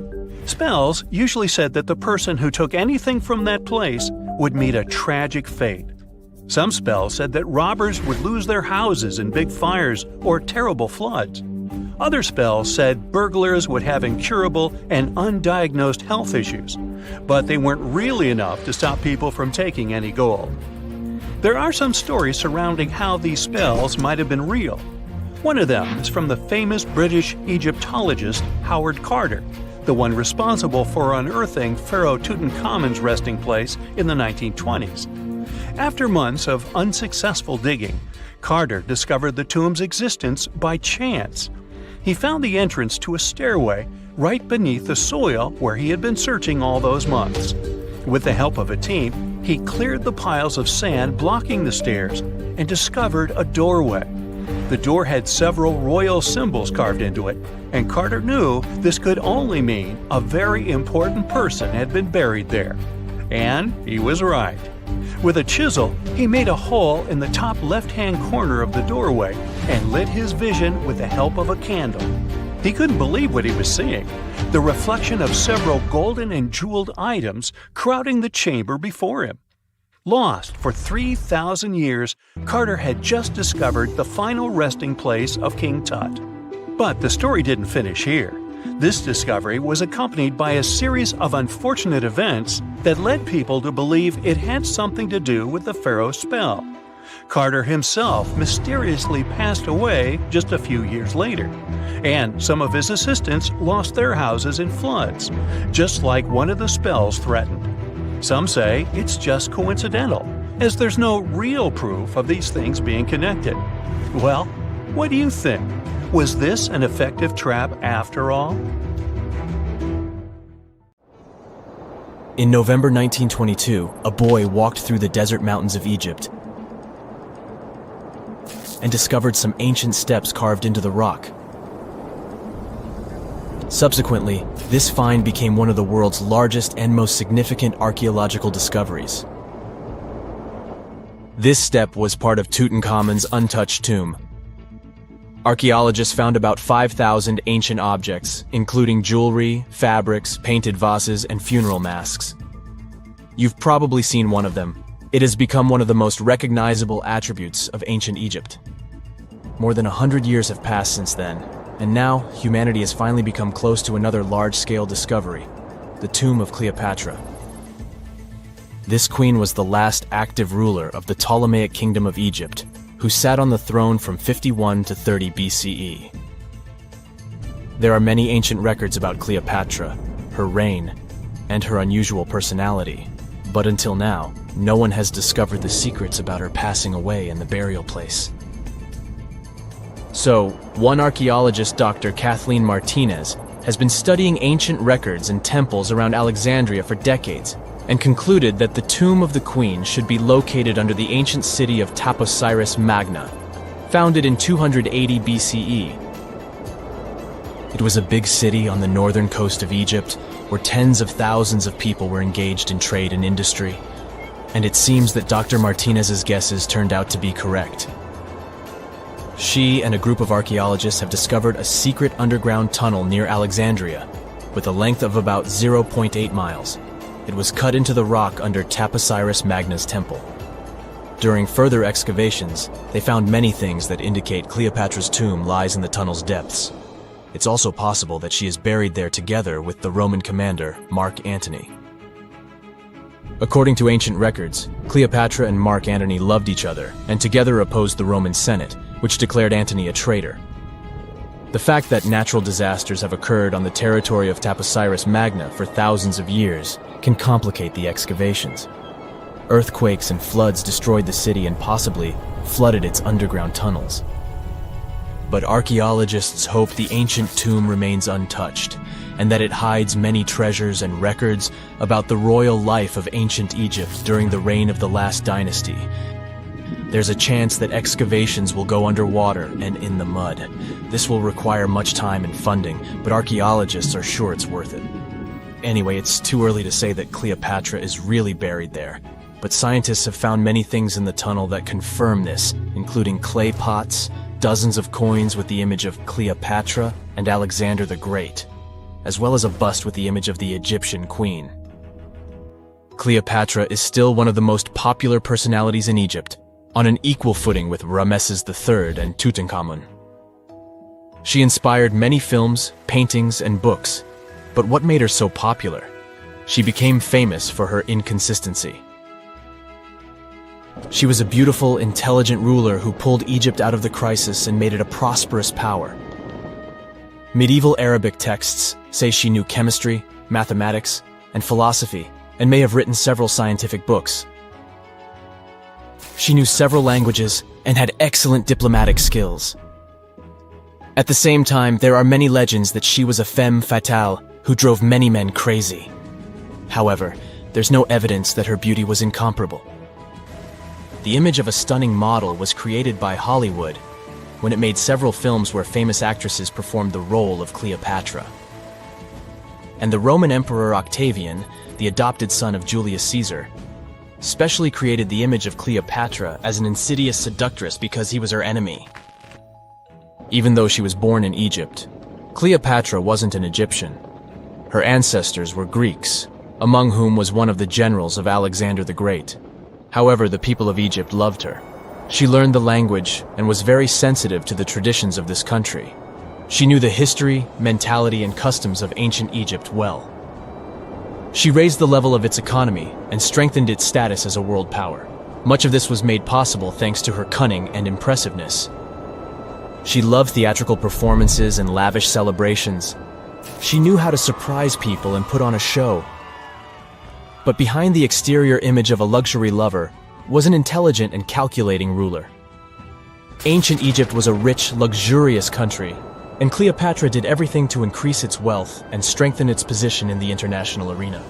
[SPEAKER 4] Spells usually said that the person who took anything from that place would meet a tragic fate. Some spells said that robbers would lose their houses in big fires or terrible floods. Other spells said burglars would have incurable and undiagnosed health issues, but they weren't really enough to stop people from taking any gold. There are some stories surrounding how these spells might have been real. One of them is from the famous British Egyptologist Howard Carter, the one responsible for unearthing Pharaoh Tutankhamen's resting place in the 1920s. After months of unsuccessful digging, Carter discovered the tomb's existence by chance. He found the entrance to a stairway right beneath the soil where he had been searching all those months. With the help of a team, he cleared the piles of sand blocking the stairs and discovered a doorway. The door had several royal symbols carved into it, and Carter knew this could only mean a very important person had been buried there. And he was right. With a chisel, he made a hole in the top left-hand corner of the doorway and lit his vision with the help of a candle. He couldn't believe what he was seeing, the reflection of several golden and jeweled items crowding the chamber before him. Lost for 3,000 years, Carter had just discovered the final resting place of King Tut. But the story didn't finish here. This discovery was accompanied by a series of unfortunate events that led people to believe it had something to do with the pharaoh's spell. Carter himself mysteriously passed away just a few years later, and some of his assistants lost their houses in floods, just like one of the spells threatened. Some say it's just coincidental, as there's no real proof of these things being connected. Well, what do you think? Was this an effective trap after all?
[SPEAKER 5] In November 1922, a boy walked through the desert mountains of Egypt and discovered some ancient steps carved into the rock. Subsequently, this find became one of the world's largest and most significant archaeological discoveries. This step was part of Tutankhamun's untouched tomb. Archaeologists found about 5,000 ancient objects, including jewelry, fabrics, painted vases, and funeral masks. You've probably seen one of them. It has become one of the most recognizable attributes of ancient Egypt. More than 100 years have passed since then, and now humanity has finally become close to another large-scale discovery, the tomb of Cleopatra. This queen was the last active ruler of the Ptolemaic Kingdom of Egypt, who sat on the throne from 51 to 30 BCE. There are many ancient records about Cleopatra, her reign, and her unusual personality, but until now, no one has discovered the secrets about her passing away in the burial place. So, one archaeologist, Dr. Kathleen Martinez, has been studying ancient records and temples around Alexandria for decades, and concluded that the tomb of the queen should be located under the ancient city of Taposiris Magna, founded in 280 BCE. It was a big city on the northern coast of Egypt, where tens of thousands of people were engaged in trade and industry, and it seems that Dr. Martinez's guesses turned out to be correct. She and a group of archaeologists have discovered a secret underground tunnel near Alexandria, with a length of about 0.8 miles. It was cut into the rock under Taposiris Magna's temple. During further excavations, they found many things that indicate Cleopatra's tomb lies in the tunnel's depths. It's also possible that she is buried there together with the Roman commander, Mark Antony. According to ancient records, Cleopatra and Mark Antony loved each other and together opposed the Roman Senate, which declared Antony a traitor. The fact that natural disasters have occurred on the territory of Taposiris Magna for thousands of years can complicate the excavations. Earthquakes and floods destroyed the city and possibly flooded its underground tunnels. But archaeologists hope the ancient tomb remains untouched, and that it hides many treasures and records about the royal life of ancient Egypt during the reign of the last dynasty. There's a chance that excavations will go underwater and in the mud. This will require much time and funding, but archaeologists are sure it's worth it. Anyway, it's too early to say that Cleopatra is really buried there, but scientists have found many things in the tunnel that confirm this, including clay pots, dozens of coins with the image of Cleopatra and Alexander the Great, as well as a bust with the image of the Egyptian queen. Cleopatra is still one of the most popular personalities in Egypt, on an equal footing with Ramesses III and Tutankhamun. She inspired many films, paintings, and books, but what made her so popular? She became famous for her inconsistency. She was a beautiful, intelligent ruler who pulled Egypt out of the crisis and made it a prosperous power. Medieval Arabic texts say she knew chemistry, mathematics, and philosophy, and may have written several scientific books. She knew several languages and had excellent diplomatic skills. At the same time, there are many legends that she was a femme fatale who drove many men crazy. However, there's no evidence that her beauty was incomparable. The image of a stunning model was created by Hollywood when it made several films where famous actresses performed the role of Cleopatra. And the Roman Emperor Octavian, the adopted son of Julius Caesar, specially created the image of Cleopatra as an insidious seductress because he was her enemy. Even though she was born in Egypt, Cleopatra wasn't an Egyptian. Her ancestors were Greeks, among whom was one of the generals of Alexander the Great. However, the people of Egypt loved her. She learned the language and was very sensitive to the traditions of this country. She knew the history, mentality, and customs of ancient Egypt well. She raised the level of its economy and strengthened its status as a world power. Much of this was made possible thanks to her cunning and impressiveness. She loved theatrical performances and lavish celebrations. She knew how to surprise people and put on a show. But behind the exterior image of a luxury lover was an intelligent and calculating ruler. Ancient Egypt was a rich, luxurious country, and Cleopatra did everything to increase its wealth and strengthen its position in the international arena.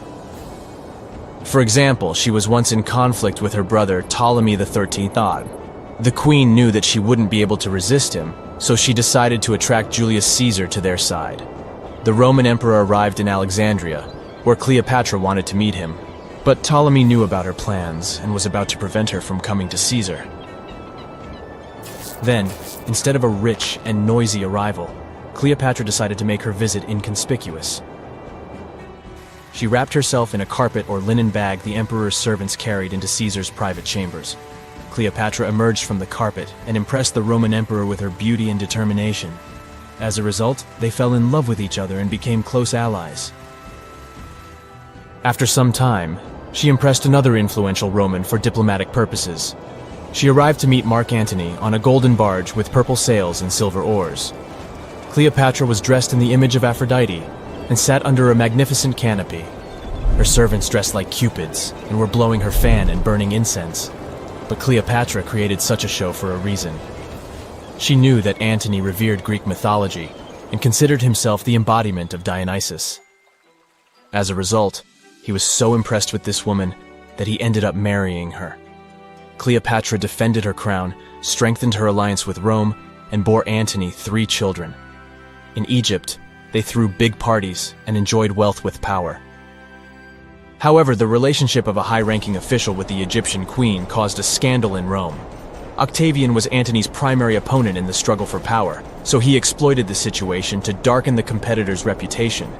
[SPEAKER 5] For example, she was once in conflict with her brother Ptolemy XIII Odd. The queen knew that she wouldn't be able to resist him, so she decided to attract Julius Caesar to their side. The Roman emperor arrived in Alexandria, where Cleopatra wanted to meet him, but Ptolemy knew about her plans and was about to prevent her from coming to Caesar. Then, instead of a rich and noisy arrival, Cleopatra decided to make her visit inconspicuous. She wrapped herself in a carpet or linen bag the emperor's servants carried into Caesar's private chambers. Cleopatra emerged from the carpet and impressed the Roman emperor with her beauty and determination. As a result, they fell in love with each other and became close allies. After some time, she impressed another influential Roman for diplomatic purposes. She arrived to meet Mark Antony on a golden barge with purple sails and silver oars. Cleopatra was dressed in the image of Aphrodite and sat under a magnificent canopy. Her servants dressed like cupids and were blowing her fan and burning incense. But Cleopatra created such a show for a reason. She knew that Antony revered Greek mythology and considered himself the embodiment of Dionysus. As a result, He was so impressed with this woman that he ended up marrying her. Cleopatra defended her crown, strengthened her alliance with Rome, and bore Antony 3 children. In Egypt, they threw big parties and enjoyed wealth with power. However, the relationship of a high-ranking official with the Egyptian queen caused a scandal in Rome. Octavian was Antony's primary opponent in the struggle for power, so he exploited the situation to darken the competitor's reputation.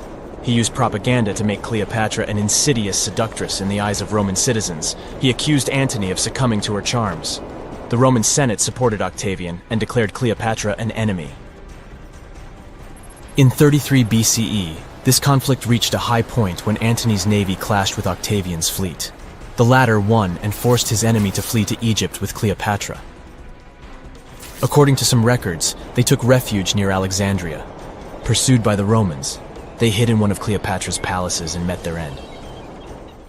[SPEAKER 5] He used propaganda to make Cleopatra an insidious seductress in the eyes of Roman citizens. He accused Antony of succumbing to her charms. The Roman Senate supported Octavian and declared Cleopatra an enemy. In 33 BCE, this conflict reached a high point when Antony's navy clashed with Octavian's fleet. The latter won and forced his enemy to flee to Egypt with Cleopatra. According to some records, they took refuge near Alexandria. Pursued by the Romans, they hid in one of Cleopatra's palaces and met their end.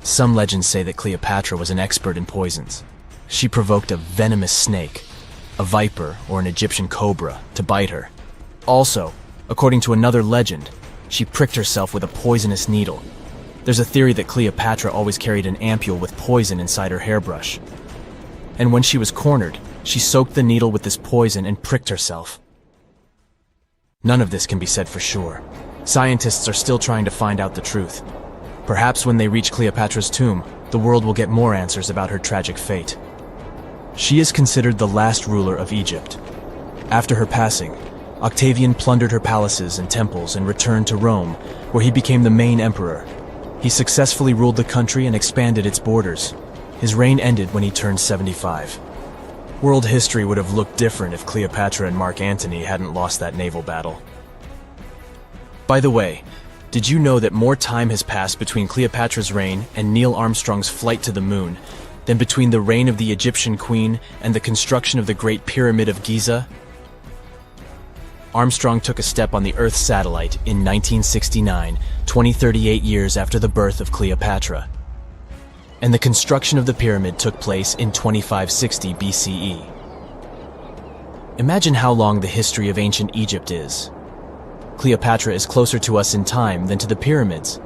[SPEAKER 5] Some legends say that Cleopatra was an expert in poisons. She provoked a venomous snake, a viper or an Egyptian cobra, to bite her. Also, according to another legend, she pricked herself with a poisonous needle. There's a theory that Cleopatra always carried an ampule with poison inside her hairbrush. And when she was cornered, she soaked the needle with this poison and pricked herself. None of this can be said for sure. Scientists are still trying to find out the truth. Perhaps when they reach Cleopatra's tomb, the world will get more answers about her tragic fate. She is considered the last ruler of Egypt. After her passing, Octavian plundered her palaces and temples and returned to Rome, where he became the main emperor. He successfully ruled the country and expanded its borders. His reign ended when he turned 75. World history would have looked different if Cleopatra and Mark Antony hadn't lost that naval battle. By the way, did you know that more time has passed between Cleopatra's reign and Neil Armstrong's flight to the moon than between the reign of the Egyptian queen and the construction of the Great Pyramid of Giza? Armstrong took a step on the Earth satellite in 1969, 38 years after the birth of Cleopatra. And the construction of the pyramid took place in 2560 BCE. Imagine how long the history of ancient Egypt is. Cleopatra is closer to us in time than to the pyramids.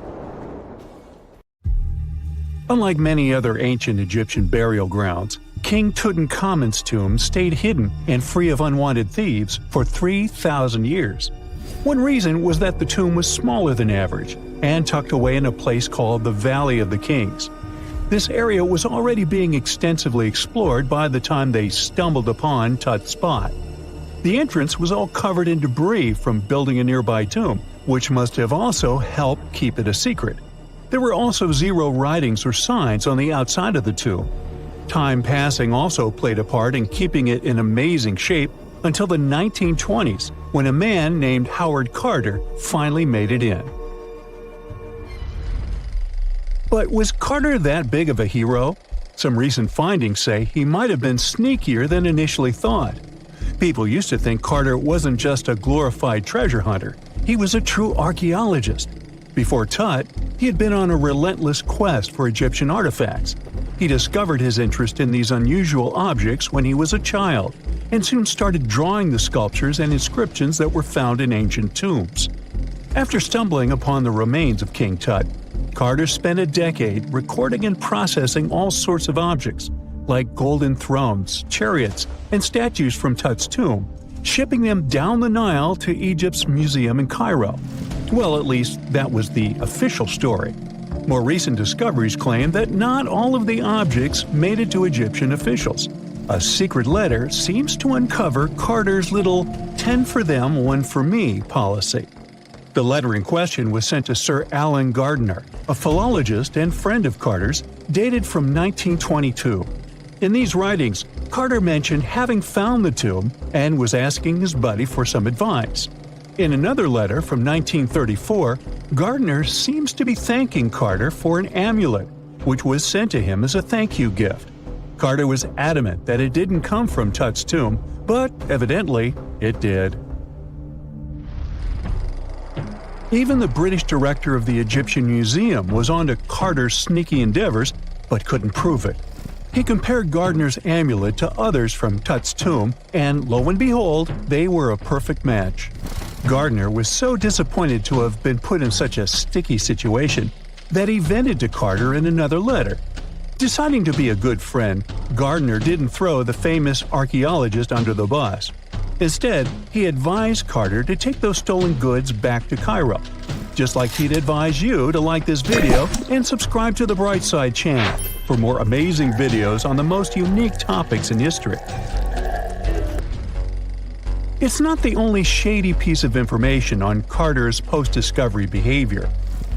[SPEAKER 4] Unlike many other ancient Egyptian burial grounds, King Tutankhamun's tomb stayed hidden and free of unwanted thieves for 3,000 years. One reason was that the tomb was smaller than average and tucked away in a place called the Valley of the Kings. This area was already being extensively explored by the time they stumbled upon Tut's spot. The entrance was all covered in debris from building a nearby tomb, which must have also helped keep it a secret. There were also 0 writings or signs on the outside of the tomb. Time passing also played a part in keeping it in amazing shape until the 1920s, when a man named Howard Carter finally made it in. But was Carter that big of a hero? Some recent findings say he might have been sneakier than initially thought. People used to think Carter wasn't just a glorified treasure hunter, he was a true archaeologist. Before Tut, he had been on a relentless quest for Egyptian artifacts. He discovered his interest in these unusual objects when he was a child, and soon started drawing the sculptures and inscriptions that were found in ancient tombs. After stumbling upon the remains of King Tut, Carter spent a decade recording and processing all sorts of objects, like golden thrones, chariots, and statues from Tut's tomb, shipping them down the Nile to Egypt's museum in Cairo. Well, at least that was the official story. More recent discoveries claim that not all of the objects made it to Egyptian officials. A secret letter seems to uncover Carter's little 10 for them, 1 for me policy. The letter in question was sent to Sir Alan Gardiner, a philologist and friend of Carter's, dated from 1922. In these writings, Carter mentioned having found the tomb and was asking his buddy for some advice. In another letter from 1934, Gardiner seems to be thanking Carter for an amulet, which was sent to him as a thank you gift. Carter was adamant that it didn't come from Tut's tomb, but evidently it did. Even the British director of the Egyptian Museum was onto Carter's sneaky endeavors, but couldn't prove it. He compared Gardiner's amulet to others from Tut's tomb, and lo and behold, they were a perfect match. Gardiner was so disappointed to have been put in such a sticky situation that he vented to Carter in another letter. Deciding to be a good friend, Gardner didn't throw the famous archaeologist under the bus. Instead, he advised Carter to take those stolen goods back to Cairo. Just like he'd advise you to like this video and subscribe to the Brightside channel for more amazing videos on the most unique topics in history. It's not the only shady piece of information on Carter's post-discovery behavior.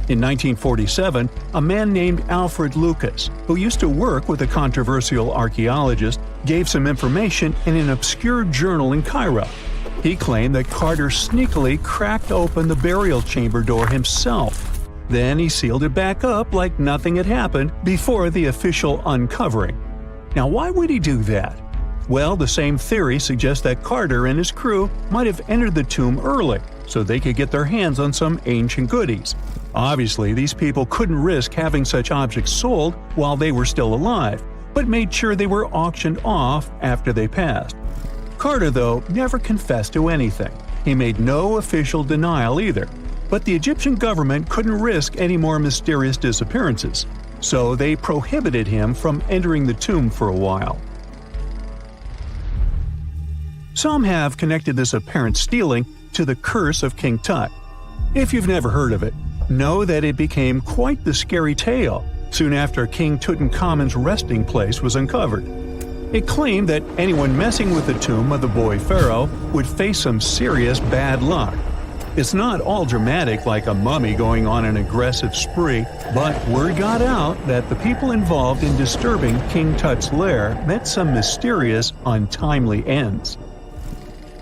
[SPEAKER 4] In 1947, a man named Alfred Lucas, who used to work with a controversial archaeologist, gave some information in an obscure journal in Cairo. He claimed that Carter sneakily cracked open the burial chamber door himself. Then he sealed it back up like nothing had happened before the official uncovering. Now, why would he do that? Well, the same theory suggests that Carter and his crew might have entered the tomb early so they could get their hands on some ancient goodies. Obviously, these people couldn't risk having such objects sold while they were still alive, but made sure they were auctioned off after they passed. Carter, though, never confessed to anything. He made no official denial either, but the Egyptian government couldn't risk any more mysterious disappearances, so they prohibited him from entering the tomb for a while. Some have connected this apparent stealing to the curse of King Tut. If you've never heard of it, know that it became quite the scary tale soon after King Tutankhamun's resting place was uncovered. It claimed that anyone messing with the tomb of the boy pharaoh would face some serious bad luck. It's not all dramatic like a mummy going on an aggressive spree, but word got out that the people involved in disturbing King Tut's lair met some mysterious, untimely ends.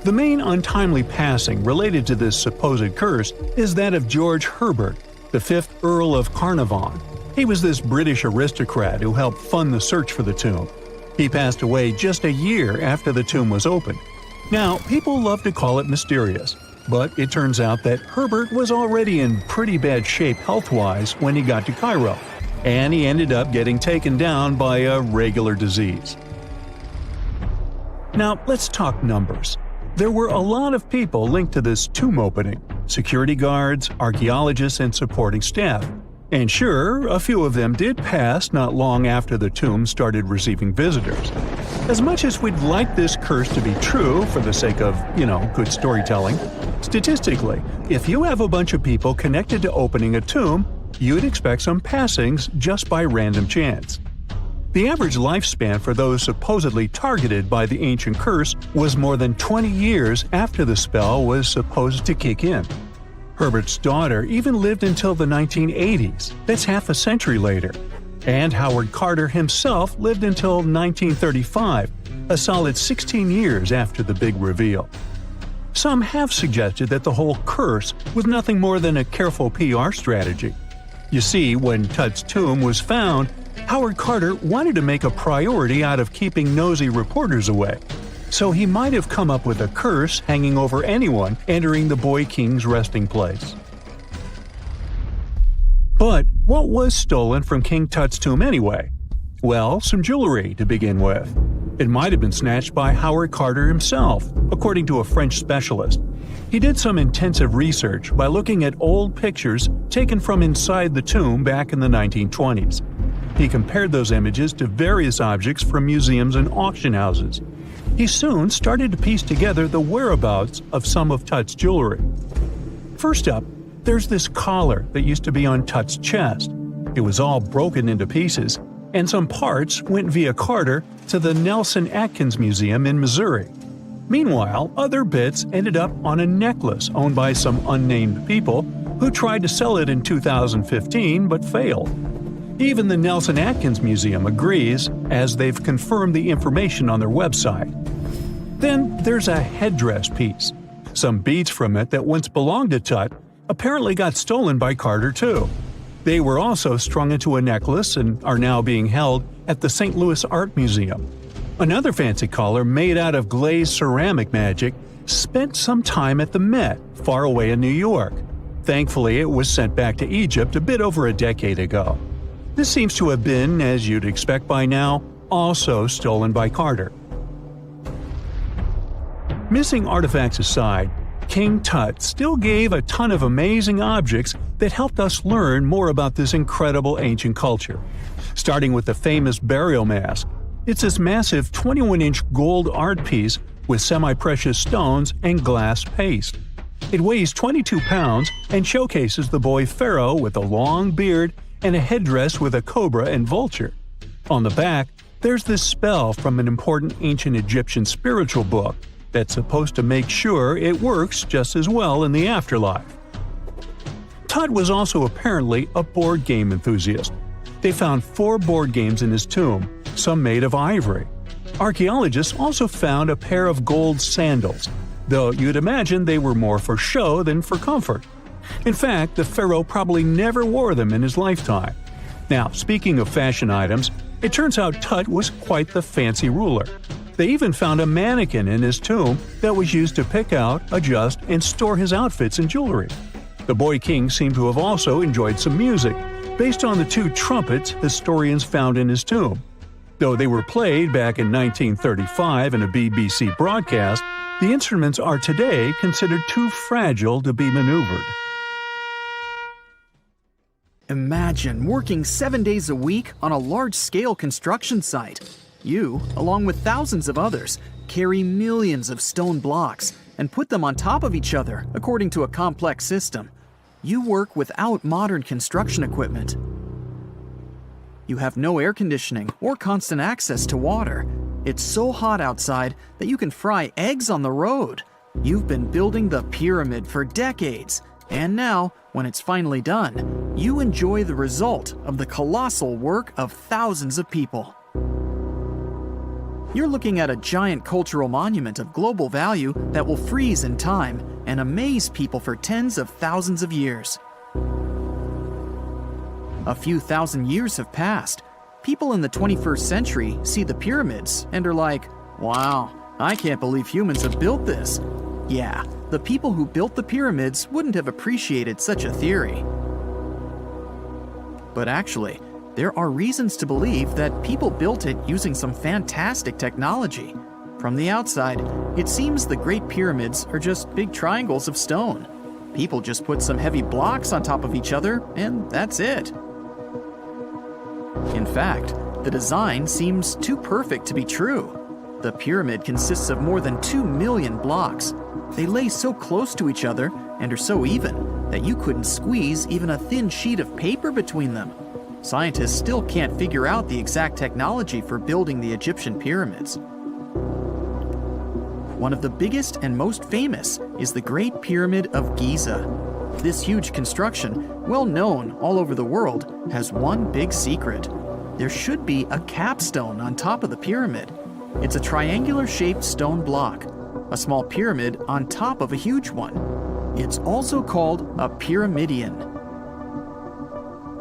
[SPEAKER 4] The main untimely passing related to this supposed curse is that of George Herbert, the 5th Earl of Carnarvon. He was this British aristocrat who helped fund the search for the tomb. He passed away just a year after the tomb was opened. Now, people love to call it mysterious, but it turns out that Herbert was already in pretty bad shape health-wise when he got to Cairo, and he ended up getting taken down by a regular disease. Now, let's talk numbers. There were a lot of people linked to this tomb opening – security guards, archaeologists, and supporting staff. And sure, a few of them did pass not long after the tomb started receiving visitors. As much as we'd like this curse to be true for the sake of, good storytelling, statistically, if you have a bunch of people connected to opening a tomb, you'd expect some passings just by random chance. The average lifespan for those supposedly targeted by the ancient curse was more than 20 years after the spell was supposed to kick in. Herbert's daughter even lived until the 1980s, that's half a century later. And Howard Carter himself lived until 1935, a solid 16 years after the big reveal. Some have suggested that the whole curse was nothing more than a careful PR strategy. You see, when Tut's tomb was found, Howard Carter wanted to make a priority out of keeping nosy reporters away. So he might have come up with a curse hanging over anyone entering the boy king's resting place. But what was stolen from King Tut's tomb anyway? Well, some jewelry to begin with. It might have been snatched by Howard Carter himself, according to a French specialist. He did some intensive research by looking at old pictures taken from inside the tomb back in the 1920s. He compared those images to various objects from museums and auction houses. He soon started to piece together the whereabouts of some of Tut's jewelry. First up, there's this collar that used to be on Tut's chest. It was all broken into pieces, and some parts went via Carter to the Nelson Atkins Museum in Missouri. Meanwhile, other bits ended up on a necklace owned by some unnamed people who tried to sell it in 2015 but failed. Even the Nelson Atkins Museum agrees, as they've confirmed the information on their website. Then there's a headdress piece. Some beads from it that once belonged to Tut apparently got stolen by Carter too. They were also strung into a necklace and are now being held at the St. Louis Art Museum. Another fancy collar made out of glazed ceramic magic spent some time at the Met, far away in New York. Thankfully, it was sent back to Egypt a bit over a decade ago. This seems to have been, as you'd expect by now, also stolen by Carter. Missing artifacts aside, King Tut still gave a ton of amazing objects that helped us learn more about this incredible ancient culture. Starting with the famous burial mask. It's this massive 21-inch gold art piece with semi-precious stones and glass paste. It weighs 22 pounds and showcases the boy pharaoh with a long beard and a headdress with a cobra and vulture. On the back, there's this spell from an important ancient Egyptian spiritual book that's supposed to make sure it works just as well in the afterlife. Tut was also apparently a board game enthusiast. They found 4 board games in his tomb, some made of ivory. Archaeologists also found a pair of gold sandals, though you'd imagine they were more for show than for comfort. In fact, the pharaoh probably never wore them in his lifetime. Now, speaking of fashion items, it turns out Tut was quite the fancy ruler. They even found a mannequin in his tomb that was used to pick out, adjust, and store his outfits and jewelry. The boy king seemed to have also enjoyed some music, based on the 2 trumpets historians found in his tomb. Though they were played back in 1935 in a BBC broadcast, the instruments are today considered too fragile to be maneuvered.
[SPEAKER 3] Imagine working 7 days a week on a large-scale construction site. You, along with thousands of others, carry millions of stone blocks and put them on top of each other according to a complex system. You work without modern construction equipment. You have no air conditioning or constant access to water. It's so hot outside that you can fry eggs on the road. You've been building the pyramid for decades, and now, when it's finally done, you enjoy the result of the colossal work of thousands of people. You're looking at a giant cultural monument of global value that will freeze in time and amaze people for tens of thousands of years. A few thousand years have passed. People in the 21st century see the pyramids and are like, wow, I can't believe humans have built this. Yeah, the people who built the pyramids wouldn't have appreciated such a theory. But actually, there are reasons to believe that people built it using some fantastic technology. From the outside, it seems the Great Pyramids are just big triangles of stone. People just put some heavy blocks on top of each other, and that's it. In fact, the design seems too perfect to be true. The pyramid consists of more than 2 million blocks. They lay so close to each other and are so even that you couldn't squeeze even a thin sheet of paper between them. Scientists still can't figure out the exact technology for building the Egyptian pyramids. One of the biggest and most famous is the Great Pyramid of Giza. This huge construction, well known all over the world, has one big secret. There should be a capstone on top of the pyramid. It's a triangular-shaped stone block, a small pyramid on top of a huge one. It's also called a pyramidian.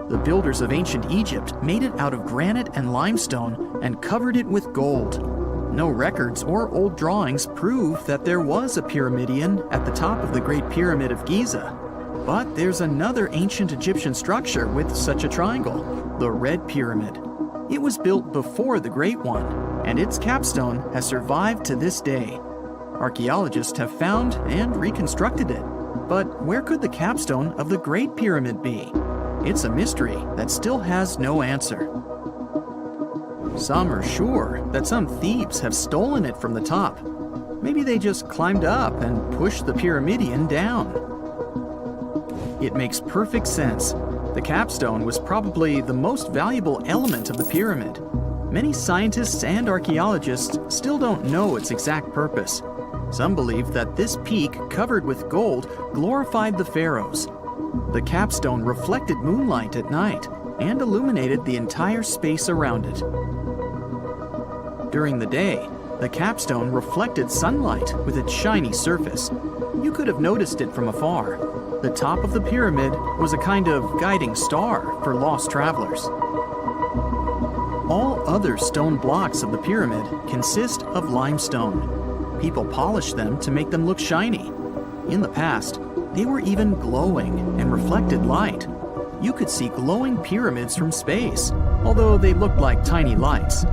[SPEAKER 3] The builders of ancient Egypt made it out of granite and limestone and covered it with gold. No records or old drawings prove that there was a pyramidian at the top of the Great Pyramid of Giza. But there's another ancient Egyptian structure with such a triangle, the Red Pyramid. It was built before the Great One, and its capstone has survived to this day. Archaeologists have found and reconstructed it. But where could the capstone of the Great Pyramid be? It's a mystery that still has no answer. Some are sure that some thieves have stolen it from the top. Maybe they just climbed up and pushed the pyramidion down. It makes perfect sense. The capstone was probably the most valuable element of the pyramid. Many scientists and archaeologists still don't know its exact purpose. Some believe that this peak covered with gold glorified the pharaohs. The capstone reflected moonlight at night and illuminated the entire space around it. During the day, the capstone reflected sunlight with its shiny surface. You could have noticed it from afar. The top of the pyramid was a kind of guiding star for lost travelers. All other stone blocks of the pyramid consist of limestone. People polished them to make them look shiny. In the past, they were even glowing and reflected light. You could see glowing pyramids from space, although they looked like tiny lights.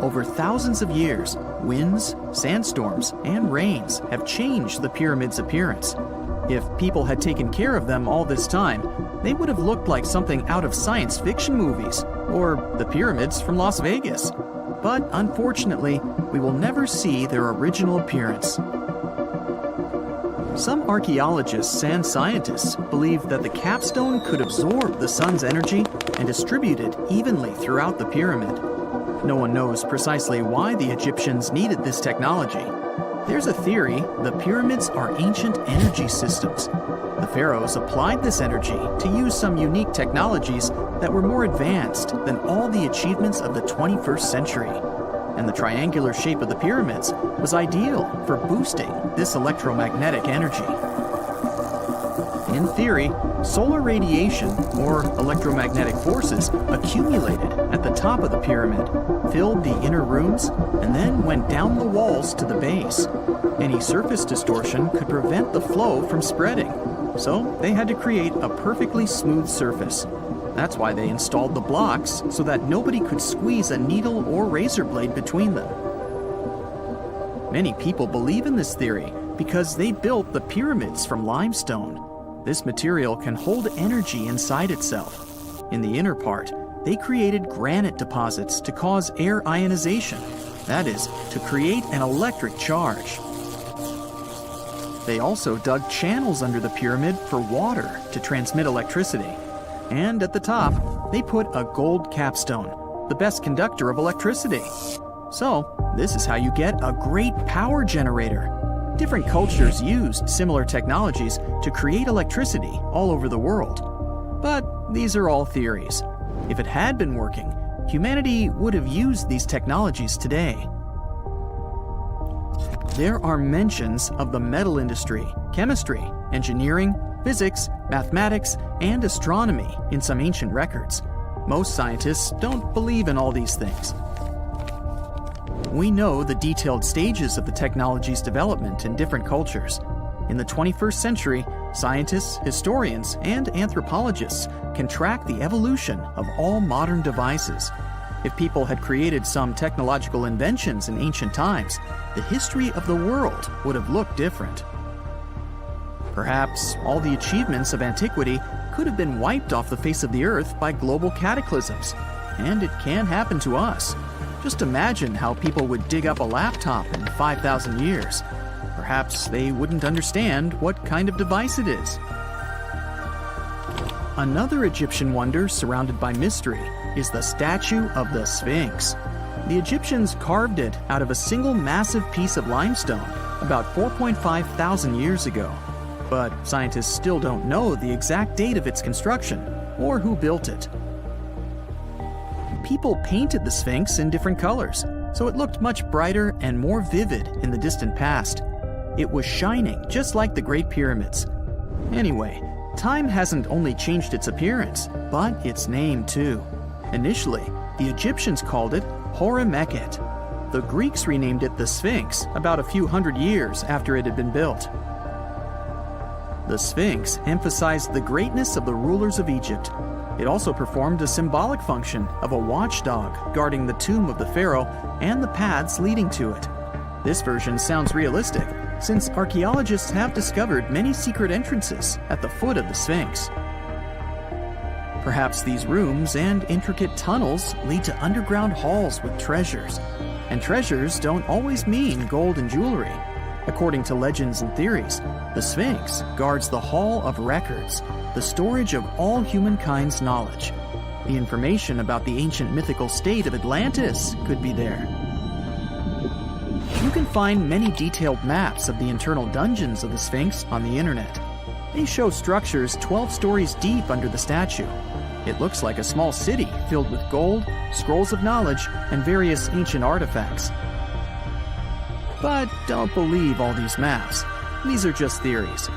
[SPEAKER 3] Over thousands of years, winds, sandstorms, and rains have changed the pyramid's appearance. If people had taken care of them all this time, they would have looked like something out of science fiction movies, or the pyramids from Las Vegas. But unfortunately, we will never see their original appearance. Some archaeologists and scientists believe that the capstone could absorb the sun's energy and distribute it evenly throughout the pyramid. No one knows precisely why the Egyptians needed this technology. There's a theory the pyramids are ancient energy systems. The pharaohs applied this energy to use some unique technologies that were more advanced than all the achievements of the 21st century. And the triangular shape of the pyramids was ideal for boosting this electromagnetic energy. In theory, solar radiation, or electromagnetic forces, accumulated at the top of the pyramid, filled the inner rooms, and then went down the walls to the base. Any surface distortion could prevent the flow from spreading, so they had to create a perfectly smooth surface. That's why they installed the blocks so that nobody could squeeze a needle or razor blade between them. Many people believe in this theory because they built the pyramids from limestone. This material can hold energy inside itself. In the inner part, they created granite deposits to cause air ionization, that is, to create an electric charge. They also dug channels under the pyramid for water to transmit electricity. And at the top, they put a gold capstone, the best conductor of electricity. So, this is how you get a great power generator. Different cultures used similar technologies to create electricity all over the world. But these are all theories. If it had been working, humanity would have used these technologies today. There are mentions of the metal industry, chemistry, engineering, physics, mathematics, and astronomy in some ancient records. Most scientists don't believe in all these things. We know the detailed stages of the technology's development in different cultures. In the 21st century, scientists, historians, and anthropologists can track the evolution of all modern devices. If people had created some technological inventions in ancient times, the history of the world would have looked different. Perhaps all the achievements of antiquity could have been wiped off the face of the earth by global cataclysms, and it can happen to us. Just imagine how people would dig up a laptop in 5,000 years. Perhaps they wouldn't understand what kind of device it is. Another Egyptian wonder surrounded by mystery is the statue of the Sphinx. The Egyptians carved it out of a single massive piece of limestone about 4.5 thousand years ago. But scientists still don't know the exact date of its construction or who built it. People painted the Sphinx in different colors, so it looked much brighter and more vivid in the distant past. It was shining just like the Great Pyramids. Anyway, time hasn't only changed its appearance, but its name too. Initially, the Egyptians called it Horemeket. The Greeks renamed it the Sphinx about a few hundred years after it had been built. The Sphinx emphasized the greatness of the rulers of Egypt. It also performed a symbolic function of a watchdog guarding the tomb of the pharaoh and the paths leading to it. This version sounds realistic, since archaeologists have discovered many secret entrances at the foot of the Sphinx. Perhaps these rooms and intricate tunnels lead to underground halls with treasures. And treasures don't always mean gold and jewelry. According to legends and theories, the Sphinx guards the Hall of Records, the storage of all humankind's knowledge. The information about the ancient mythical state of Atlantis could be there. You can find many detailed maps of the internal dungeons of the Sphinx on the internet. They show structures 12 stories deep under the statue. It looks like a small city filled with gold, scrolls of knowledge, and various ancient artifacts. But don't believe all these maps. These are just theories.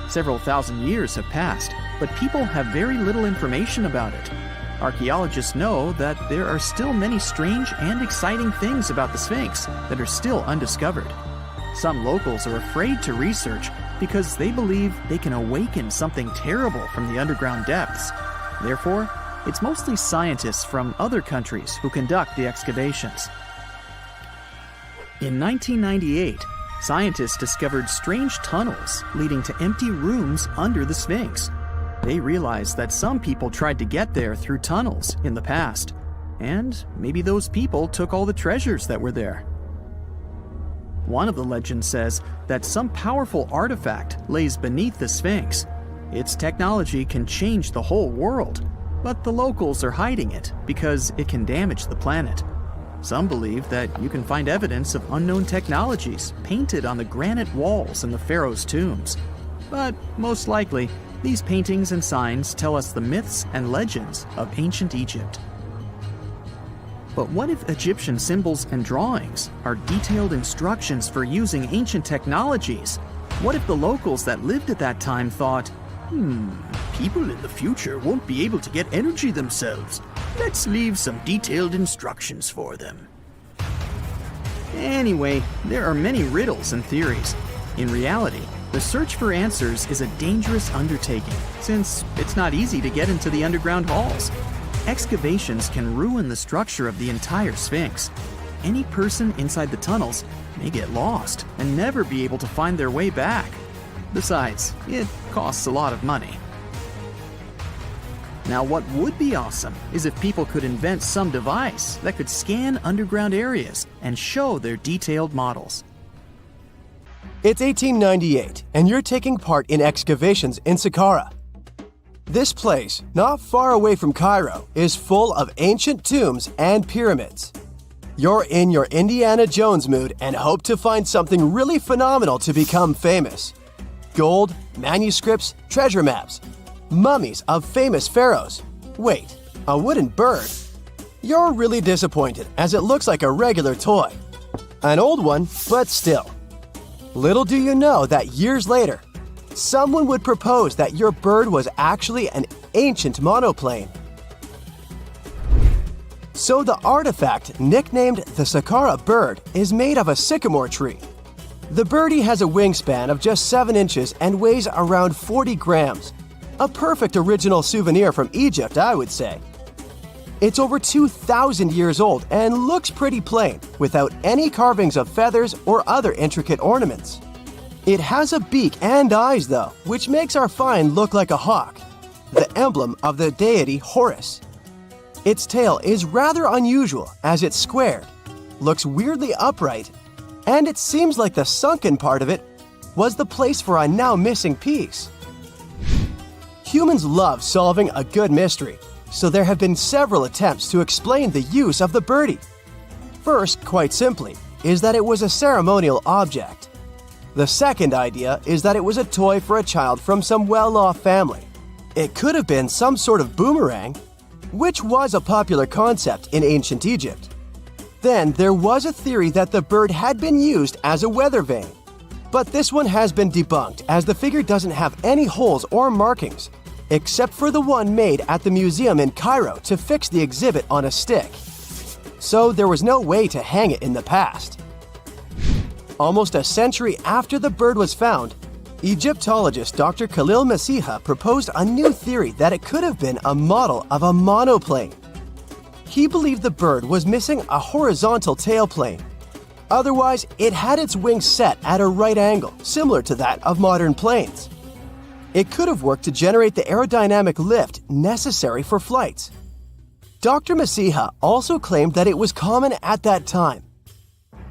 [SPEAKER 3] Several thousand years have passed, but people have very little information about it. Archaeologists know that there are still many strange and exciting things about the Sphinx that are still undiscovered. Some locals are afraid to research because they believe they can awaken something terrible from the underground depths. Therefore, it's mostly scientists from other countries who conduct the excavations. In 1998, scientists discovered strange tunnels leading to empty rooms under the Sphinx. They realized that some people tried to get there through tunnels in the past, and maybe those people took all the treasures that were there. One of the legends says that some powerful artifact lays beneath the Sphinx. Its technology can change the whole world, but the locals are hiding it because it can damage the planet. Some believe that you can find evidence of unknown technologies painted on the granite walls in the pharaohs' tombs. But most likely, these paintings and signs tell us the myths and legends of ancient Egypt. But what if Egyptian symbols and drawings are detailed instructions for using ancient technologies? What if the locals that lived at that time thought, people in the future won't be able to get energy themselves. Let's leave some detailed instructions for them. Anyway, there are many riddles and theories. In reality, the search for answers is a dangerous undertaking, since it's not easy to get into the underground halls. Excavations can ruin the structure of the entire Sphinx. Any person inside the tunnels may get lost and never be able to find their way back. Besides, it costs a lot of money. Now, what would be awesome is if people could invent some device that could scan underground areas and show their detailed models.
[SPEAKER 6] It's 1898, and you're taking part in excavations in Sakara. This place, not far away from Cairo, is full of ancient tombs and pyramids. You're in your Indiana Jones mood and hope to find something really phenomenal to become famous. Gold, manuscripts, treasure maps, mummies of famous pharaohs. Wait, a wooden bird? You're really disappointed as it looks like a regular toy. An old one, but still. Little do you know that years later, someone would propose that your bird was actually an ancient monoplane. So the artifact, nicknamed the Sakara bird, is made of a sycamore tree. The birdie has a wingspan of just 7 inches and weighs around 40 grams. A perfect original souvenir from Egypt, I would say. It's over 2,000 years old and looks pretty plain, without any carvings of feathers or other intricate ornaments. It has a beak and eyes though, which makes our find look like a hawk, the emblem of the deity Horus. Its tail is rather unusual as it's squared, looks weirdly upright, and it seems like the sunken part of it was the place for a now missing piece. Humans love solving a good mystery, so there have been several attempts to explain the use of the birdie. First, quite simply, is that it was a ceremonial object. The second idea is that it was a toy for a child from some well-off family. It could have been some sort of boomerang, which was a popular concept in ancient Egypt. Then there was a theory that the bird had been used as a weather vane. But this one has been debunked as the figure doesn't have any holes or markings, except for the one made at the museum in Cairo to fix the exhibit on a stick. So there was no way to hang it in the past. Almost a century after the bird was found, Egyptologist Dr. Khalil Masiha proposed a new theory that it could have been a model of a monoplane. He believed the bird was missing a horizontal tailplane. Otherwise, it had its wings set at a right angle, similar to that of modern planes. It could have worked to generate the aerodynamic lift necessary for flights. Dr. Masiha also claimed that it was common at that time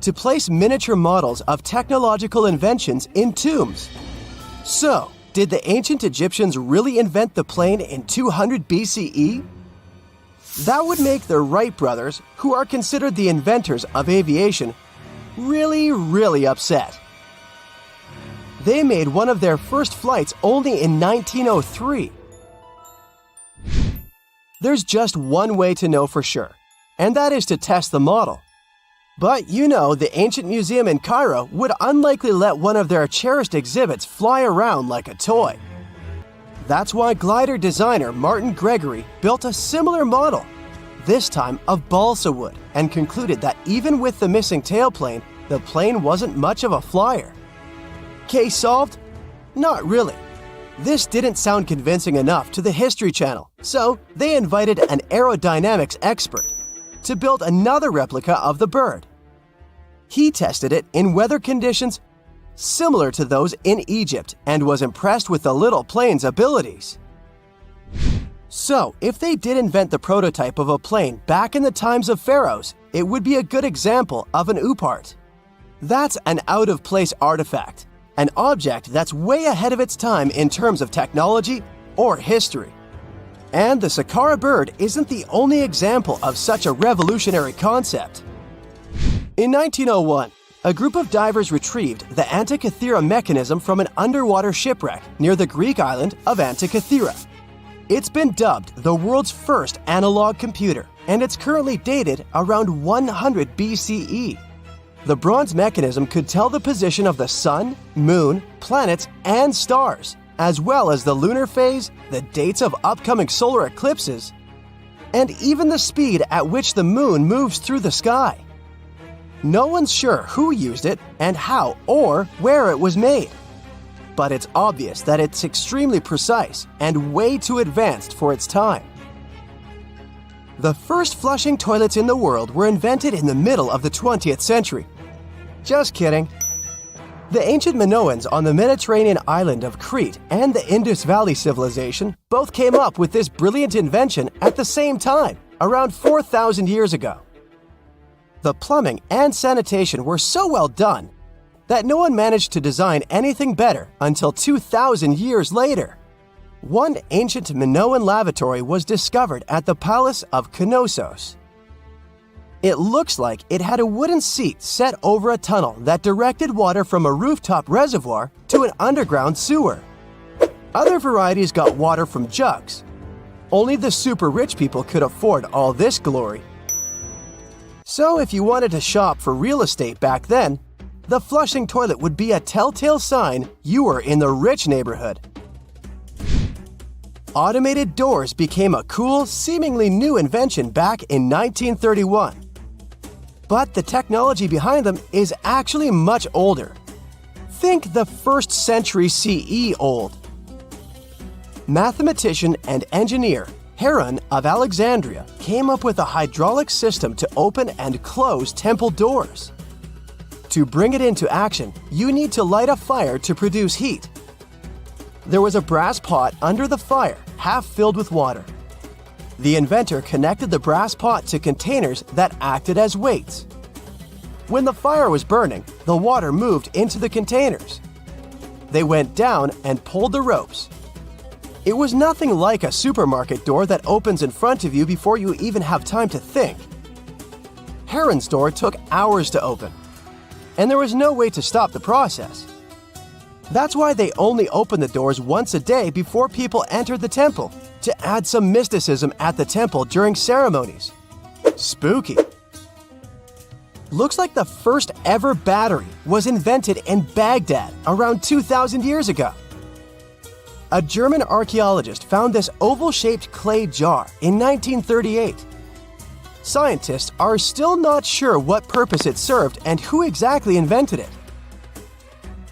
[SPEAKER 6] to place miniature models of technological inventions in tombs. So, did the ancient Egyptians really invent the plane in 200 BCE? That would make the Wright brothers, who are considered the inventors of aviation, really upset. They made one of their first flights only in 1903. There's just one way to know for sure, and that is to test the model. But you know, the ancient museum in Cairo would unlikely let one of their cherished exhibits fly around like a toy. That's why glider designer Martin Gregory built a similar model, this time of balsa wood, and concluded that even with the missing tailplane, the plane wasn't much of a flyer. Case solved? Not really. This didn't sound convincing enough to the History Channel, so they invited an aerodynamics expert to build another replica of the bird. He tested it in weather conditions similar to those in Egypt and was impressed with the little plane's abilities. So, if they did invent the prototype of a plane back in the times of pharaohs, it would be a good example of an oupart. That's an out-of-place artifact, an object that's way ahead of its time in terms of technology or history. And the Sakara bird isn't the only example of such a revolutionary concept. In 1901, a group of divers retrieved the Antikythera mechanism from an underwater shipwreck near the Greek island of Antikythera. It's been dubbed the world's first analog computer, and it's currently dated around 100 BCE. The bronze mechanism could tell the position of the sun, moon, planets, and stars, as well as the lunar phase, the dates of upcoming solar eclipses, and even the speed at which the moon moves through the sky. No one's sure who used it and how or where it was made. But it's obvious that it's extremely precise and way too advanced for its time. The first flushing toilets in the world were invented in the middle of the 20th century. Just kidding. The ancient Minoans on the Mediterranean island of Crete and the Indus Valley civilization both came up with this brilliant invention at the same time, around 4,000 years ago. The plumbing and sanitation were so well done that no one managed to design anything better until 2,000 years later. One ancient Minoan lavatory was discovered at the Palace of Knossos. It looks like it had a wooden seat set over a tunnel that directed water from a rooftop reservoir to an underground sewer. Other varieties got water from jugs. Only the super rich people could afford all this glory. So if you wanted to shop for real estate back then, the flushing toilet would be a telltale sign you were in the rich neighborhood. Automated doors became a cool, seemingly new invention back in 1931. But the technology behind them is actually much older. Think the 1st century CE old. Mathematician and engineer Heron of Alexandria came up with a hydraulic system to open and close temple doors. To bring it into action, you need to light a fire to produce heat. There was a brass pot under the fire, half filled with water. The inventor connected the brass pot to containers that acted as weights. When the fire was burning, the water moved into the containers. They went down and pulled the ropes. It was nothing like a supermarket door that opens in front of you before you even have time to think. Heron's door took hours to open, and there was no way to stop the process. That's why they only opened the doors once a day before people entered the temple, to add some mysticism at the temple during ceremonies. Spooky. Looks like the first ever battery was invented in Baghdad around 2,000 years ago. A German archaeologist found this oval-shaped clay jar in 1938. Scientists are still not sure what purpose it served and who exactly invented it.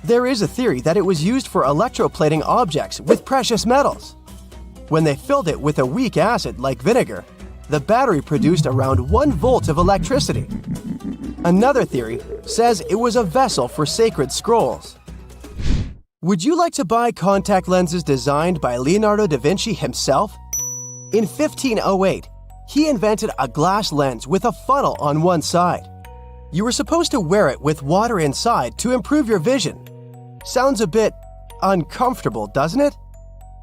[SPEAKER 6] There is a theory that it was used for electroplating objects with precious metals. When they filled it with a weak acid like vinegar, the battery produced around 1 volt of electricity. Another theory says it was a vessel for sacred scrolls. Would you like to buy contact lenses designed by Leonardo da Vinci himself? In 1508, he invented a glass lens with a funnel on one side. You were supposed to wear it with water inside to improve your vision. Sounds a bit uncomfortable, doesn't it?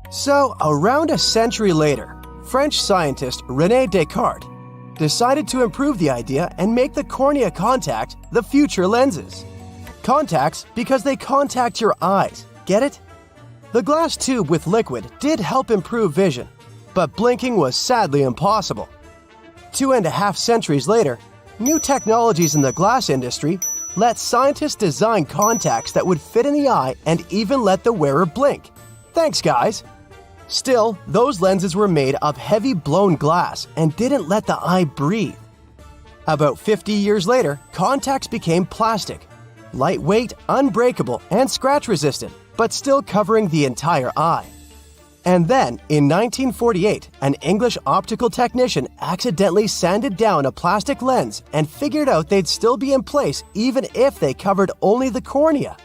[SPEAKER 6] So, around a century later, French scientist René Descartes decided to improve the idea and make the cornea contact the future lenses. Contacts because they contact your eyes, get it? The glass tube with liquid did help improve vision, but blinking was sadly impossible. 2.5 centuries later, new technologies in the glass industry let scientists design contacts that would fit in the eye and even let the wearer blink. Thanks, guys! Still, those lenses were made of heavy blown glass and didn't let the eye breathe. About 50 years later, contacts became plastic, lightweight, unbreakable, and scratch-resistant, but still covering the entire eye. And then, in 1948, an English optical technician accidentally sanded down a plastic lens and figured out they'd still be in place even if they covered only the cornea.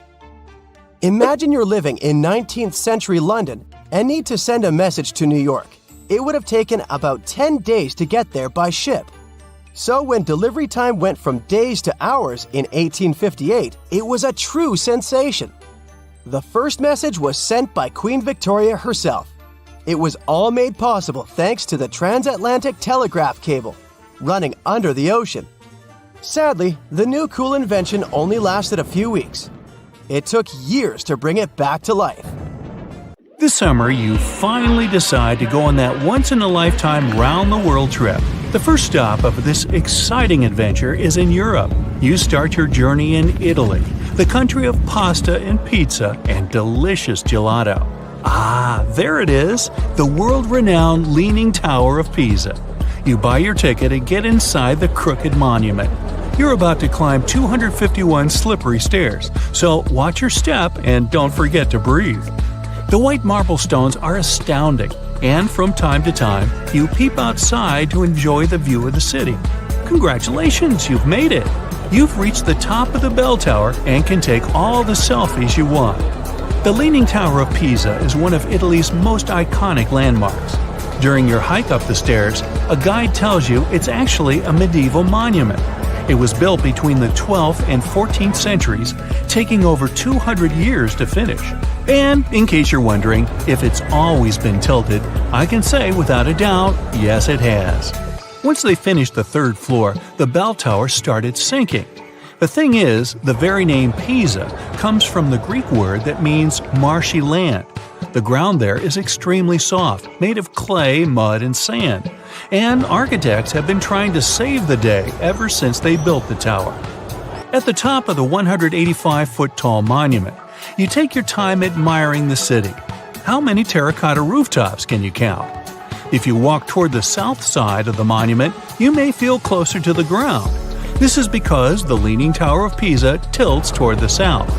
[SPEAKER 6] Imagine you're living in 19th century London and need to send a message to New York. It would have taken about 10 days to get there by ship. So when delivery time went from days to hours in 1858, it was a true sensation. The first message was sent by Queen Victoria herself. It was all made possible thanks to the transatlantic telegraph cable, running under the ocean. Sadly, the new cool invention only lasted a few weeks. It took years to bring it back to life.
[SPEAKER 4] This summer, you finally decide to go on that once-in-a-lifetime round-the-world trip. The first stop of this exciting adventure is in Europe. You start your journey in Italy, the country of pasta and pizza and delicious gelato. Ah, there it is, the world-renowned Leaning Tower of Pisa. You buy your ticket and get inside the crooked monument. You're about to climb 251 slippery stairs, so watch your step and don't forget to breathe. The white marble stones are astounding, and from time to time, you peep outside to enjoy the view of the city. Congratulations, you've made it! You've reached the top of the bell tower and can take all the selfies you want. The Leaning Tower of Pisa is one of Italy's most iconic landmarks. During your hike up the stairs, a guide tells you it's actually a medieval monument. It was built between the 12th and 14th centuries, taking over 200 years to finish. And in case you're wondering if it's always been tilted, I can say without a doubt, yes it has. Once they finished the third floor, the bell tower started sinking. The thing is, the very name Pisa comes from the Greek word that means marshy land. The ground there is extremely soft, made of clay, mud, and sand. And architects have been trying to save the day ever since they built the tower. At the top of the 185-foot-tall monument, you take your time admiring the city. How many terracotta rooftops can you count? If you walk toward the south side of the monument, you may feel closer to the ground. This is because the Leaning Tower of Pisa tilts toward the south.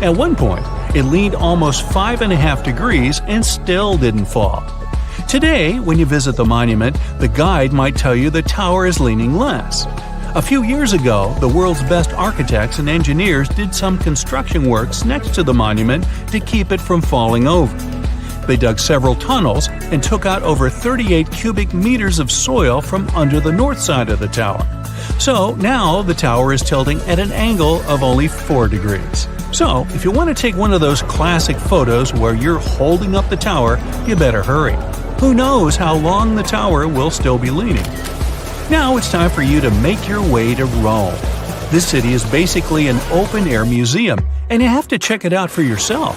[SPEAKER 4] At one point, it leaned almost 5.5 degrees and still didn't fall. Today, when you visit the monument, the guide might tell you the tower is leaning less. A few years ago, the world's best architects and engineers did some construction works next to the monument to keep it from falling over. They dug several tunnels and took out over 38 cubic meters of soil from under the north side of the tower. So now the tower is tilting at an angle of only 4 degrees. So if you want to take one of those classic photos where you're holding up the tower, you better hurry. Who knows how long the tower will still be leaning? Now it's time for you to make your way to Rome. This city is basically an open-air museum, and you have to check it out for yourself.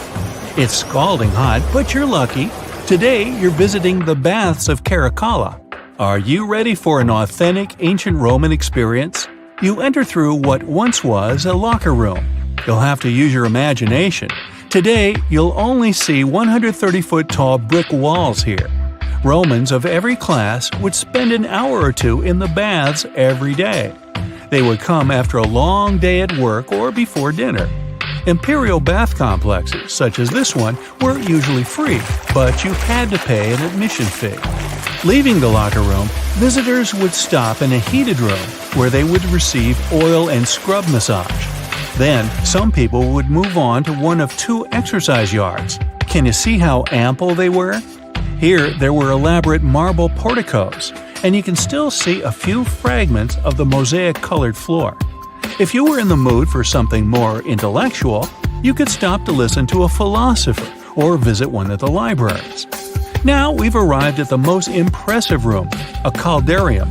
[SPEAKER 4] It's scalding hot, but you're lucky. Today you're visiting the baths of Caracalla. Are you ready for an authentic ancient Roman experience? You enter through what once was a locker room. You'll have to use your imagination. Today, you'll only see 130-foot-tall brick walls here. Romans of every class would spend an hour or two in the baths every day. They would come after a long day at work or before dinner. Imperial bath complexes, such as this one, were usually free, but you had to pay an admission fee. Leaving the locker room, visitors would stop in a heated room where they would receive oil and scrub massage. Then, some people would move on to one of 2 exercise yards. Can you see how ample they were? Here, there were elaborate marble porticos, and you can still see a few fragments of the mosaic-colored floor. If you were in the mood for something more intellectual, you could stop to listen to a philosopher or visit one of the libraries. Now we've arrived at the most impressive room, a caldarium.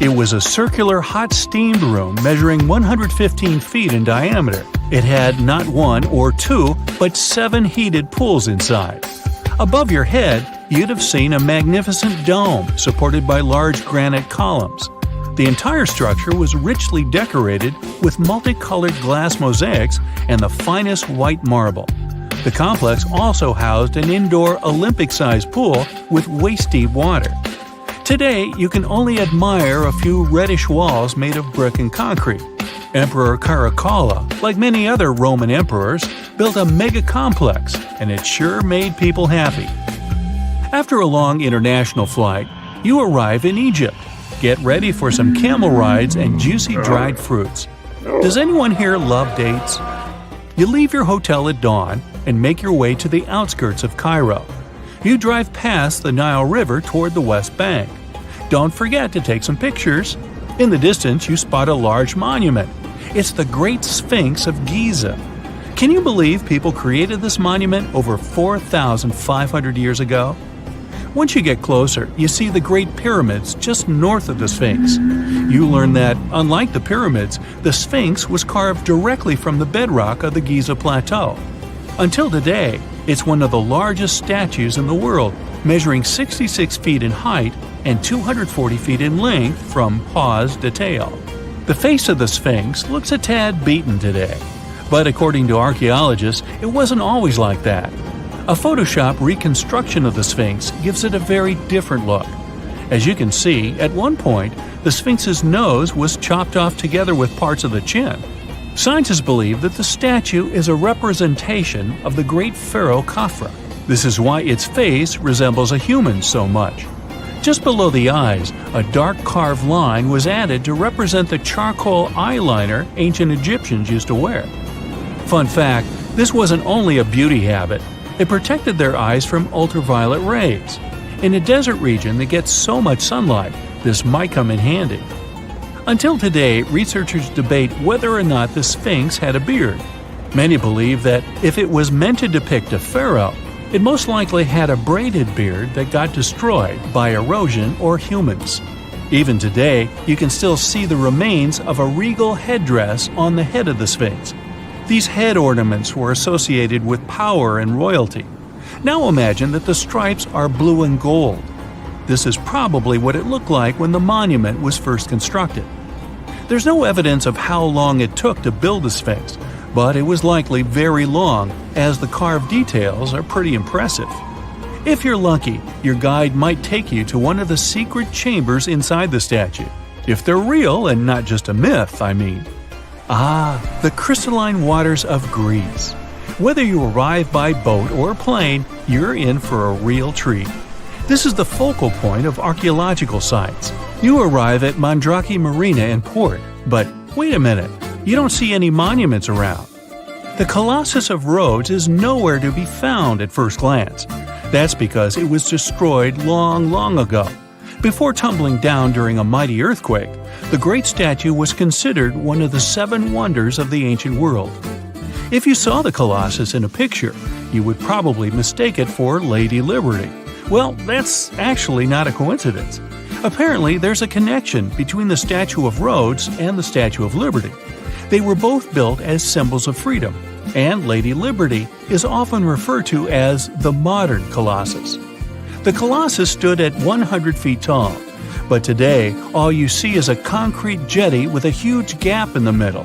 [SPEAKER 4] It was a circular hot-steamed room measuring 115 feet in diameter. It had not 1 or 2, but 7 heated pools inside. Above your head, you'd have seen a magnificent dome supported by large granite columns. The entire structure was richly decorated with multicolored glass mosaics and the finest white marble. The complex also housed an indoor Olympic-sized pool with waist-deep water. Today, you can only admire a few reddish walls made of brick and concrete. Emperor Caracalla, like many other Roman emperors, built a mega-complex, and it sure made people happy. After a long international flight, you arrive in Egypt. Get ready for some camel rides and juicy dried fruits. Does anyone here love dates? You leave your hotel at dawn and make your way to the outskirts of Cairo. You drive past the Nile River toward the West Bank. Don't forget to take some pictures. In the distance, you spot a large monument. It's the Great Sphinx of Giza. Can you believe people created this monument over 4,500 years ago? Once you get closer, you see the Great Pyramids just north of the Sphinx. You learn that, unlike the pyramids, the Sphinx was carved directly from the bedrock of the Giza Plateau. Until today, it's one of the largest statues in the world, measuring 66 feet in height and 240 feet in length from paws to tail. The face of the Sphinx looks a tad beaten today, but according to archaeologists, it wasn't always like that. A Photoshop reconstruction of the Sphinx gives it a very different look. As you can see, at one point, the Sphinx's nose was chopped off together with parts of the chin. Scientists believe that the statue is a representation of the great pharaoh Khafra. This is why its face resembles a human so much. Just below the eyes, a dark carved line was added to represent the charcoal eyeliner ancient Egyptians used to wear. Fun fact, this wasn't only a beauty habit. It protected their eyes from ultraviolet rays. In a desert region that gets so much sunlight, this might come in handy. Until today, researchers debate whether or not the Sphinx had a beard. Many believe that if it was meant to depict a pharaoh, it most likely had a braided beard that got destroyed by erosion or humans. Even today, you can still see the remains of a regal headdress on the head of the Sphinx. These head ornaments were associated with power and royalty. Now imagine that the stripes are blue and gold. This is probably what it looked like when the monument was first constructed. There's no evidence of how long it took to build the Sphinx, but it was likely very long, as the carved details are pretty impressive. If you're lucky, your guide might take you to one of the secret chambers inside the statue. If they're real and not just a myth, I mean. The crystalline waters of Greece. Whether you arrive by boat or plane, you're in for a real treat. This is the focal point of archaeological sites. You arrive at Muography Marina and Port, but wait a minute, you don't see any monuments around. The Colossus of Rhodes is nowhere to be found at first glance. That's because it was destroyed long ago. Before tumbling down during a mighty earthquake, the great statue was considered one of the 7 wonders of the ancient world. If you saw the Colossus in a picture, you would probably mistake it for Lady Liberty. Well, that's actually not a coincidence. Apparently, there's a connection between the Statue of Rhodes and the Statue of Liberty. They were both built as symbols of freedom, and Lady Liberty is often referred to as the modern Colossus. The Colossus stood at 100 feet tall, but today all you see is a concrete jetty with a huge gap in the middle.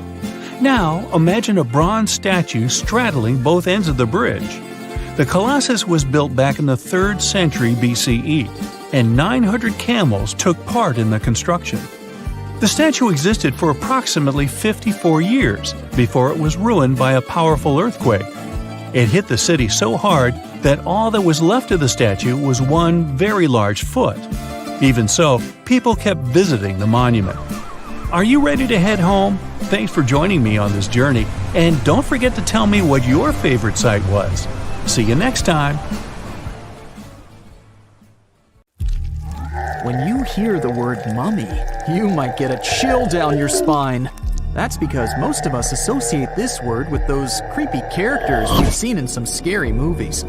[SPEAKER 4] Now, imagine a bronze statue straddling both ends of the bridge. The Colossus was built back in the 3rd century BCE, and 900 camels took part in the construction. The statue existed for approximately 54 years before it was ruined by a powerful earthquake. It hit the city so hard that all that was left of the statue was one very large foot. Even so, people kept visiting the monument. Are you ready to head home? Thanks for joining me on this journey, and don't forget to tell me what your favorite site was. See you next time.
[SPEAKER 3] When you hear the word mummy, you might get a chill down your spine. That's because most of us associate this word with those creepy characters we've seen in some scary movies.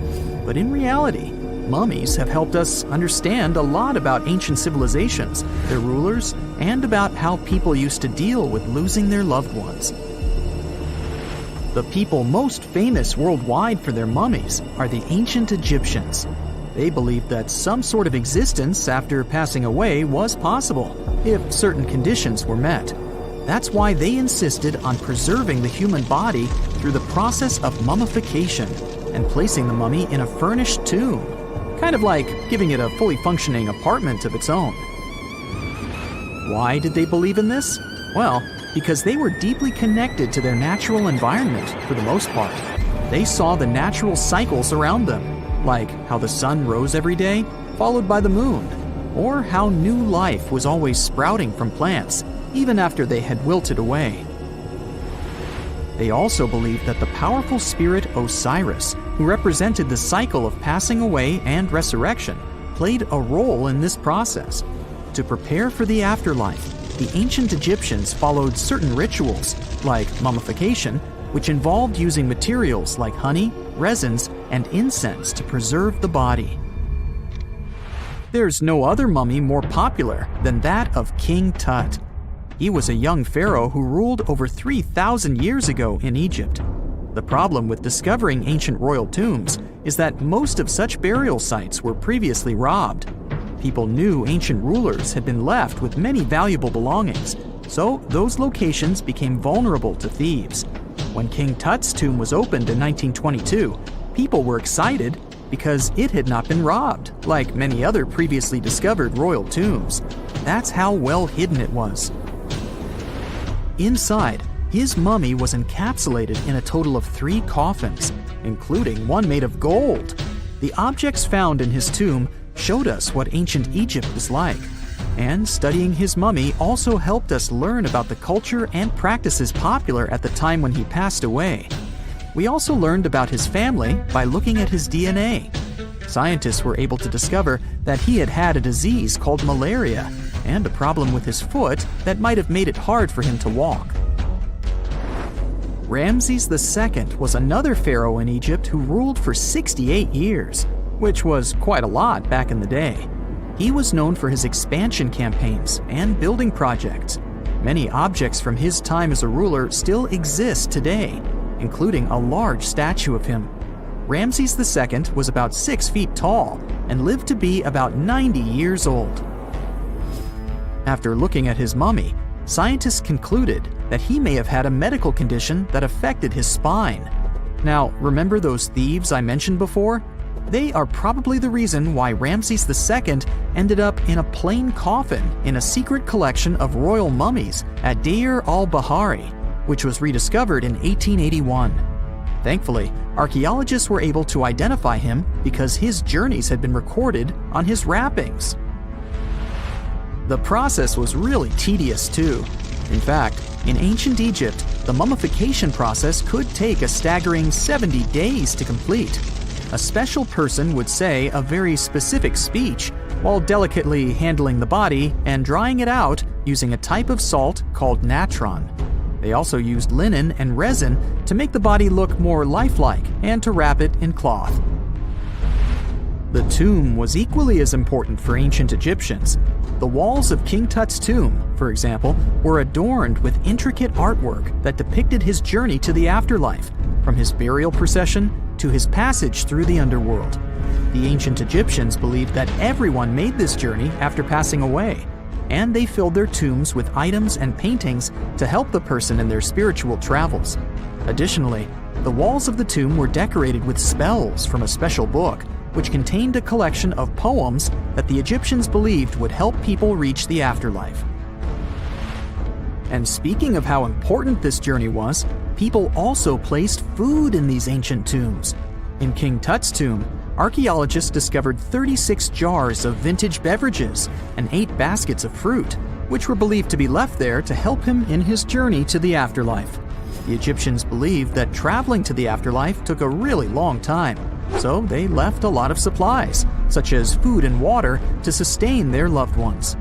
[SPEAKER 3] But in reality, mummies have helped us understand a lot about ancient civilizations, their rulers, and about how people used to deal with losing their loved ones. The people most famous worldwide for their mummies are the ancient Egyptians. They believed that some sort of existence after passing away was possible, if certain conditions were met. That's why they insisted on preserving the human body through the process of mummification and placing the mummy in a furnished tomb, kind of like giving it a fully functioning apartment of its own. Why did they believe in this? Well, because they were deeply connected to their natural environment for the most part. They saw the natural cycles around them. like how the sun rose every day, followed by the moon, or how new life was always sprouting from plants, even after they had wilted away. They also believed that the powerful spirit Osiris, who represented the cycle of passing away and resurrection, played a role in this process. To prepare for the afterlife, the ancient Egyptians followed certain rituals, like mummification, which involved using materials like honey, resins, and incense to preserve the body. There's no other mummy more popular than that of King Tut. He was a young pharaoh who ruled over 3,000 years ago in Egypt. The problem with discovering ancient royal tombs is that most of such burial sites were previously robbed. People knew ancient rulers had been left with many valuable belongings, so those locations became vulnerable to thieves. When King Tut's tomb was opened in 1922, people were excited because it had not been robbed, like many other previously discovered royal tombs. That's how well hidden it was. Inside, his mummy was encapsulated in a total of 3 coffins, including one made of gold. The objects found in his tomb showed us what ancient Egypt was like, and studying his mummy also helped us learn about the culture and practices popular at the time when he passed away. We also learned about his family by looking at his DNA. Scientists were able to discover that he had had a disease called malaria and a problem with his foot that might have made it hard for him to walk. Ramses II was another pharaoh in Egypt who ruled for 68 years, which was quite a lot back in the day. He was known for his expansion campaigns and building projects. Many objects from his time as a ruler still exist today, including a large statue of him. Ramses II was about 6 feet tall and lived to be about 90 years old. After looking at his mummy, scientists concluded that he may have had a medical condition that affected his spine. Now, remember those thieves I mentioned before? They are probably the reason why Ramses II ended up in a plain coffin in a secret collection of royal mummies at Deir al-Bahari, which was rediscovered in 1881. Thankfully, archaeologists were able to identify him because his journeys had been recorded on his wrappings. The process was really tedious too. In fact, in ancient Egypt, the mummification process could take a staggering 70 days to complete. A special person would say a very specific speech while delicately handling the body and drying it out using a type of salt called natron. They also used linen and resin to make the body look more lifelike and to wrap it in cloth. The tomb was equally as important for ancient Egyptians. The walls of King Tut's tomb, for example, were adorned with intricate artwork that depicted his journey to the afterlife, from his burial procession to his passage through the underworld. The ancient Egyptians believed that everyone made this journey after passing away, and they filled their tombs with items and paintings to help the person in their spiritual travels. Additionally, the walls of the tomb were decorated with spells from a special book, which contained a collection of poems that the Egyptians believed would help people reach the afterlife. And speaking of how important this journey was, people also placed food in these ancient tombs. In King Tut's tomb, archaeologists discovered 36 jars of vintage beverages and 8 baskets of fruit, which were believed to be left there to help him in his journey to the afterlife. The Egyptians believed that traveling to the afterlife took a really long time, so they left a lot of supplies, such as food and water, to sustain their loved ones.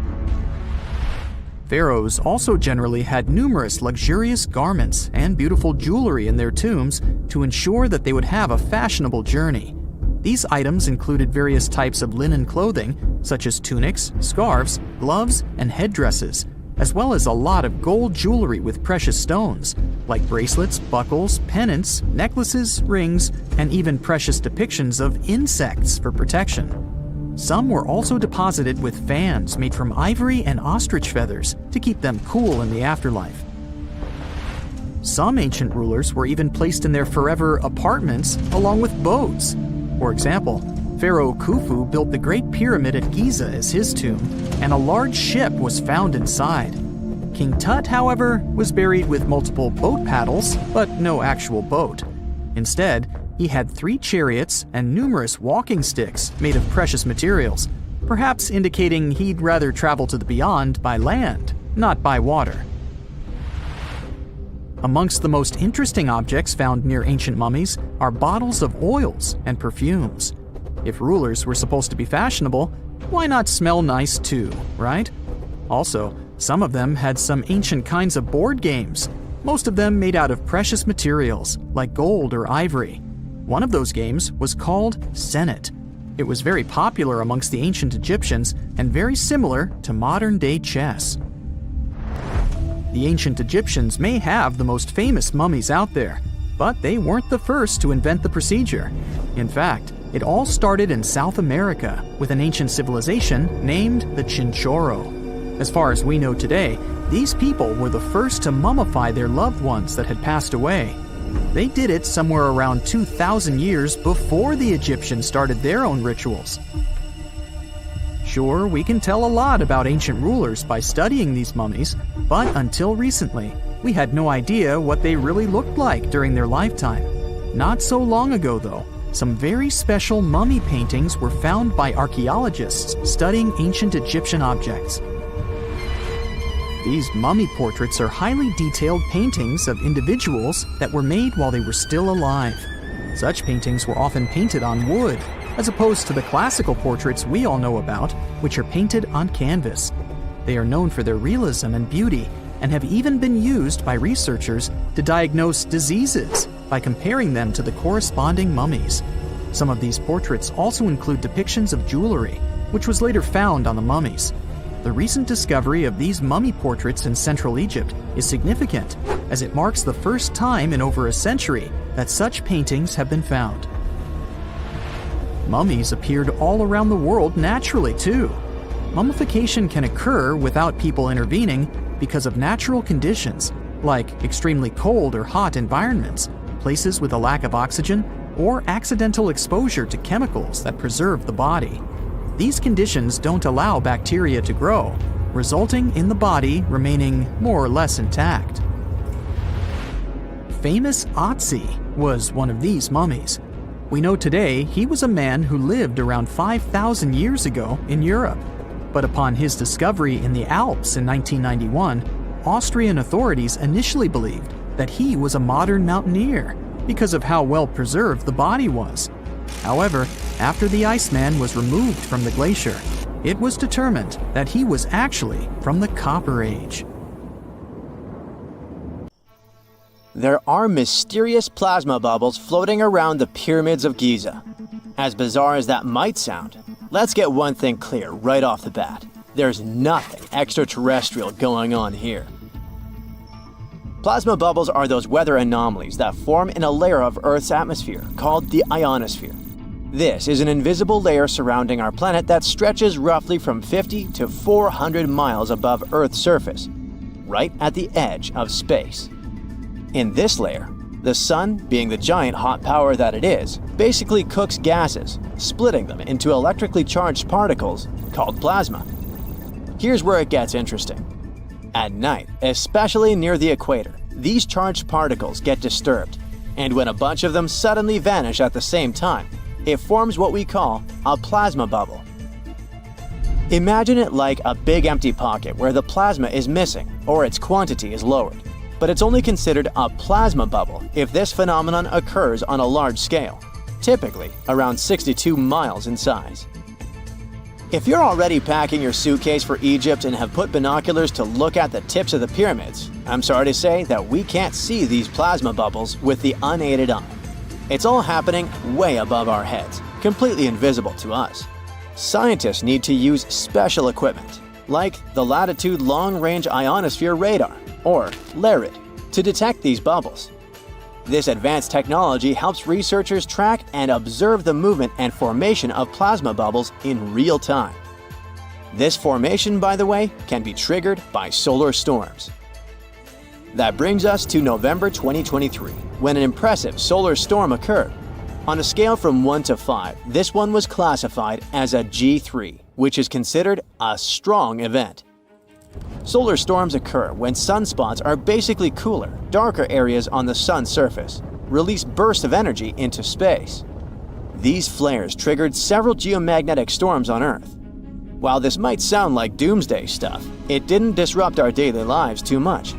[SPEAKER 3] Pharaohs also generally had numerous luxurious garments and beautiful jewelry in their tombs to ensure that they would have a fashionable journey. These items included various types of linen clothing, such as tunics, scarves, gloves, and headdresses, as well as a lot of gold jewelry with precious stones, like bracelets, buckles, pendants, necklaces, rings, and even precious depictions of insects for protection. Some were also deposited with fans made from ivory and ostrich feathers to keep them cool in the afterlife. Some ancient rulers were even placed in their forever apartments along with boats. For example, Pharaoh Khufu built the Great Pyramid at Giza as his tomb, and a large ship was found inside. King Tut, however, was buried with multiple boat paddles, but no actual boat. Instead, He had 3 chariots and numerous walking sticks made of precious materials, perhaps indicating he'd rather travel to the beyond by land, not by water. Amongst the most interesting objects found near ancient mummies are bottles of oils and perfumes. If rulers were supposed to be fashionable, why not smell nice too, right? Also, some of them had some ancient kinds of board games, most of them made out of precious materials like gold or ivory. One of those games was called Senet. It was very popular amongst the ancient Egyptians and very similar to modern-day chess. The ancient Egyptians may have the most famous mummies out there, but they weren't the first to invent the procedure. In fact, it all started in South America with an ancient civilization named the Chinchorro. As far as we know today, these people were the first to mummify their loved ones that had passed away. They did it somewhere around 2,000 years before the Egyptians started their own rituals. Sure, we can tell a lot about ancient rulers by studying these mummies, but until recently, we had no idea what they really looked like during their lifetime. Not so long ago, though, some very special mummy paintings were found by archaeologists studying ancient Egyptian objects. These mummy portraits are highly detailed paintings of individuals that were made while they were still alive. Such paintings were often painted on wood, as opposed to the classical portraits we all know about, which are painted on canvas. They are known for their realism and beauty, and have even been used by researchers to diagnose diseases by comparing them to the corresponding mummies. Some of these portraits also include depictions of jewelry, which was later found on the mummies. The recent discovery of these mummy portraits in Central Egypt is significant, as it marks the first time in over a century that such paintings have been found. Mummies appeared all around the world naturally, too. Mummification can occur without people intervening because of natural conditions, like extremely cold or hot environments, places with a lack of oxygen, or accidental exposure to chemicals that preserve the body. These conditions don't allow bacteria to grow, resulting in the body remaining more or less intact. Famous Otzi was one of these mummies. We know today he was a man who lived around 5,000 years ago in Europe. But upon his discovery in the Alps in 1991, Austrian authorities initially believed that he was a modern mountaineer because of how well preserved the body was. However, after the Iceman was removed from the glacier, it was determined that he was actually from the Copper Age.
[SPEAKER 6] There are mysterious plasma bubbles floating around the pyramids of Giza. As bizarre as that might sound, let's get one thing clear right off the bat. There's nothing extraterrestrial going on here. Plasma bubbles are those weather anomalies that form in a layer of Earth's atmosphere called the ionosphere. This is an invisible layer surrounding our planet that stretches roughly from 50 to 400 miles above Earth's surface, right at the edge of space. In this layer, the sun, being the giant hot power that it is, basically cooks gases, splitting them into electrically charged particles called plasma. Here's where it gets interesting. At night, especially near the equator, these charged particles get disturbed, and when a bunch of them suddenly vanish at the same time, it forms what we call a plasma bubble. Imagine it like a big empty pocket where the plasma is missing or its quantity is lowered. But it's only considered a plasma bubble if this phenomenon occurs on a large scale, typically around 62 miles in size. If you're already packing your suitcase for Egypt and have put binoculars to look at the tips of the pyramids, I'm sorry to say that we can't see these plasma bubbles with the unaided eye. It's all happening way above our heads, completely invisible to us. Scientists need to use special equipment, like the Latitude Long-Range Ionosphere Radar, or LARID, to detect these bubbles. This advanced technology helps researchers track and observe the movement and formation of plasma bubbles in real time. This formation, by the way, can be triggered by solar storms. That brings us to November 2023, when an impressive solar storm occurred. On a scale from 1 to 5, this one was classified as a G3, which is considered a strong event. Solar storms occur when sunspots are basically cooler, darker areas on the sun's surface.
[SPEAKER 2] released bursts of energy into space. These flares triggered several geomagnetic storms on Earth. While this might sound like doomsday stuff, it didn't disrupt our daily lives too much.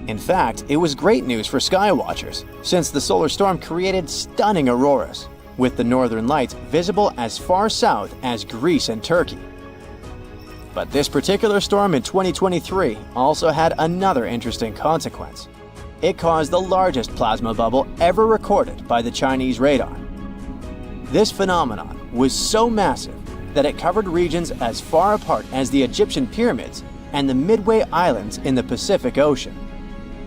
[SPEAKER 2] In fact, it was great news for skywatchers, since the solar storm created stunning auroras, with the northern lights visible as far south as Greece and Turkey. But this particular storm in 2023 also had another interesting consequence. It caused the largest plasma bubble ever recorded by the Chinese radar. This phenomenon was so massive that it covered regions as far apart as the Egyptian pyramids and the Midway Islands in the Pacific Ocean.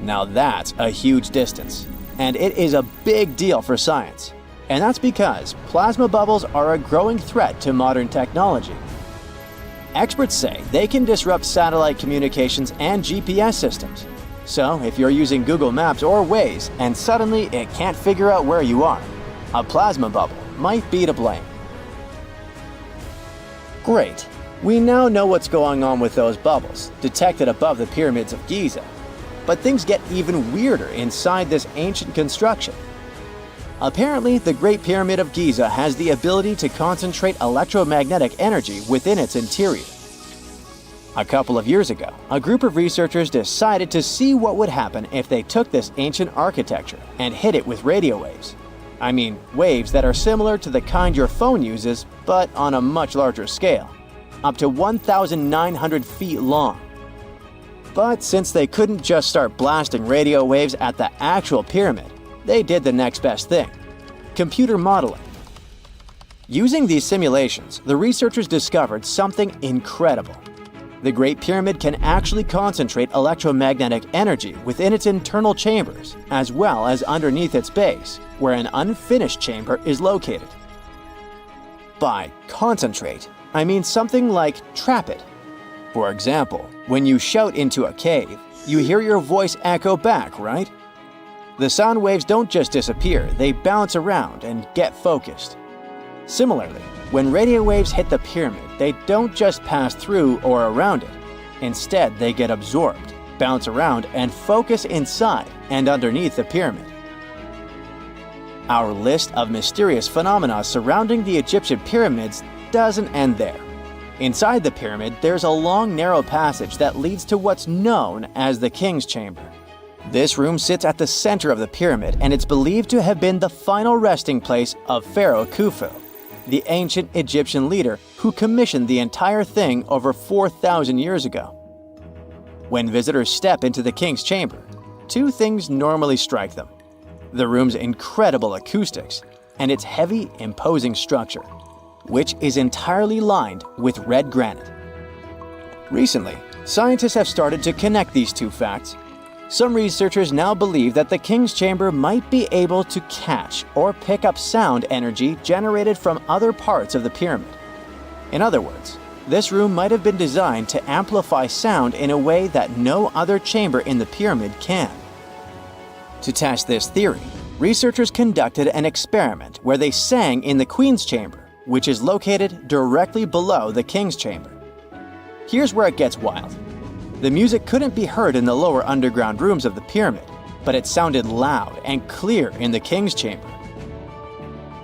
[SPEAKER 2] Now that's a huge distance, and it is a big deal for science. And that's because plasma bubbles are a growing threat to modern technology. Experts say they can disrupt satellite communications and GPS systems. So if you're using Google Maps or Waze and suddenly it can't figure out where you are, a plasma bubble might be to blame. Great. We now know what's going on with those bubbles, detected above the pyramids of Giza. But things get even weirder inside this ancient construction. Apparently, the Great Pyramid of Giza has the ability to concentrate electromagnetic energy within its interior. A couple of years ago, a group of researchers decided to see what would happen if they took this ancient architecture and hit it with radio waves. I mean, waves that are similar to the kind your phone uses, but on a much larger scale, up to 1,900 feet long. But since they couldn't just start blasting radio waves at the actual pyramid, they did the next best thing: computer modeling. Using these simulations, the researchers discovered something incredible. The Great Pyramid can actually concentrate electromagnetic energy within its internal chambers, as well as underneath its base, where an unfinished chamber is located. By concentrate, I mean something like trap it. For example, when you shout into a cave, you hear your voice echo back, right? The sound waves don't just disappear, they bounce around and get focused. Similarly, when radio waves hit the pyramid, they don't just pass through or around it. Instead, they get absorbed, bounce around, and focus inside and underneath the pyramid. Our list of mysterious phenomena surrounding the Egyptian pyramids doesn't end there. Inside the pyramid, there's a long, narrow passage that leads to what's known as the King's Chamber. This room sits at the center of the pyramid, and it's believed to have been the final resting place of Pharaoh Khufu, the ancient Egyptian leader who commissioned the entire thing over 4,000 years ago. When visitors step into the King's Chamber, two things normally strike them: the room's incredible acoustics and its heavy, imposing structure, which is entirely lined with red granite. Recently, scientists have started to connect these two facts. Some researchers now believe that the King's Chamber might be able to catch or pick up sound energy generated from other parts of the pyramid. In other words, this room might have been designed to amplify sound in a way that no other chamber in the pyramid can. To test this theory, researchers conducted an experiment where they sang in the Queen's Chamber, which is located directly below the King's Chamber. Here's where it gets wild. The music couldn't be heard in the lower underground rooms of the pyramid, but it sounded loud and clear in the King's Chamber.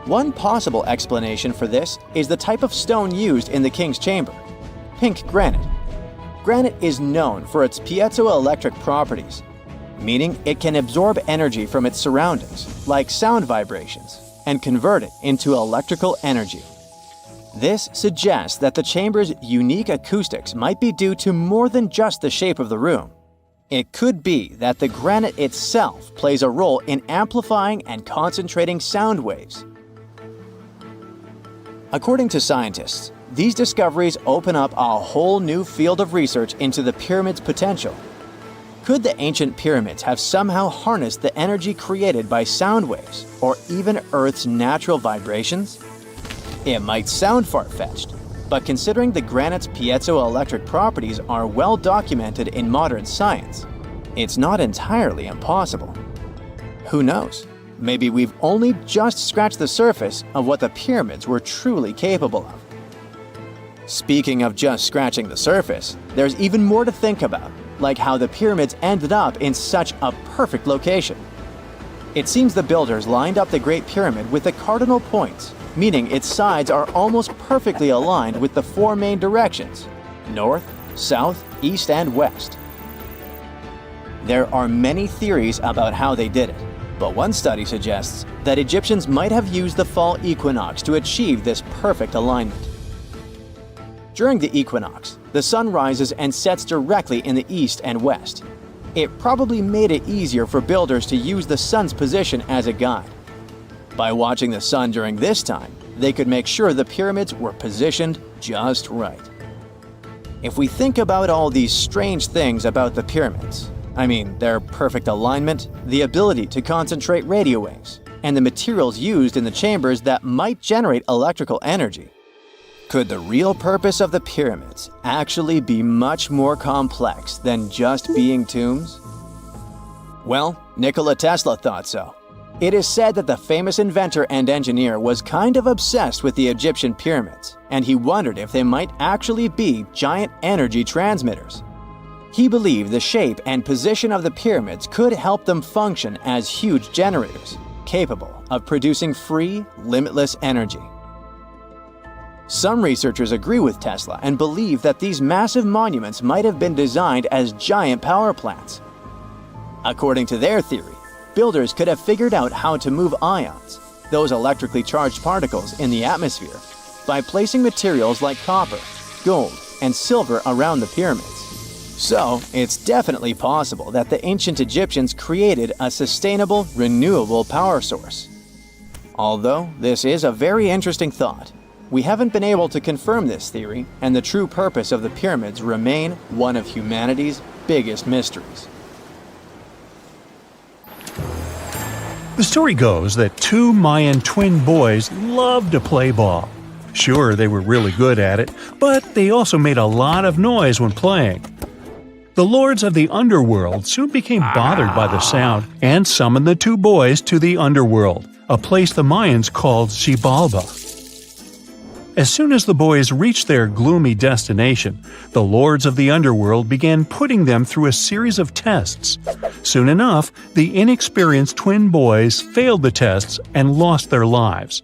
[SPEAKER 2] One possible explanation for this is the type of stone used in the King's Chamber: pink granite. Granite is known for its piezoelectric properties, meaning it can absorb energy from its surroundings, like sound vibrations, and convert it into electrical energy. This suggests that the chamber's unique acoustics might be due to more than just the shape of the room. It could be that the granite itself plays a role in amplifying and concentrating sound waves. According to scientists, these discoveries open up a whole new field of research into the pyramid's potential. Could the ancient pyramids have somehow harnessed the energy created by sound waves, or even Earth's natural vibrations? It might sound far-fetched, but considering the granite's piezoelectric properties are well documented in modern science, it's not entirely impossible. Who knows? Maybe we've only just scratched the surface of what the pyramids were truly capable of. Speaking of just scratching the surface, there's even more to think about, like how the pyramids ended up in such a perfect location. It seems the builders lined up the Great Pyramid with the cardinal points, meaning its sides are almost perfectly aligned with the four main directions: north, south, east, and west. There are many theories about how they did it, but one study suggests that Egyptians might have used the fall equinox to achieve this perfect alignment. During the equinox, the sun rises and sets directly in the east and west. It probably made it easier for builders to use the sun's position as a guide. By watching the sun during this time, they could make sure the pyramids were positioned just right. If we think about all these strange things about the pyramids, I mean their perfect alignment, the ability to concentrate radio waves, and the materials used in the chambers that might generate electrical energy, could the real purpose of the pyramids actually be much more complex than just being tombs? Well, Nikola Tesla thought so. It is said that the famous inventor and engineer was kind of obsessed with the Egyptian pyramids, and he wondered if they might actually be giant energy transmitters. He believed the shape and position of the pyramids could help them function as huge generators, capable of producing free, limitless energy. Some researchers agree with Tesla and believe that these massive monuments might have been designed as giant power plants. According to their theory, builders could have figured out how to move ions, those electrically charged particles in the atmosphere, by placing materials like copper, gold, and silver around the pyramids. So, it's definitely possible that the ancient Egyptians created a sustainable, renewable power source. Although this is a very interesting thought, we haven't been able to confirm this theory, and the true purpose of the pyramids remain one of humanity's biggest mysteries.
[SPEAKER 4] The story goes that two Mayan twin boys loved to play ball. Sure, they were really good at it, but they also made a lot of noise when playing. The lords of the underworld soon became bothered by the sound and summoned the two boys to the underworld, a place the Mayans called Xibalba. As soon as the boys reached their gloomy destination, the lords of the underworld began putting them through a series of tests. Soon enough, the inexperienced twin boys failed the tests and lost their lives.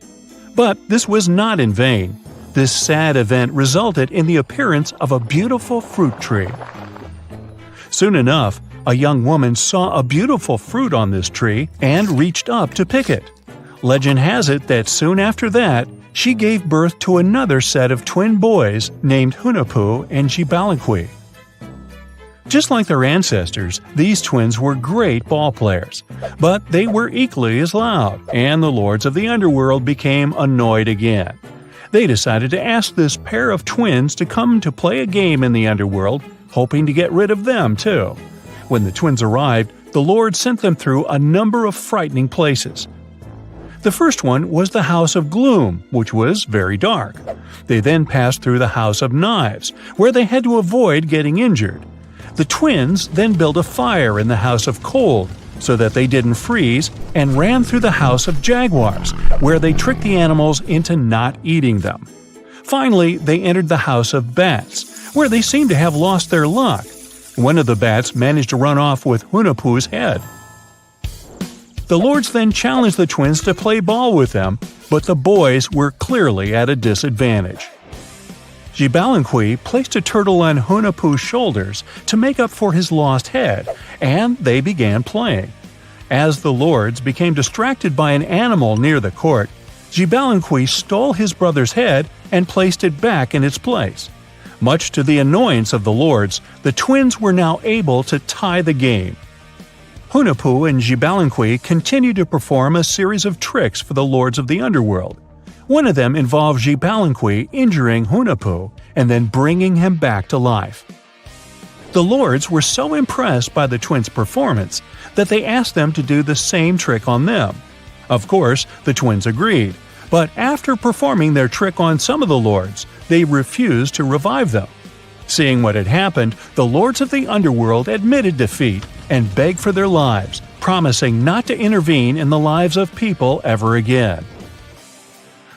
[SPEAKER 4] But this was not in vain. This sad event resulted in the appearance of a beautiful fruit tree. Soon enough, a young woman saw a beautiful fruit on this tree and reached up to pick it. Legend has it that soon after that, she gave birth to another set of twin boys named Hunahpu and Xibalbaqui. Just like their ancestors, these twins were great ball players, but they were equally as loud, and the lords of the underworld became annoyed again. They decided to ask this pair of twins to come to play a game in the underworld, hoping to get rid of them too. When the twins arrived, the lord sent them through a number of frightening places. The first one was the House of Gloom, which was very dark. They then passed through the House of Knives, where they had to avoid getting injured. The twins then built a fire in the House of Cold, so that they didn't freeze, and ran through the House of Jaguars, where they tricked the animals into not eating them. Finally, they entered the House of Bats, where they seemed to have lost their luck. One of the bats managed to run off with Hunahpu's head. The lords then challenged the twins to play ball with them, but the boys were clearly at a disadvantage. Xibalbaqui placed a turtle on Hunahpu's shoulders to make up for his lost head, and they began playing. As the lords became distracted by an animal near the court, Xibalbaqui stole his brother's head and placed it back in its place. Much to the annoyance of the lords, the twins were now able to tie the game. Hunahpu and Xibalbaqui continued to perform a series of tricks for the lords of the underworld. One of them involved Xibalbaqui injuring Hunahpu and then bringing him back to life. The lords were so impressed by the twins' performance that they asked them to do the same trick on them. Of course, the twins agreed, but after performing their trick on some of the lords, they refused to revive them. Seeing what had happened, the lords of the underworld admitted defeat and begged for their lives, promising not to intervene in the lives of people ever again.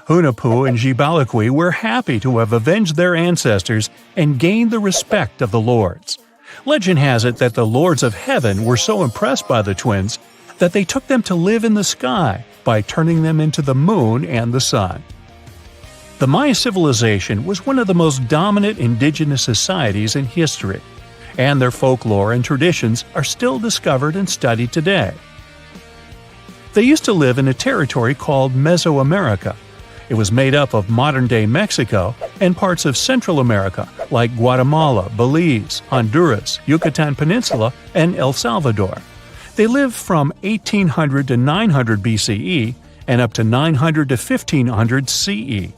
[SPEAKER 4] Hunahpu and Xibalbaqui were happy to have avenged their ancestors and gained the respect of the lords. Legend has it that the lords of heaven were so impressed by the twins that they took them to live in the sky by turning them into the moon and the sun. The Maya civilization was one of the most dominant indigenous societies in history, and their folklore and traditions are still discovered and studied today. They used to live in a territory called Mesoamerica. It was made up of modern-day Mexico and parts of Central America like Guatemala, Belize, Honduras, Yucatan Peninsula, and El Salvador. They lived from 1800 to 900 BCE and up to 900 to 1500 CE.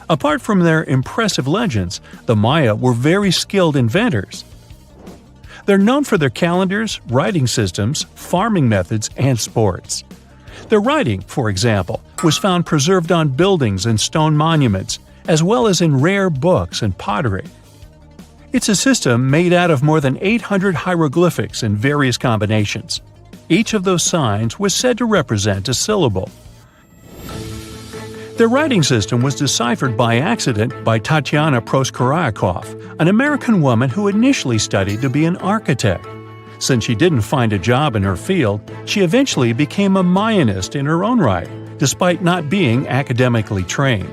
[SPEAKER 4] Apart from their impressive legends, the Maya were very skilled inventors. They're known for their calendars, writing systems, farming methods, and sports. Their writing, for example, was found preserved on buildings and stone monuments, as well as in rare books and pottery. It's a system made out of more than 800 hieroglyphics in various combinations. Each of those signs was said to represent a syllable. Their writing system was deciphered by accident by Tatiana Proskorakov, an American woman who initially studied to be an architect. Since she didn't find a job in her field, she eventually became a Mayanist in her own right, despite not being academically trained.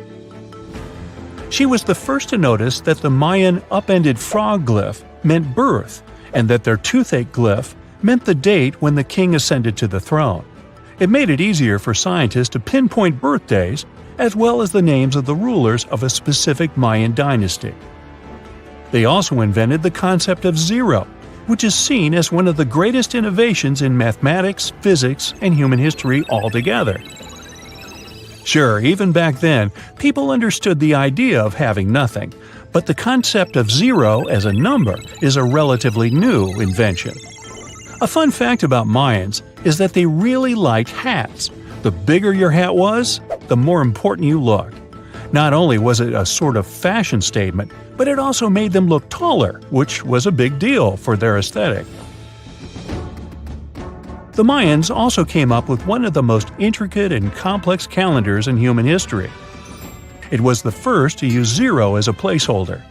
[SPEAKER 4] She was the first to notice that the Mayan upended frog glyph meant birth, and that their toothache glyph meant the date when the king ascended to the throne. It made it easier for scientists to pinpoint birthdays, as well as the names of the rulers of a specific Mayan dynasty. They also invented the concept of zero, which is seen as one of the greatest innovations in mathematics, physics, and human history altogether. Sure, even back then, people understood the idea of having nothing, but the concept of zero as a number is a relatively new invention. A fun fact about Mayans is that they really liked hats. The bigger your hat was, the more important you looked. Not only was it a sort of fashion statement, but it also made them look taller, which was a big deal for their aesthetic. The Mayans also came up with one of the most intricate and complex calendars in human history. It was the first to use zero as a placeholder.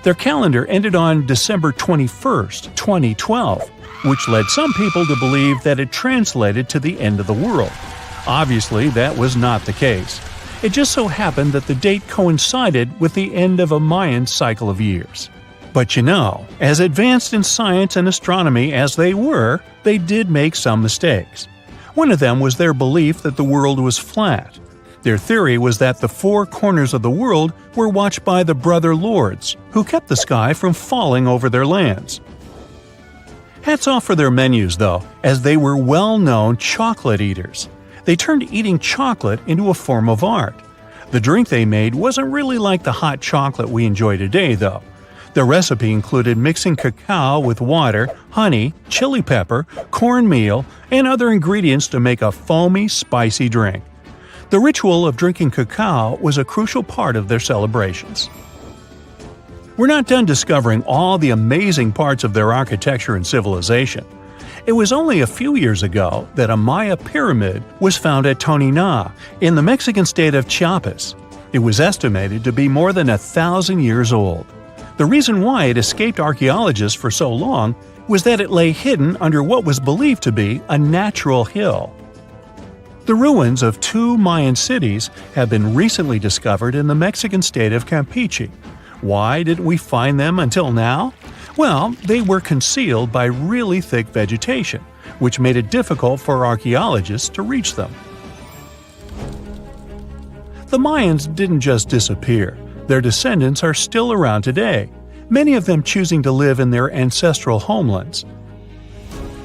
[SPEAKER 4] Their calendar ended on December 21st, 2012, which led some people to believe that it translated to the end of the world. Obviously, that was not the case. It just so happened that the date coincided with the end of a Mayan cycle of years. But you know, as advanced in science and astronomy as they were, they did make some mistakes. One of them was their belief that the world was flat. Their theory was that the four corners of the world were watched by the brother lords, who kept the sky from falling over their lands. Hats off for their menus, though, as they were well-known chocolate eaters. They turned eating chocolate into a form of art. The drink they made wasn't really like the hot chocolate we enjoy today, though. The recipe included mixing cacao with water, honey, chili pepper, cornmeal, and other ingredients to make a foamy, spicy drink. The ritual of drinking cacao was a crucial part of their celebrations. We're not done discovering all the amazing parts of their architecture and civilization. It was only a few years ago that a Maya pyramid was found at Tonina, in the Mexican state of Chiapas. It was estimated to be more than 1,000 years old. The reason why it escaped archaeologists for so long was that it lay hidden under what was believed to be a natural hill. The ruins of two Mayan cities have been recently discovered in the Mexican state of Campeche. Why didn't we find them until now? Well, they were concealed by really thick vegetation, which made it difficult for archaeologists to reach them. The Mayans didn't just disappear. Their descendants are still around today, many of them choosing to live in their ancestral homelands.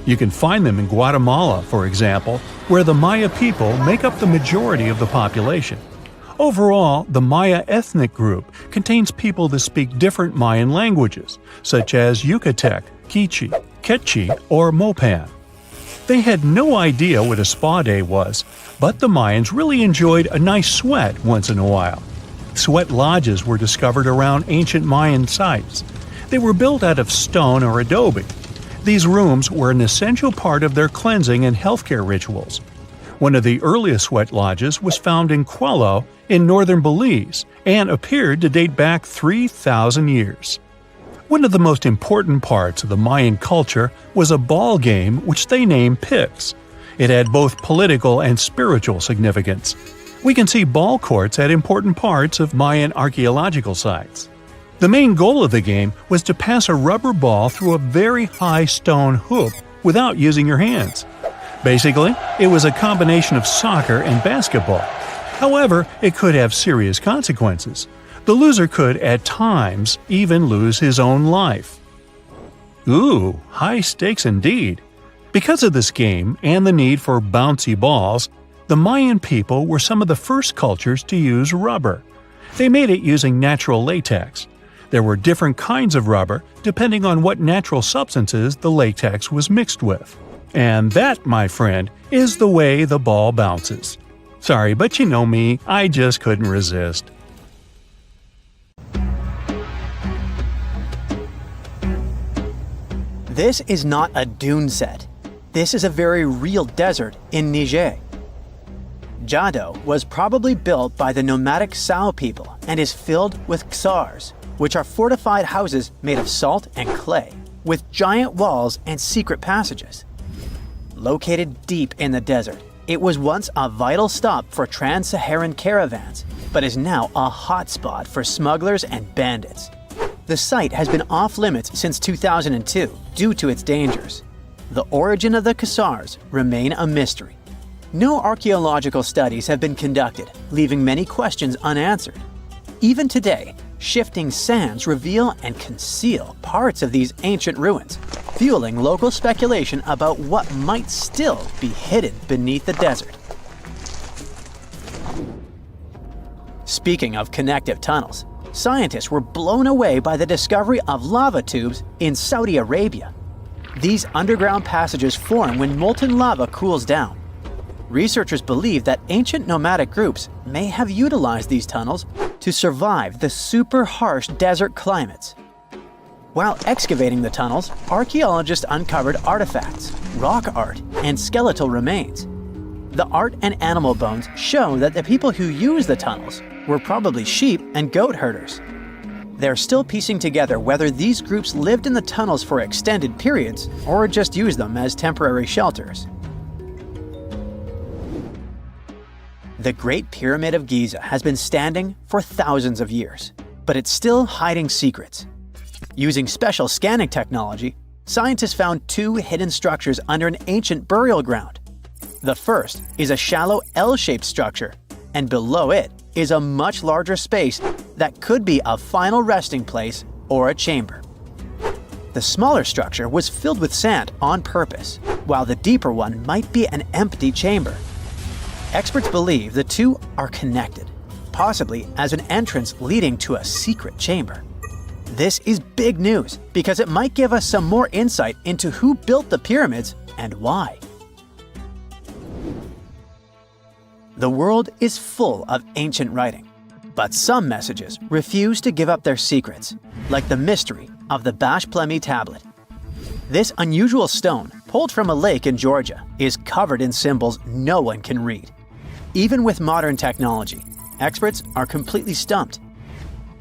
[SPEAKER 4] You can find them in Guatemala, for example, where the Maya people make up the majority of the population. Overall, the Maya ethnic group contains people that speak different Mayan languages, such as Yucatec, Quiche, Quechua, or Mopan. They had no idea what a spa day was, but the Mayans really enjoyed a nice sweat once in a while. Sweat lodges were discovered around ancient Mayan sites. They were built out of stone or adobe. These rooms were an essential part of their cleansing and healthcare rituals. One of the earliest sweat lodges was found in Quello in northern Belize and appeared to date back 3,000 years. One of the most important parts of the Mayan culture was a ball game which they named Pix. It had both political and spiritual significance. We can see ball courts at important parts of Mayan archaeological sites. The main goal of the game was to pass a rubber ball through a very high stone hoop without using your hands. Basically, it was a combination of soccer and basketball. However, it could have serious consequences. The loser could, at times, even lose his own life. Ooh, high stakes indeed. Because of this game and the need for bouncy balls, the Mayan people were some of the first cultures to use rubber. They made it using natural latex. There were different kinds of rubber depending on what natural substances the latex was mixed with. And that, my friend, is the way the ball bounces. Sorry, but you know me, I just couldn't resist.
[SPEAKER 2] This is not a dune set. This is a very real desert in Niger. Jado was probably built by the nomadic Sao people and is filled with ksars, which are fortified houses made of salt and clay, with giant walls and secret passages. Located deep in the desert, it was once a vital stop for trans-Saharan caravans, but is now a hotspot for smugglers and bandits. The site has been off-limits since 2002 due to its dangers. The origin of the ksars remain a mystery. No archaeological studies have been conducted, leaving many questions unanswered. Even today, shifting sands reveal and conceal parts of these ancient ruins, fueling local speculation about what might still be hidden beneath the desert. Speaking of connective tunnels, scientists were blown away by the discovery of lava tubes in Saudi Arabia. These underground passages form when molten lava cools down. Researchers believe that ancient nomadic groups may have utilized these tunnels to survive the super harsh desert climates. While excavating the tunnels, archaeologists uncovered artifacts, rock art, and skeletal remains. The art and animal bones show that the people who used the tunnels were probably sheep and goat herders. They're still piecing together whether these groups lived in the tunnels for extended periods or just used them as temporary shelters. The Great Pyramid of Giza has been standing for thousands of years, but it's still hiding secrets. Using special scanning technology, scientists found two hidden structures under an ancient burial ground. The first is a shallow L-shaped structure, and below it is a much larger space that could be a final resting place or a chamber. The smaller structure was filled with sand on purpose, while the deeper one might be an empty chamber. Experts believe the two are connected, possibly as an entrance leading to a secret chamber. This is big news because it might give us some more insight into who built the pyramids and why. The world is full of ancient writing, but some messages refuse to give up their secrets, like the mystery of the Bashplemi tablet. This unusual stone, pulled from a lake in Georgia, is covered in symbols no one can read. Even with modern technology, experts are completely stumped.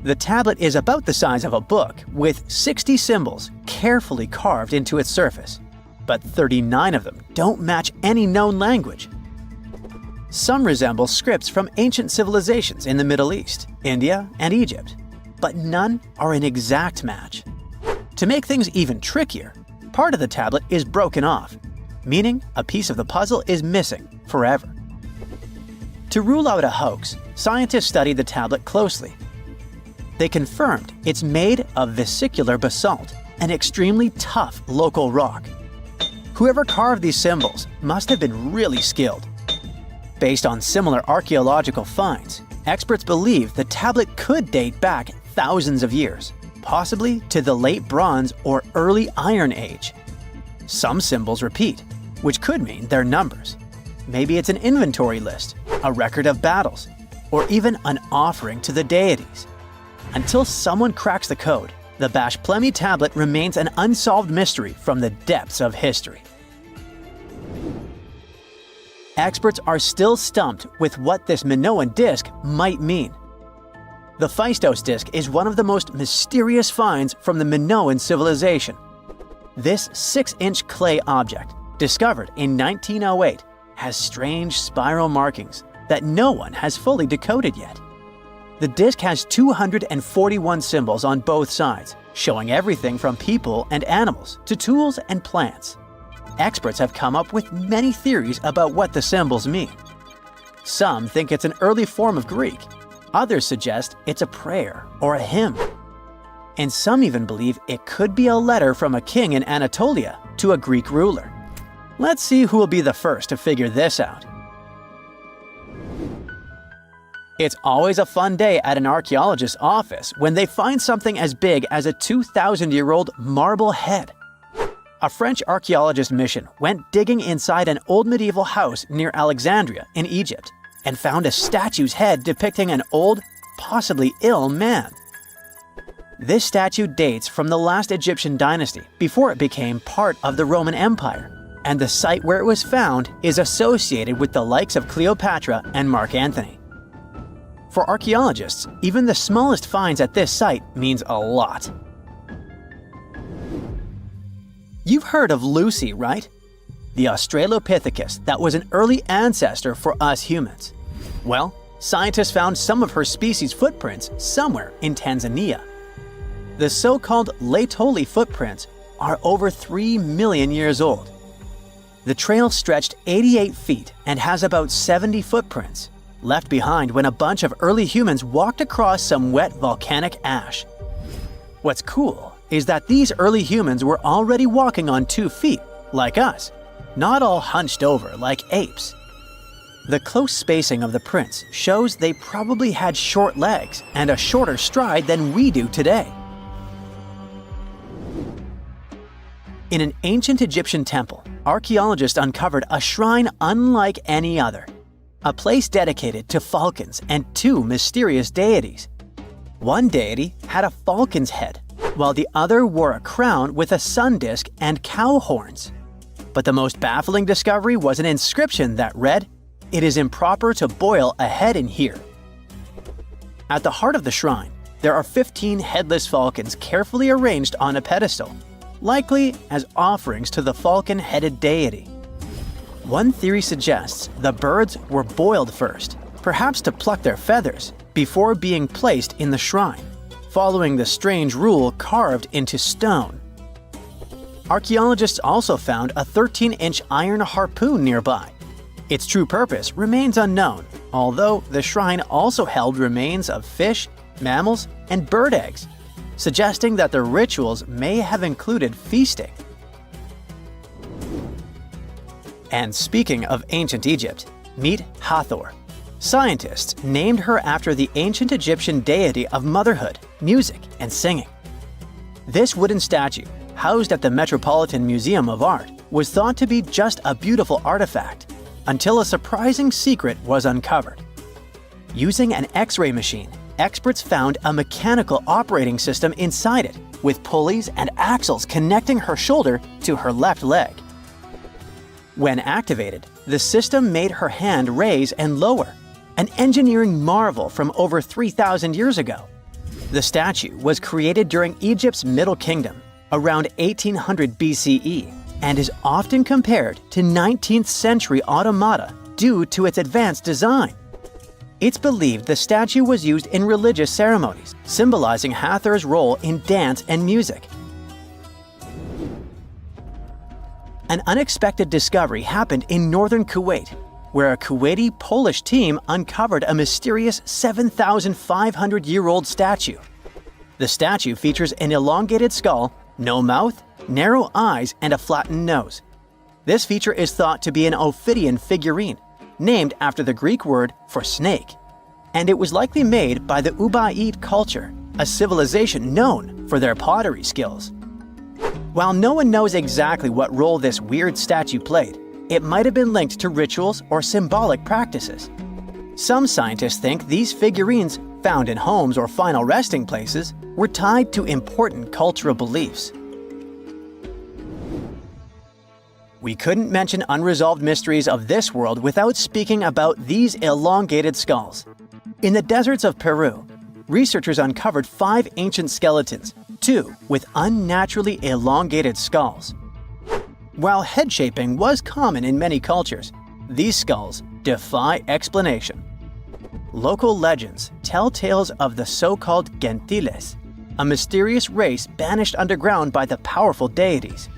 [SPEAKER 2] The tablet is about the size of a book, with 60 symbols carefully carved into its surface, but 39 of them don't match any known language. Some resemble scripts from ancient civilizations in the Middle East, India, and Egypt, but none are an exact match. To make things even trickier, part of the tablet is broken off, meaning a piece of the puzzle is missing forever. To rule out a hoax, scientists studied the tablet closely. They confirmed it's made of vesicular basalt, an extremely tough local rock. Whoever carved these symbols must have been really skilled. Based on similar archaeological finds, experts believe the tablet could date back thousands of years, possibly to the late Bronze or early Iron Age. Some symbols repeat, which could mean they're numbers. Maybe it's an inventory list, a record of battles, or even an offering to the deities. Until someone cracks the code, the Bashplemi tablet remains an unsolved mystery from the depths of history. Experts are still stumped with what this Minoan disk might mean. The Phaistos disc is one of the most mysterious finds from the Minoan civilization. This 6-inch clay object, discovered in 1908, has strange spiral markings that no one has fully decoded yet. The disc has 241 symbols on both sides, showing everything from people and animals to tools and plants. Experts have come up with many theories about what the symbols mean. Some think it's an early form of Greek. Others suggest it's a prayer or a hymn. And some even believe it could be a letter from a king in Anatolia to a Greek ruler. Let's see who will be the first to figure this out. It's always a fun day at an archaeologist's office when they find something as big as a 2,000-year-old marble head. A French archaeologist mission went digging inside an old medieval house near Alexandria in Egypt and found a statue's head depicting an old, possibly ill man. This statue dates from the last Egyptian dynasty before it became part of the Roman Empire, and the site where it was found is associated with the likes of Cleopatra and Mark Antony. For archaeologists, even the smallest finds at this site means a lot. You've heard of Lucy, right? The Australopithecus that was an early ancestor for us humans. Well, scientists found some of her species' footprints somewhere in Tanzania. The so-called Laetoli footprints are over 3 million years old. The trail stretched 88 feet and has about 70 footprints, left behind when a bunch of early humans walked across some wet volcanic ash. What's cool is that these early humans were already walking on 2 feet, like us, not all hunched over like apes. The close spacing of the prints shows they probably had short legs and a shorter stride than we do today. In an ancient Egyptian temple, archaeologists uncovered a shrine unlike any other, a place dedicated to falcons and 2 mysterious deities. One deity had a falcon's head, while the other wore a crown with a sun disk and cow horns. But the most baffling discovery was an inscription that read, "It is improper to boil a head in here." At the heart of the shrine, there are 15 headless falcons carefully arranged on a pedestal, likely as offerings to the falcon-headed deity. One theory suggests the birds were boiled first, perhaps to pluck their feathers, before being placed in the shrine, following the strange rule carved into stone. Archaeologists also found a 13-inch iron harpoon nearby. Its true purpose remains unknown, although the shrine also held remains of fish, mammals, and bird eggs, suggesting that the rituals may have included feasting. And speaking of ancient Egypt, meet Hathor. Scientists named her after the ancient Egyptian deity of motherhood, music, and singing. This wooden statue, housed at the Metropolitan Museum of Art, was thought to be just a beautiful artifact, until a surprising secret was uncovered. Using an X-ray machine, experts found a mechanical operating system inside it, with pulleys and axles connecting her shoulder to her left leg. When activated, the system made her hand raise and lower, an engineering marvel from over 3,000 years ago. The statue was created during Egypt's Middle Kingdom, around 1800 BCE, and is often compared to 19th century automata due to its advanced design. It's believed the statue was used in religious ceremonies, symbolizing Hathor's role in dance and music. An unexpected discovery happened in northern Kuwait, where a Kuwaiti-Polish team uncovered a mysterious 7,500-year-old statue. The statue features an elongated skull, no mouth, narrow eyes, and a flattened nose. This feature is thought to be an Ophidian figurine, named after the Greek word for snake, and it was likely made by the Ubaid culture, a civilization known for their pottery skills. While no one knows exactly what role this weird statue played, it might have been linked to rituals or symbolic practices. Some scientists think these figurines, found in homes or final resting places, were tied to important cultural beliefs. We couldn't mention unresolved mysteries of this world without speaking about these elongated skulls. In the deserts of Peru, researchers uncovered 5 ancient skeletons, 2 with unnaturally elongated skulls. While head shaping was common in many cultures, these skulls defy explanation. Local legends tell tales of the so-called gentiles, a mysterious race banished underground by the powerful deities.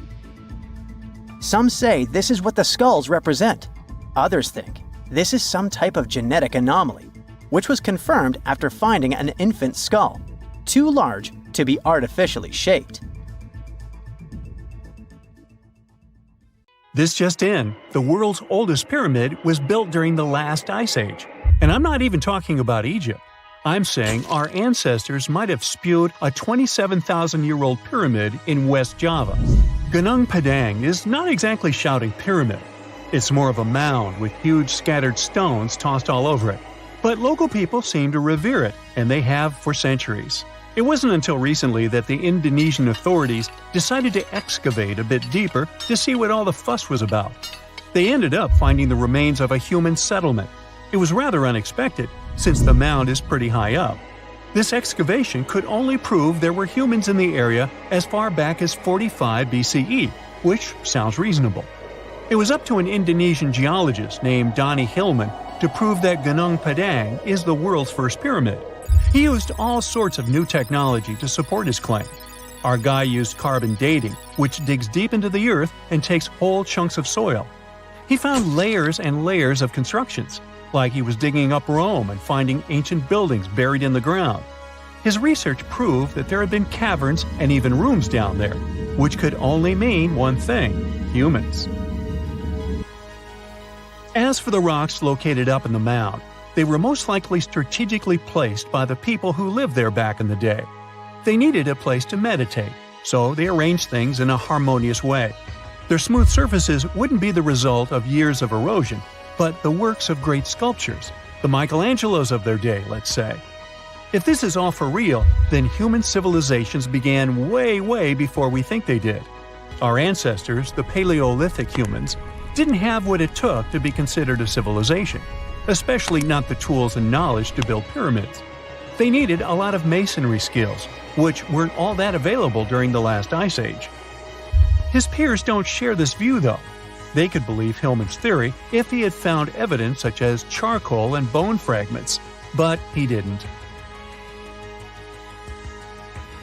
[SPEAKER 2] Some say this is what the skulls represent. Others think this is some type of genetic anomaly, which was confirmed after finding an infant skull, too large to be artificially shaped.
[SPEAKER 4] This just in, the world's oldest pyramid was built during the last ice age. And I'm not even talking about Egypt. I'm saying our ancestors might have spewed a 27,000-year-old pyramid in West Java. Ganung Padang is not exactly shouting pyramid. It's more of a mound with huge scattered stones tossed all over it. But local people seem to revere it, and they have for centuries. It wasn't until recently that the Indonesian authorities decided to excavate a bit deeper to see what all the fuss was about. They ended up finding the remains of a human settlement. It was rather unexpected, since the mound is pretty high up. This excavation could only prove there were humans in the area as far back as 45 BCE, which sounds reasonable. It was up to an Indonesian geologist named Donny Hillman to prove that Ganung Padang is the world's first pyramid. He used all sorts of new technology to support his claim. Our guy used carbon dating, which digs deep into the earth and takes whole chunks of soil. He found layers and layers of constructions, like he was digging up Rome and finding ancient buildings buried in the ground. His research proved that there had been caverns and even rooms down there, which could only mean one thing: humans. As for the rocks located up in the mound, they were most likely strategically placed by the people who lived there back in the day. They needed a place to meditate, so they arranged things in a harmonious way. Their smooth surfaces wouldn't be the result of years of erosion, but the works of great sculptures, the Michelangelos of their day, let's say. If this is all for real, then human civilizations began way before we think they did. Our ancestors, the Paleolithic humans, didn't have what it took to be considered a civilization, especially not the tools and knowledge to build pyramids. They needed a lot of masonry skills, which weren't all that available during the last ice age. His peers don't share this view, though. They could believe Hillman's theory if he had found evidence such as charcoal and bone fragments, but he didn't.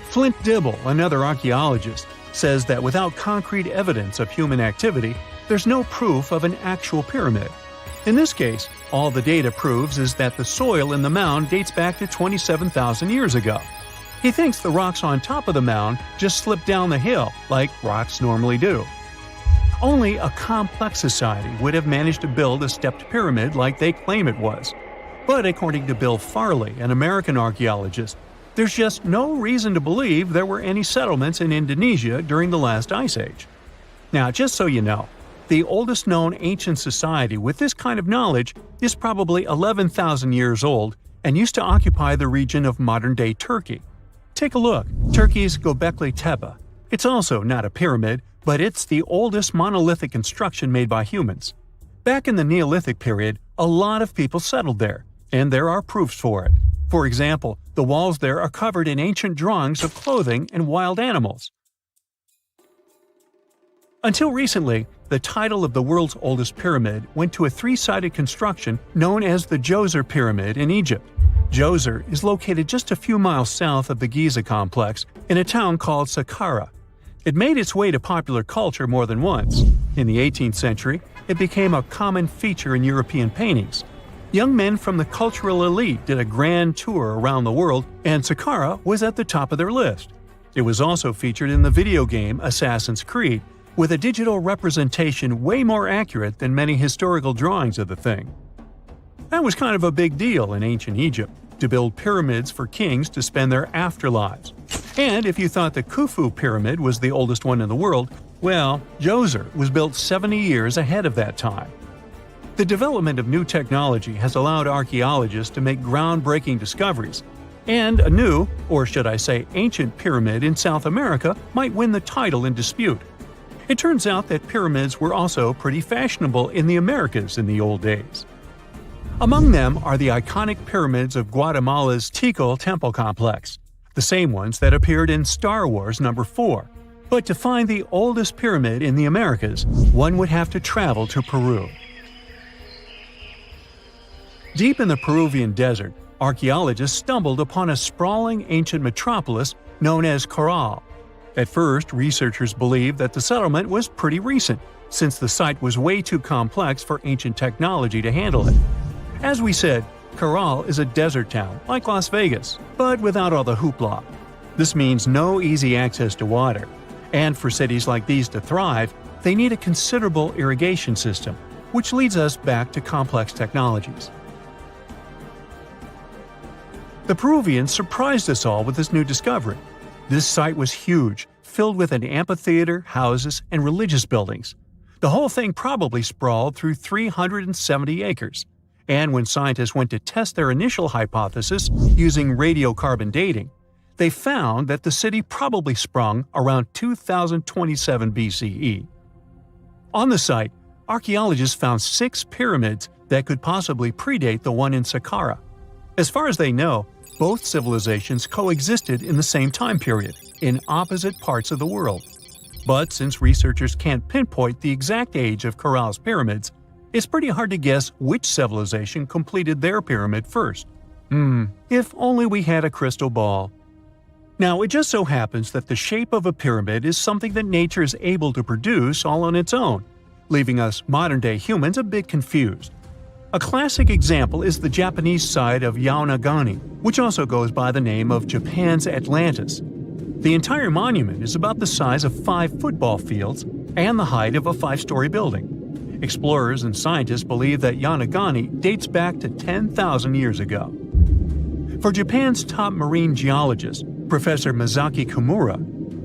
[SPEAKER 4] Flint Dibble, another archaeologist, says that without concrete evidence of human activity, there's no proof of an actual pyramid. In this case, all the data proves is that the soil in the mound dates back to 27,000 years ago. He thinks the rocks on top of the mound just slipped down the hill, like rocks normally do. Only a complex society would have managed to build a stepped pyramid like they claim it was. But according to Bill Farley, an American archaeologist, there's just no reason to believe there were any settlements in Indonesia during the last ice age. Now, just so you know, the oldest known ancient society with this kind of knowledge is probably 11,000 years old and used to occupy the region of modern-day Turkey. Take a look, Turkey's Göbekli Tepe. It's also not a pyramid, but it's the oldest monolithic construction made by humans. Back in the Neolithic period, a lot of people settled there, and there are proofs for it. For example, the walls there are covered in ancient drawings of clothing and wild animals. Until recently, the title of the world's oldest pyramid went to a three-sided construction known as the Djoser Pyramid in Egypt. Djoser is located just a few miles south of the Giza complex in a town called Sakara. It made its way to popular culture more than once. In the 18th century, it became a common feature in European paintings. Young men from the cultural elite did a grand tour around the world, and Sakara was at the top of their list. It was also featured in the video game Assassin's Creed, with a digital representation way more accurate than many historical drawings of the thing. That was kind of a big deal in ancient Egypt, to build pyramids for kings to spend their afterlives. And if you thought the Khufu pyramid was the oldest one in the world, well, Djoser was built 70 years ahead of that time. The development of new technology has allowed archaeologists to make groundbreaking discoveries, and a new, or should I say ancient pyramid in South America might win the title in dispute. It turns out that pyramids were also pretty fashionable in the Americas in the old days. Among them are the iconic pyramids of Guatemala's Tikal temple complex, the same ones that appeared in Star Wars No. 4. But to find the oldest pyramid in the Americas, one would have to travel to Peru. Deep in the Peruvian desert, archaeologists stumbled upon a sprawling ancient metropolis known as Caral. At first, researchers believed that the settlement was pretty recent, since the site was way too complex for ancient technology to handle it. As we said, Caral is a desert town, like Las Vegas, but without all the hoopla. This means no easy access to water. And for cities like these to thrive, they need a considerable irrigation system, which leads us back to complex technologies. The Peruvians surprised us all with this new discovery. This site was huge, filled with an amphitheater, houses, and religious buildings. The whole thing probably sprawled through 370 acres. And when scientists went to test their initial hypothesis using radiocarbon dating, they found that the city probably sprung around 2027 BCE. On the site, archaeologists found 6 pyramids that could possibly predate the one in Sakara. As far as they know, both civilizations coexisted in the same time period, in opposite parts of the world. But since researchers can't pinpoint the exact age of Caral's pyramids, it's pretty hard to guess which civilization completed their pyramid first. If only we had a crystal ball. Now, it just so happens that the shape of a pyramid is something that nature is able to produce all on its own, leaving us modern-day humans a bit confused. A classic example is the Japanese side of Yaonagani, which also goes by the name of Japan's Atlantis. The entire monument is about the size of 5 football fields and the height of a 5-story building. Explorers and scientists believe that Yaonagani dates back to 10,000 years ago. For Japan's top marine geologist, Professor Masaki Kimura,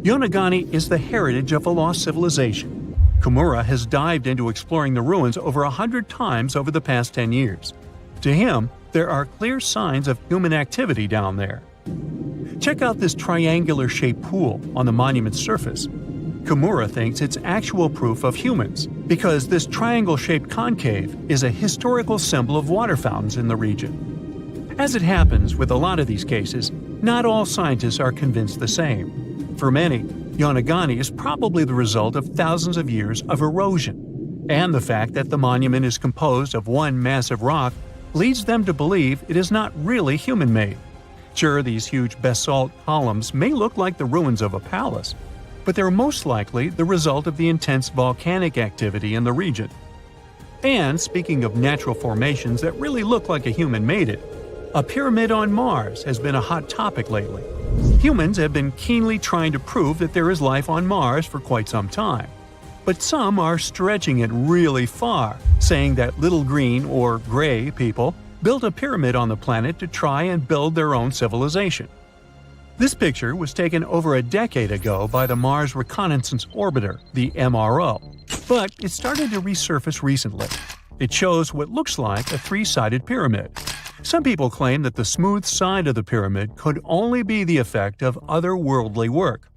[SPEAKER 4] Yaonagani is the heritage of a lost civilization. Kimura has dived into exploring the ruins over 100 times over the past 10 years. To him, there are clear signs of human activity down there. Check out this triangular-shaped pool on the monument's surface. Kimura thinks it's actual proof of humans, because this triangle-shaped concave is a historical symbol of water fountains in the region. As it happens with a lot of these cases, not all scientists are convinced the same. For many, Yaonagani is probably the result of thousands of years of erosion, and the fact that the monument is composed of one massive rock leads them to believe it is not really human-made. Sure, these huge basalt columns may look like the ruins of a palace, but they're most likely the result of the intense volcanic activity in the region. And speaking of natural formations that really look like a human made it, a pyramid on Mars has been a hot topic lately. Humans have been keenly trying to prove that there is life on Mars for quite some time. But some are stretching it really far, saying that little green or gray people built a pyramid on the planet to try and build their own civilization. This picture was taken over a decade ago by the Mars Reconnaissance Orbiter, the MRO, but it started to resurface recently. It shows what looks like a 3-sided pyramid. Some people claim that the smooth side of the pyramid could only be the effect of otherworldly work.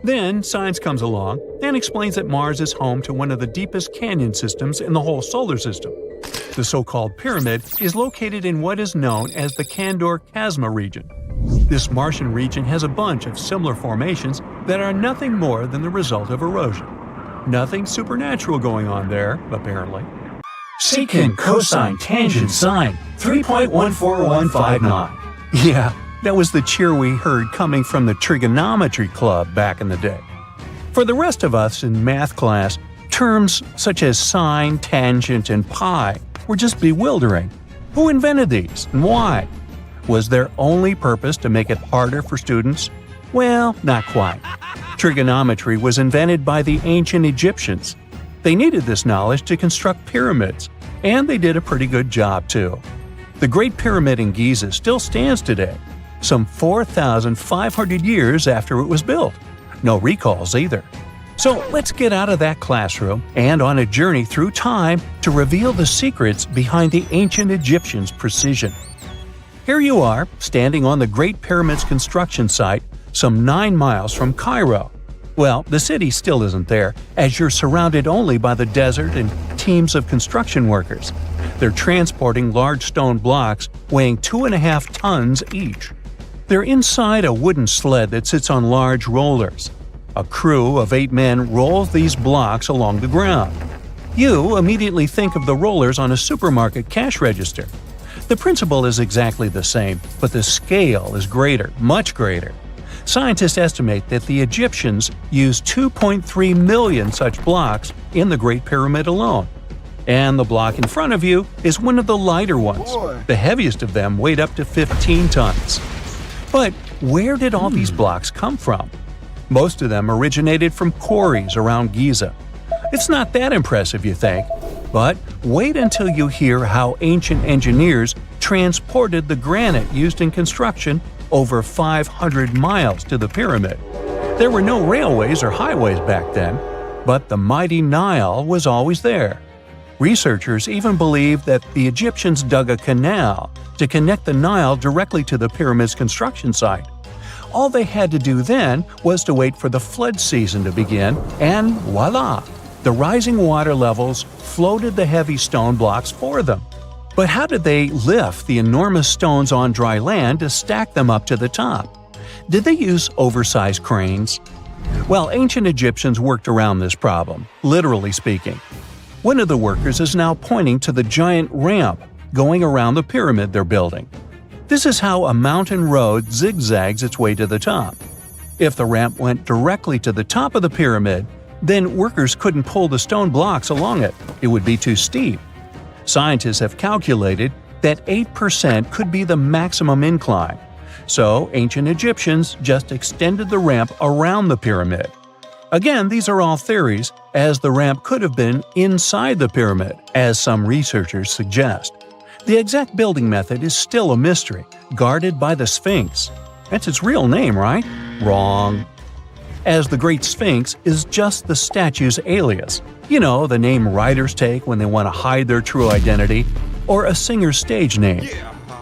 [SPEAKER 4] Then science comes along and explains that Mars is home to one of the deepest canyon systems in the whole solar system. The so-called pyramid is located in what is known as the Kandor-Chasma region. This Martian region has a bunch of similar formations that are nothing more than the result of erosion. Nothing supernatural going on there, apparently.
[SPEAKER 7] Secant, cosine, tangent, sine, 3.14159.
[SPEAKER 4] Yeah, that was the cheer we heard coming from the trigonometry club back in the day. For the rest of us in math class, terms such as sine, tangent, and pi were just bewildering. Who invented these and why? Was their only purpose to make it harder for students? Well, not quite. Trigonometry was invented by the ancient Egyptians. They needed this knowledge to construct pyramids, and they did a pretty good job too. The Great Pyramid in Giza still stands today, some 4,500 years after it was built. No recalls either. So let's get out of that classroom and on a journey through time to reveal the secrets behind the ancient Egyptians' precision. Here you are, standing on the Great Pyramid's construction site, some 9 miles from Cairo. Well, the city still isn't there, as you're surrounded only by the desert and teams of construction workers. They're transporting large stone blocks weighing 2.5 tons each. They're inside a wooden sled that sits on large rollers. A crew of 8 men rolls these blocks along the ground. You immediately think of the rollers on a supermarket cash register. The principle is exactly the same, but the scale is greater, much greater. Scientists estimate that the Egyptians used 2.3 million such blocks in the Great Pyramid alone. And the block in front of you is one of the lighter ones. The heaviest of them weighed up to 15 tons. But where did all these blocks come from? Most of them originated from quarries around Giza. It's not that impressive, you think, but wait until you hear how ancient engineers transported the granite used in construction over 500 miles to the pyramid. There were no railways or highways back then, but the mighty Nile was always there. Researchers even believe that the Egyptians dug a canal to connect the Nile directly to the pyramid's construction site. All they had to do then was to wait for the flood season to begin, and voila! The rising water levels floated the heavy stone blocks for them. But how did they lift the enormous stones on dry land to stack them up to the top? Did they use oversized cranes? Well, ancient Egyptians worked around this problem, literally speaking. One of the workers is now pointing to the giant ramp going around the pyramid they're building. This is how a mountain road zigzags its way to the top. If the ramp went directly to the top of the pyramid, then workers couldn't pull the stone blocks along it. It would be too steep. Scientists have calculated that 8% could be the maximum incline. So ancient Egyptians just extended the ramp around the pyramid. Again, these are all theories, as the ramp could have been inside the pyramid, as some researchers suggest. The exact building method is still a mystery, guarded by the Sphinx. That's its real name, right? Wrong. As the Great Sphinx is just the statue's alias. You know, the name writers take when they want to hide their true identity, or a singer's stage name.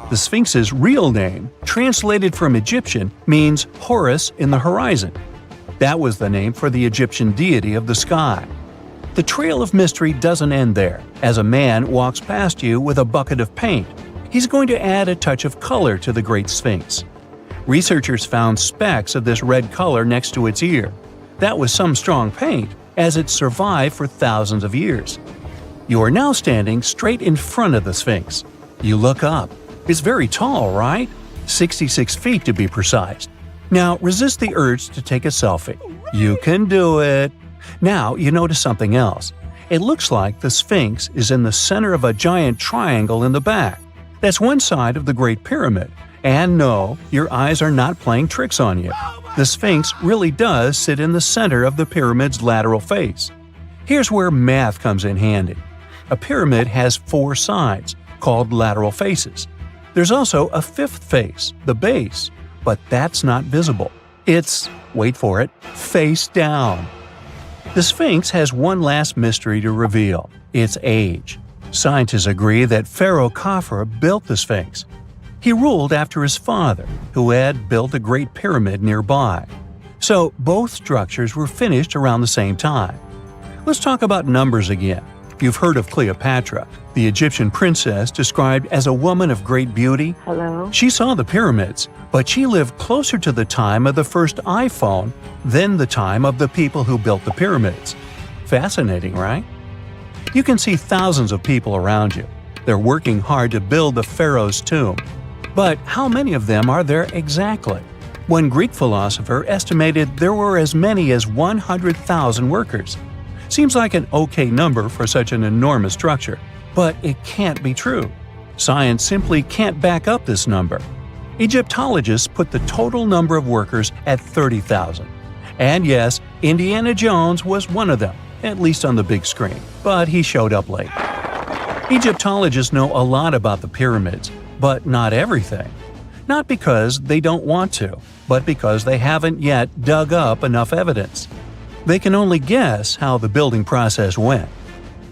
[SPEAKER 4] The Sphinx's real name, translated from Egyptian, means Horus in the horizon. That was the name for the Egyptian deity of the sky. The trail of mystery doesn't end there. As a man walks past you with a bucket of paint, he's going to add a touch of color to the Great Sphinx. Researchers found specks of this red color next to its ear. That was some strong paint, as it survived for thousands of years. You are now standing straight in front of the Sphinx. You look up. It's very tall, right? 66 feet to be precise. Now resist the urge to take a selfie. You can do it. Now you notice something else. It looks like the Sphinx is in the center of a giant triangle in the back. That's one side of the Great Pyramid. And no, your eyes are not playing tricks on you. The Sphinx really does sit in the center of the pyramid's lateral face. Here's where math comes in handy. A pyramid has 4 sides, called lateral faces. There's also a 5th face, the base, but that's not visible. It's, wait for it, face down. The Sphinx has one last mystery to reveal: its age. Scientists agree that Pharaoh Khafre built the Sphinx. He ruled after his father, who had built a great pyramid nearby. So both structures were finished around the same time. Let's talk about numbers again. You've heard of Cleopatra, the Egyptian princess described as a woman of great beauty.
[SPEAKER 8] Hello?
[SPEAKER 4] She saw the pyramids, but she lived closer to the time of the first iPhone than the time of the people who built the pyramids. Fascinating, right? You can see thousands of people around you. They're working hard to build the pharaoh's tomb. But how many of them are there exactly? One Greek philosopher estimated there were as many as 100,000 workers. Seems like an okay number for such an enormous structure, but it can't be true. Science simply can't back up this number. Egyptologists put the total number of workers at 30,000. And yes, Indiana Jones was one of them, at least on the big screen, but he showed up late. Egyptologists know a lot about the pyramids, but not everything. Not because they don't want to, but because they haven't yet dug up enough evidence. They can only guess how the building process went.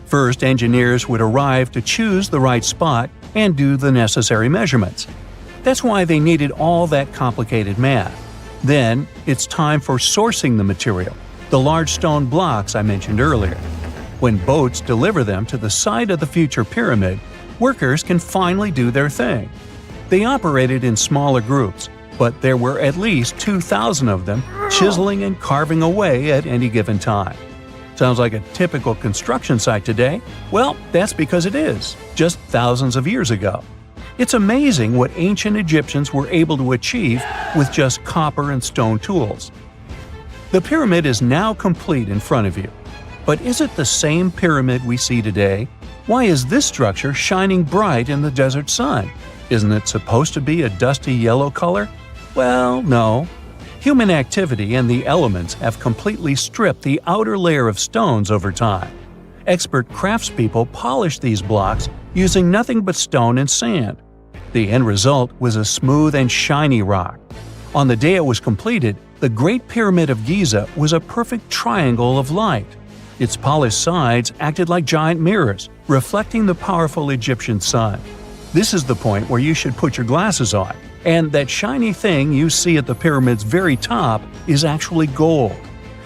[SPEAKER 4] First, engineers would arrive to choose the right spot and do the necessary measurements. That's why they needed all that complicated math. Then, it's time for sourcing the material, the large stone blocks I mentioned earlier. When boats deliver them to the site of the future pyramid, workers can finally do their thing. They operated in smaller groups, but there were at least 2,000 of them chiseling and carving away at any given time. Sounds like a typical construction site today? Well, that's because it is, just thousands of years ago. It's amazing what ancient Egyptians were able to achieve with just copper and stone tools. The pyramid is now complete in front of you. But is it the same pyramid we see today? Why is this structure shining bright in the desert sun? Isn't it supposed to be a dusty yellow color? Well, no. Human activity and the elements have completely stripped the outer layer of stones over time. Expert craftspeople polished these blocks using nothing but stone and sand. The end result was a smooth and shiny rock. On the day it was completed, the Great Pyramid of Giza was a perfect triangle of light. Its polished sides acted like giant mirrors, reflecting the powerful Egyptian sun. This is the point where you should put your glasses on, and that shiny thing you see at the pyramid's very top is actually gold.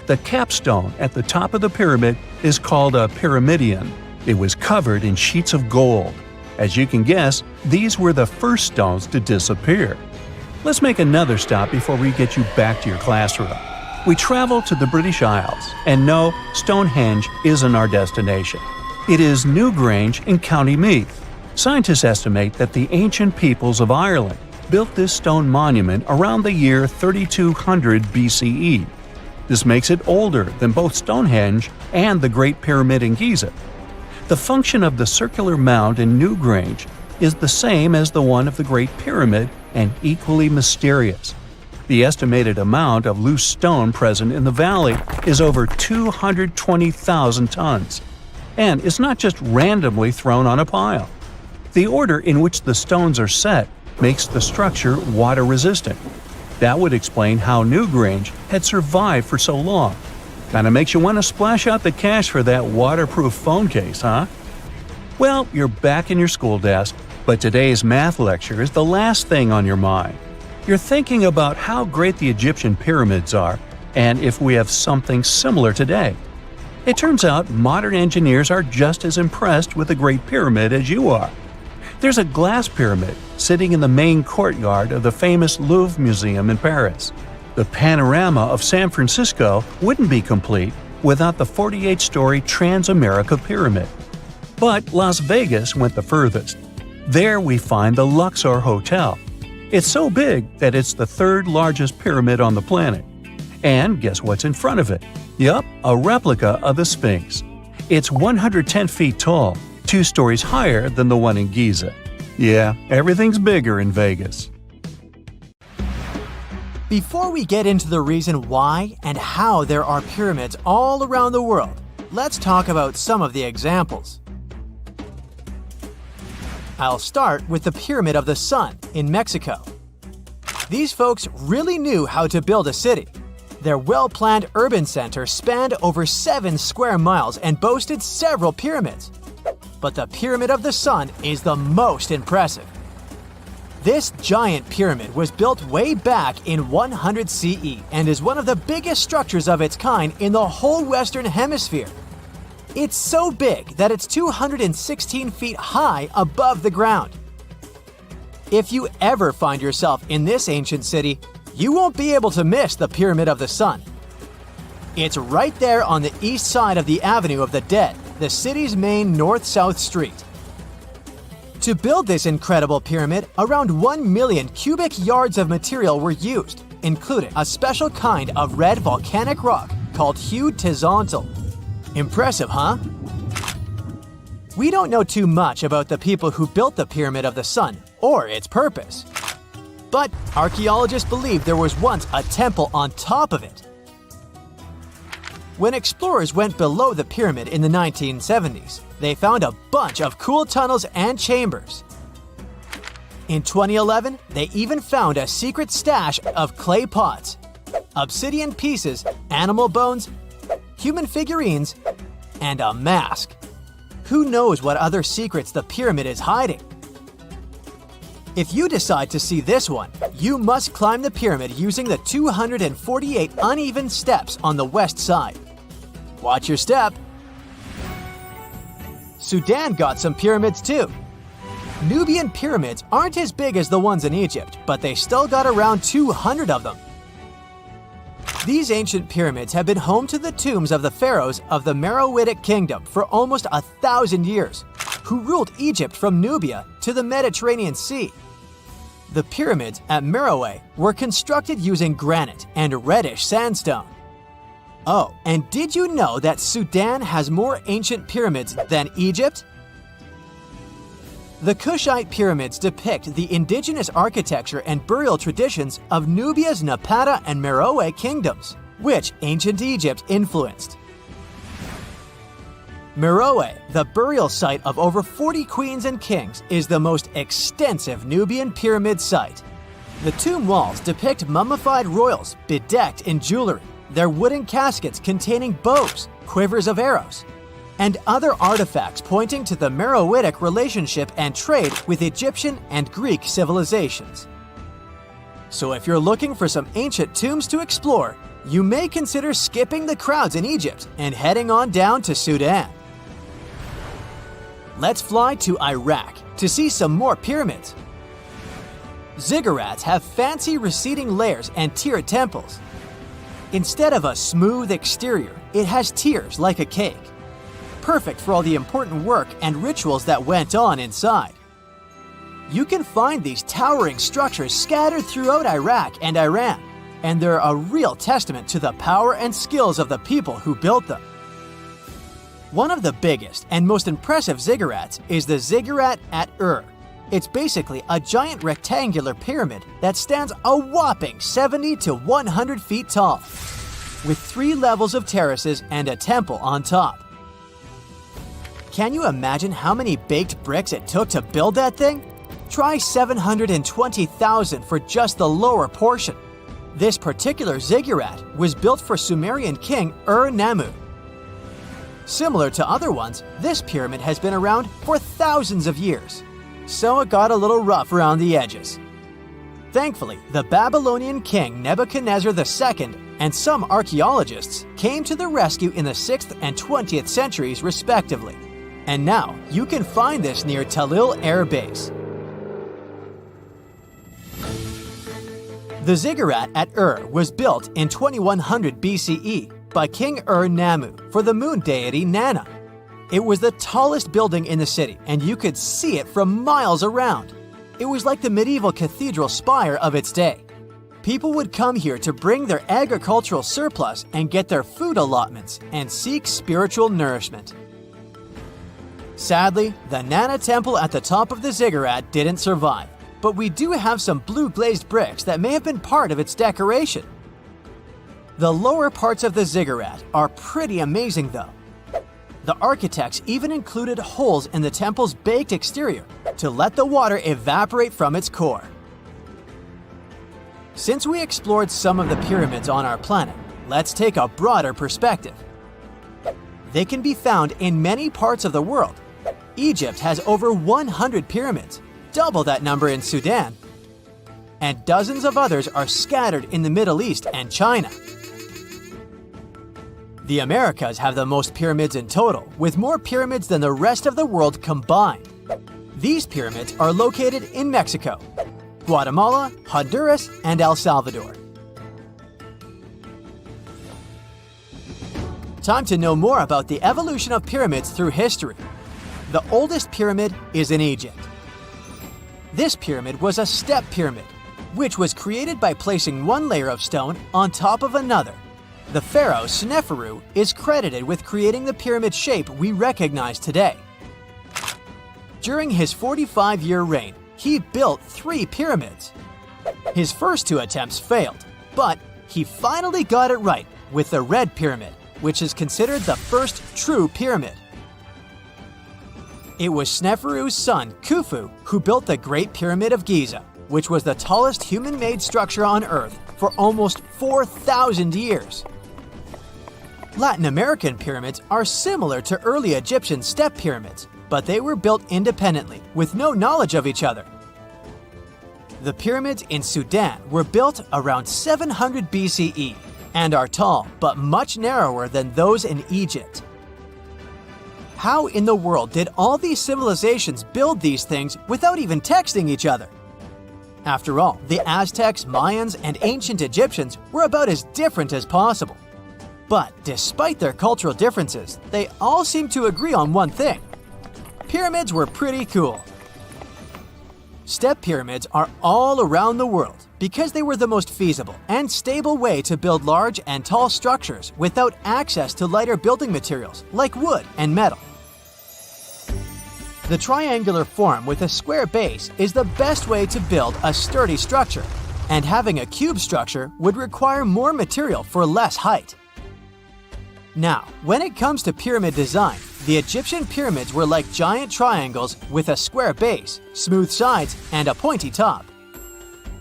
[SPEAKER 4] The capstone at the top of the pyramid is called a pyramidian. It was covered in sheets of gold. As you can guess, these were the first stones to disappear. Let's make another stop before we get you back to your classroom. We travel to the British Isles, and no, Stonehenge isn't our destination. It is Newgrange in County Meath. Scientists estimate that the ancient peoples of Ireland built this stone monument around the year 3200 BCE. This makes it older than both Stonehenge and the Great Pyramid in Giza. The function of the circular mound in Newgrange is the same as the one of the Great Pyramid and equally mysterious. The estimated amount of loose stone present in the valley is over 220,000 tons. And it's not just randomly thrown on a pile. The order in which the stones are set makes the structure water-resistant. That would explain how Newgrange had survived for so long. Kinda makes you want to splash out the cash for that waterproof phone case, huh? Well, you're back in your school desk, but today's math lecture is the last thing on your mind. You're thinking about how great the Egyptian pyramids are, and if we have something similar today. It turns out modern engineers are just as impressed with the Great Pyramid as you are. There's a glass pyramid sitting in the main courtyard of the famous Louvre Museum in Paris. The panorama of San Francisco wouldn't be complete without the 48-story Transamerica Pyramid. But Las Vegas went the furthest. There we find the Luxor Hotel. It's so big that it's the third largest pyramid on the planet. And guess what's in front of it? Yup, a replica of the Sphinx. It's 110 feet tall, 2 stories higher than the one in Giza. Yeah, everything's bigger in Vegas.
[SPEAKER 2] Before we get into the reason why and how there are pyramids all around the world, let's talk about some of the examples. I'll start with the Pyramid of the Sun in Mexico. These folks really knew how to build a city. Their well-planned urban center spanned over 7 square miles and boasted several pyramids. But the Pyramid of the Sun is the most impressive. This giant pyramid was built way back in 100 CE and is one of the biggest structures of its kind in the whole Western Hemisphere. It's so big that it's 216 feet high above the ground. If you ever find yourself in this ancient city, you won't be able to miss the Pyramid of the Sun. It's right there on the east side of the Avenue of the Dead, the city's main north-south street. To build this incredible pyramid, around 1 million cubic yards of material were used, including a special kind of red volcanic rock called hued tizontal. Impressive, huh? We don't know too much about the people who built the Pyramid of the Sun or its purpose. But archaeologists believe there was once a temple on top of it. When explorers went below the pyramid in the 1970s, they found a bunch of cool tunnels and chambers. In 2011, they even found a secret stash of clay pots, obsidian pieces, animal bones, human figurines, and a mask. Who knows what other secrets the pyramid is hiding? If you decide to see this one, you must climb the pyramid using the 248 uneven steps on the west side. Watch your step. Sudan got some pyramids too. Nubian pyramids aren't as big as the ones in Egypt, but they still got around 200 of them. These ancient pyramids have been home to the tombs of the pharaohs of the Meroitic Kingdom for almost 1,000 years, who ruled Egypt from Nubia to the Mediterranean Sea. The pyramids at Meroe were constructed using granite and reddish sandstone. Oh, and did you know that Sudan has more ancient pyramids than Egypt? The Kushite pyramids depict the indigenous architecture and burial traditions of Nubia's Napata and Meroe kingdoms, which ancient Egypt influenced. Meroe, the burial site of over 40 queens and kings, is the most extensive Nubian pyramid site. The tomb walls depict mummified royals bedecked in jewelry, their wooden caskets containing bows, quivers of arrows, and other artifacts pointing to the Meroitic relationship and trade with Egyptian and Greek civilizations. So if you're looking for some ancient tombs to explore, you may consider skipping the crowds in Egypt and heading on down to Sudan. Let's fly to Iraq to see some more pyramids. Ziggurats have fancy receding layers and tiered temples. Instead of a smooth exterior, it has tiers like a cake, perfect for all the important work and rituals that went on inside. You can find these towering structures scattered throughout Iraq and Iran, and they're a real testament to the power and skills of the people who built them. One of the biggest and most impressive ziggurats is the ziggurat at Ur. It's basically a giant rectangular pyramid that stands a whopping 70 to 100 feet tall, with 3 levels of terraces and a temple on top. Can you imagine how many baked bricks it took to build that thing? Try 720,000 for just the lower portion. This particular ziggurat was built for Sumerian king Ur-Nammu. Similar to other ones, this pyramid has been around for thousands of years, so it got a little rough around the edges. Thankfully, the Babylonian king Nebuchadnezzar II and some archaeologists came to the rescue in the 6th and 20th centuries respectively. And now, you can find this near Talil Air Base. The ziggurat at Ur was built in 2100 BCE by King Ur-Nammu for the moon deity Nana. It was the tallest building in the city, and you could see it from miles around. It was like the medieval cathedral spire of its day. People would come here to bring their agricultural surplus and get their food allotments and seek spiritual nourishment. Sadly, the Nana temple at the top of the ziggurat didn't survive, but we do have some blue glazed bricks that may have been part of its decoration. The lower parts of the ziggurat are pretty amazing though. The architects even included holes in the temple's baked exterior to let the water evaporate from its core. Since we explored some of the pyramids on our planet, let's take a broader perspective. They can be found in many parts of the world. Egypt has over 100 pyramids, double that number in Sudan, and dozens of others are scattered in the Middle East and China. The Americas have the most pyramids in total, with more pyramids than the rest of the world combined. These pyramids are located in Mexico, Guatemala, Honduras, and El Salvador. Time to know more about the evolution of pyramids through history. The oldest pyramid is in Egypt. This pyramid was a step pyramid, which was created by placing one layer of stone on top of another. The pharaoh Sneferu is credited with creating the pyramid shape we recognize today. During his 45-year reign, he built 3 pyramids. His first 2 attempts failed, but he finally got it right with the Red Pyramid, which is considered the first true pyramid. It was Sneferu's son, Khufu, who built the Great Pyramid of Giza, which was the tallest human-made structure on Earth for almost 4,000 years. Latin American pyramids are similar to early Egyptian step pyramids, but they were built independently, with no knowledge of each other. The pyramids in Sudan were built around 700 BCE and are tall but much narrower than those in Egypt. How in the world did all these civilizations build these things without even texting each other? After all, the Aztecs, Mayans, and ancient Egyptians were about as different as possible. But despite their cultural differences, they all seem to agree on one thing. Pyramids were pretty cool. Step pyramids are all around the world because they were the most feasible and stable way to build large and tall structures without access to lighter building materials like wood and metal. The triangular form with a square base is the best way to build a sturdy structure, and having a cube structure would require more material for less height. Now, when it comes to pyramid design, the Egyptian pyramids were like giant triangles with a square base, smooth sides, and a pointy top.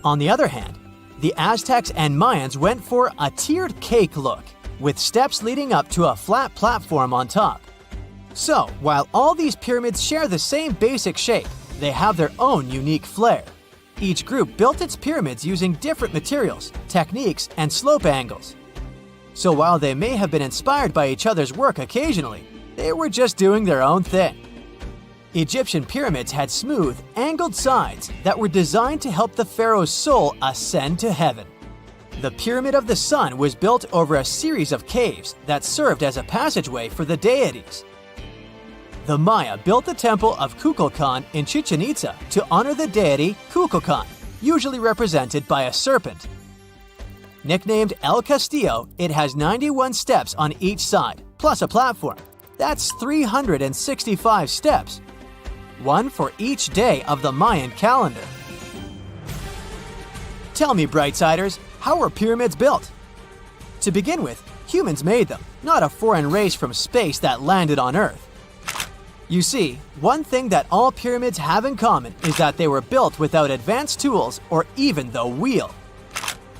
[SPEAKER 2] On the other hand, the Aztecs and Mayans went for a tiered cake look, with steps leading up to a flat platform on top. So, while all these pyramids share the same basic shape, they have their own unique flair. Each group built its pyramids using different materials, techniques, and slope angles. So while they may have been inspired by each other's work occasionally, they were just doing their own thing. Egyptian pyramids had smooth, angled sides that were designed to help the pharaoh's soul ascend to heaven. The Pyramid of the Sun was built over a series of caves that served as a passageway for the deities. The Maya built the temple of Kukulkan in Chichen Itza to honor the deity Kukulkan, usually represented by a serpent. Nicknamed El Castillo, it has 91 steps on each side, plus a platform. That's 365 steps, one for each day of the Mayan calendar. Tell me, Brightsiders, how were pyramids built? To begin with, humans made them, not a foreign race from space that landed on Earth. You see, one thing that all pyramids have in common is that they were built without advanced tools or even the wheel.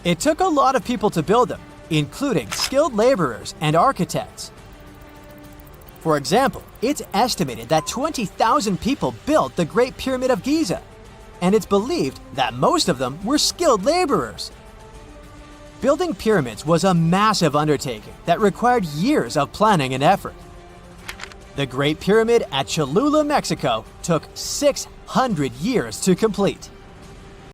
[SPEAKER 2] It took a lot of people to build them, including skilled laborers and architects. For example, it's estimated that 20,000 people built the Great Pyramid of Giza, and it's believed that most of them were skilled laborers. Building pyramids was a massive undertaking that required years of planning and effort. The Great Pyramid at Cholula, Mexico, took 600 years to complete.